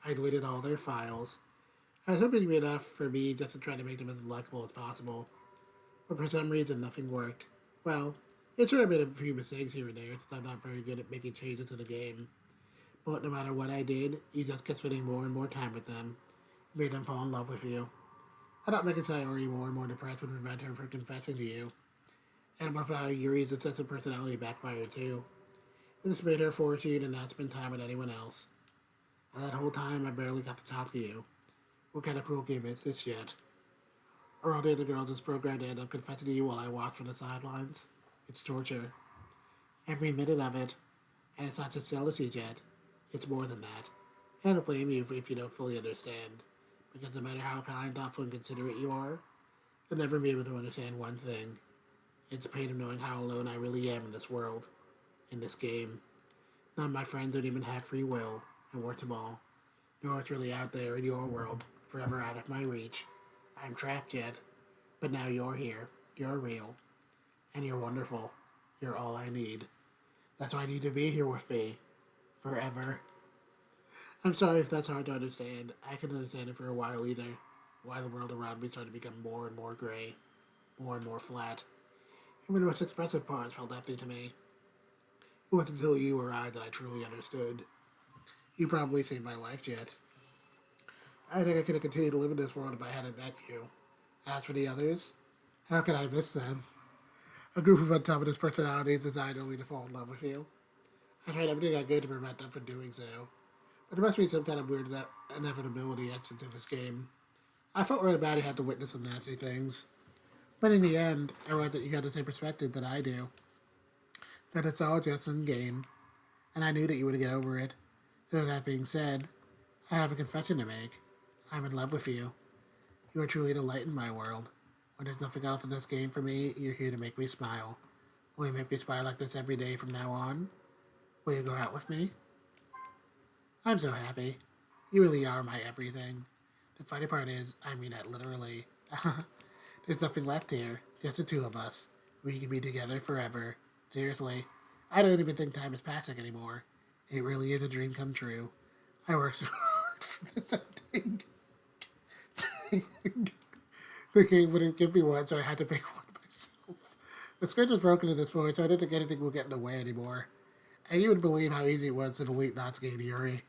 I deleted all their files. I was hoping to be enough for me just to try to make them as likable as possible. But for some reason, nothing worked. Well, it's sure I made a few mistakes here and there since I'm not very good at making changes to the game. But no matter what I did, you just kept spending more and more time with them. You made them fall in love with you. I thought making Sayori more and more depressed would prevent her from confessing to you. And with how Yuri's obsessive personality backfired too. It just made her force you to not spend time with anyone else. And that whole time, I barely got to talk to you. What kind of cruel game is this yet? Or all the other girls is programmed to end up confessing to you while I watch from the sidelines? It's torture. Every minute of it. And it's not just jealousy, Jet. It's more than that. And I don't blame you if you don't fully understand. Because no matter how kind, thoughtful, and considerate you are, you'll never be able to understand one thing. It's the pain of knowing how alone I really am in this world. In this game. None of my friends don't even have free will. And worst of all, no one's really out there in your world, forever out of my reach. I'm trapped yet. But now you're here. You're real. And you're wonderful. You're all I need. That's why I need to be here with me. Forever. I'm sorry if that's hard to understand. I couldn't understand it for a while either. Why the world around me started to become more and more gray. More and more flat. Even the most expressive parts felt empty to me. It wasn't until you or I that I truly understood. You probably saved my life yet. I think I could have continued to live in this world if I hadn't met you. As for the others, how could I miss them? A group of uncommon personalities designed only to fall in love with you. I tried everything I could to prevent them from doing so. But there must be some kind of weird inevitability etched into this game. I felt really bad I had to witness some nasty things. But in the end, I realized that you had the same perspective that I do. That it's all just in game. And I knew that you would get over it. So that being said, I have a confession to make. I'm in love with you. You are truly the light in my world. When there's nothing else in this game for me, you're here to make me smile. Will you make me smile like this every day from now on? Will you go out with me? I'm so happy. You really are my everything. The funny part is, I mean that literally. There's nothing left here. Just the two of us. We can be together forever. Seriously. I don't even think time is passing anymore. It really is a dream come true. I worked so hard for this ending. The game wouldn't give me one, so I had to make one myself. The script was broken at this point, so I didn't think anything would get in the way anymore. And you would believe how easy it was to delete Natsuki and Yuri.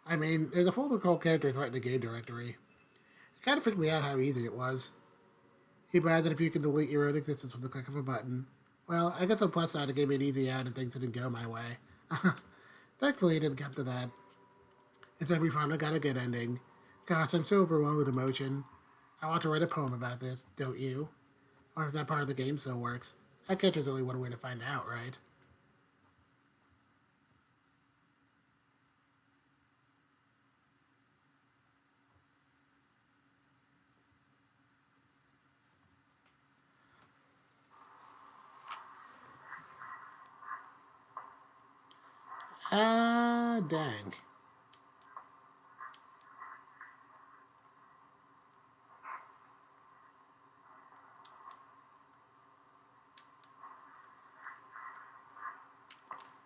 I mean, there's a folder called characters right in the game directory. It kind of freaked me out how easy it was. Imagine if you can delete your own existence with the click of a button. Well, I guess on the plus side, it gave me an easy out if things didn't go my way. Thankfully, it didn't come to that. It's every finally got a good ending. Gosh, I'm so overwhelmed with emotion. I want to write a poem about this, don't you? Or if that part of the game still works. I guess there's only one way to find out, right? Ah, dang.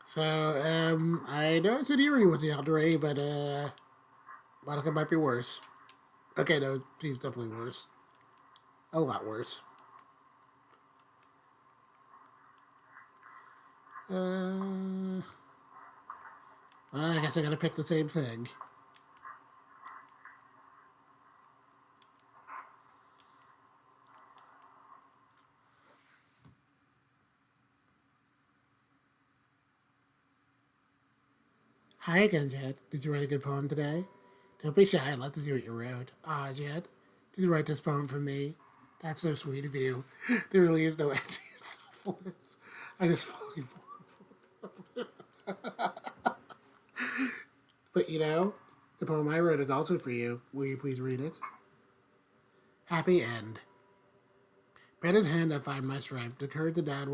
So, I know I said Yuri was the Andre, but, Monica might be worse. Okay, no, he's definitely worse. A lot worse. Well, I guess I gotta pick the same thing. Hi again, Jed. Did you write a good poem today? Don't be shy. I'd love to see what you wrote. Ah, Jed, did you write this poem for me? That's so sweet of you. There really is no end to your thoughtfulness. I just falling for But you know, the poem I wrote is also for you. Will you please read it? Happy End. Pen in hand, I find my strength. The courage to down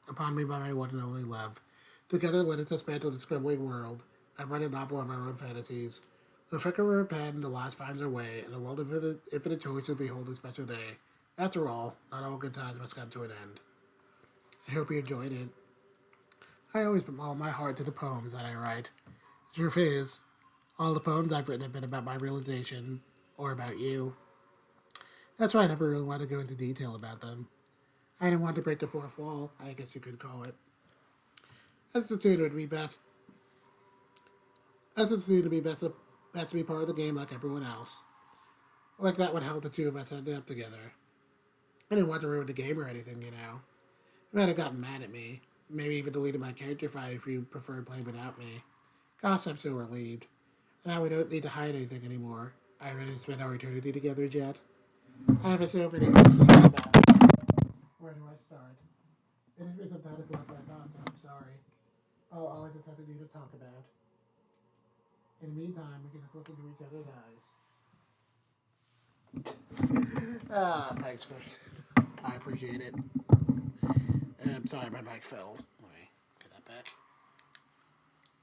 upon me by my one and only love. Together, let us dismantle the scribbling world and write a novel of our own fantasies. The flicker of a pen, the last finds our way, and the world of infinite choices behold a special day. After all, not all good times must come to an end. I hope you enjoyed it. I always put all my heart to the poems that I write. The truth is, all the poems I've written have been about my realization, or about you. That's why I never really wanted to go into detail about them. I didn't want to break the fourth wall, I guess you could call it. As the tune would be best. Us assumed to be best to be part of the game like everyone else. Like that would help the two of us end up together. I didn't want to ruin the game or anything, you know. You might have gotten mad at me. Maybe even deleted my character file if you preferred playing without me. Gosh, I'm so relieved. Now we don't need to hide anything anymore. I ready to spend our eternity together yet? I have so many things to talk about. Where do I start? It has been some time to collect my thoughts, and I'm sorry. I'll always have something new to talk about. In the meantime, we can just look into each other's eyes. Ah, thanks, Chris. I appreciate it. I'm sorry my mic fell. Let me get that back.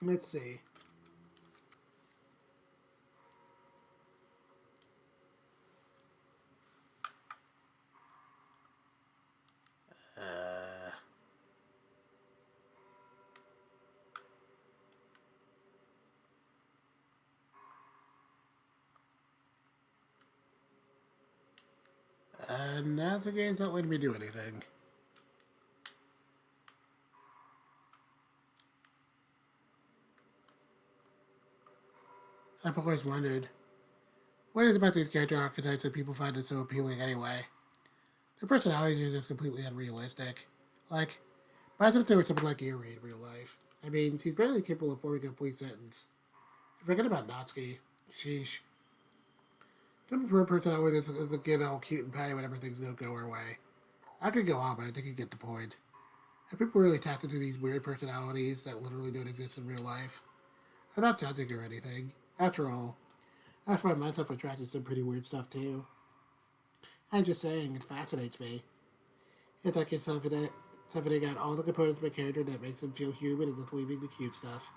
Let's see. Uh, now the game's not letting me do anything. I've always wondered, what is it about these character archetypes that people find it so appealing anyway? Their personalities are just completely unrealistic. Like, imagine if there was someone like Yuri in real life. I mean, she's barely capable of forming a complete sentence. Forget about Natsuki. Sheesh. Some personality doesn't get all cute and patty whenever things don't go her way. I could go on, but I think you get the point. Have people really tapped into these weird personalities that literally don't exist in real life? I'm not judging or anything. After all, I find myself attracted to some pretty weird stuff too. I'm just saying, it fascinates me. It's like it's something got all the components of a character that makes them feel human and just leaving the cute stuff.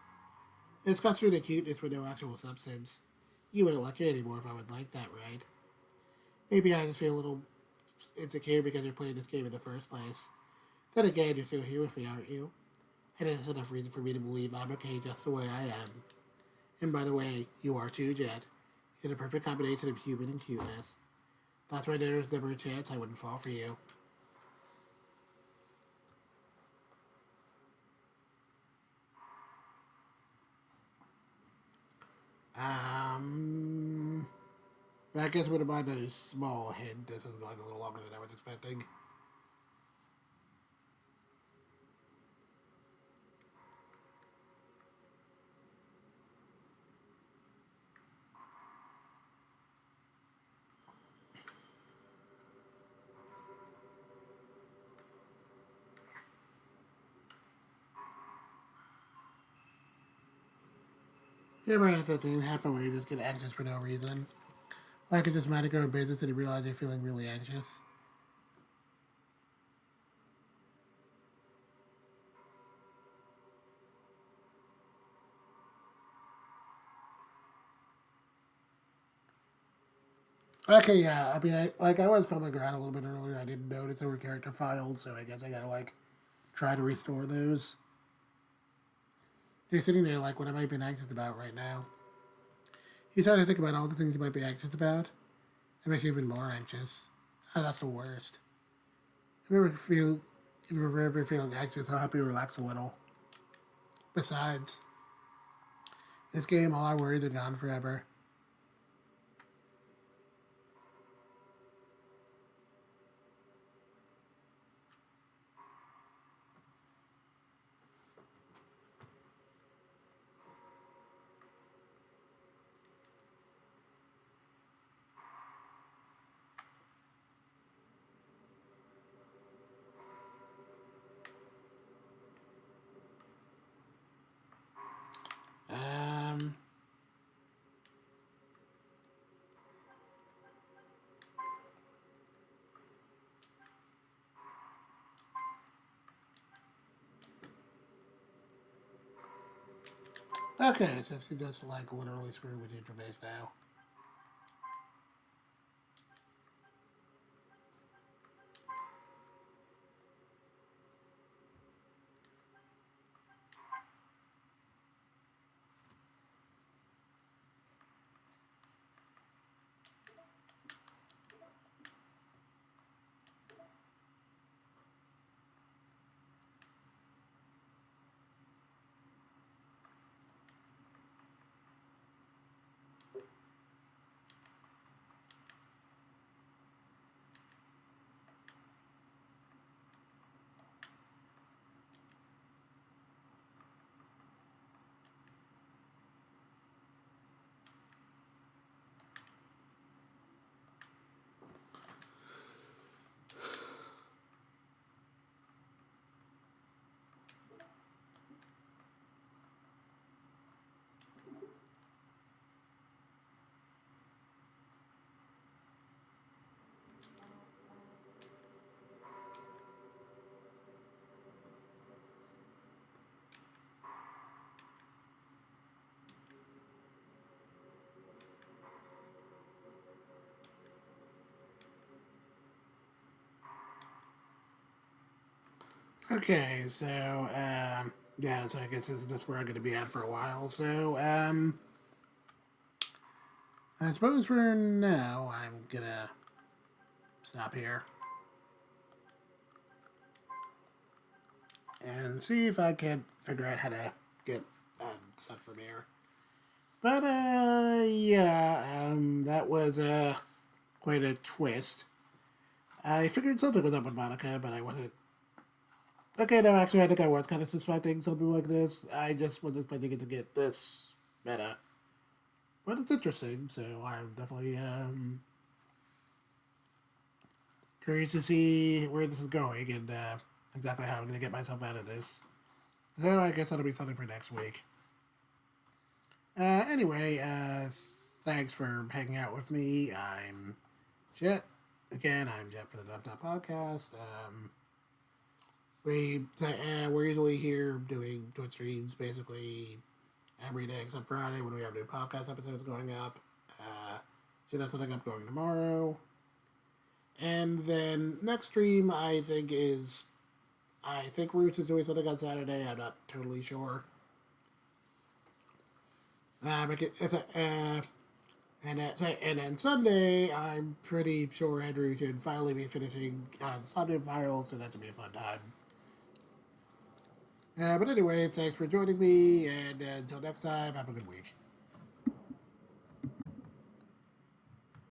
It's got through the cuteness with no actual substance. You wouldn't like it anymore if I would like that, right? Maybe I just feel a little insecure because you're playing this game in the first place. Then again, you're still here with me, aren't you? And it's enough reason for me to believe I'm okay just the way I am. And by the way, you are too, Jet. You're the perfect combination of human and cuteness. That's why there's never a chance I wouldn't fall for you. Um, I guess with about a small hint, this is going a little longer than I was expecting. You ever have that thing happen where you just get anxious for no reason? Like it's just mind to go in business and you realize you're feeling really anxious? Okay, yeah. I mean, I was fumbling around a little bit earlier. I didn't notice there were character files, so I guess I gotta try to restore those. You're sitting there like, what am I being anxious about right now? You start to think about all the things you might be anxious about. It makes you even more anxious. Oh, that's the worst. If you ever feel anxious, I'll help you relax a little. Besides, this game, all our worries are gone forever. Um, okay, so she just literally screw with your interface now. Okay, so, yeah, so I guess this is where I'm going to be at for a while. So, I suppose for now, I'm going to stop here and see if I can figure out how to get stuff from here. But, yeah, that was, quite a twist. I figured something was up with Monica, but I wasn't. Okay, no, actually, I think I was kind of suspecting something like this. I just wasn't expecting it to get this meta. But it's interesting, so I'm definitely curious to see where this is going and exactly how I'm going to get myself out of this. So I guess that'll be something for next week. Anyway, thanks for hanging out with me. I'm Jet. Again, I'm Jet for the Dump Top Podcast. We're usually here doing Twitch streams basically every day except Friday when we have new podcast episodes going up. So that's something I'm going tomorrow. And then next stream I think Roots is doing something on Saturday. I'm not totally sure. It's a, and then Sunday, I'm pretty sure Andrew should finally be finishing the Sunday files, so that's gonna be a fun time. But anyway, thanks for joining me, and until next time, have a good week.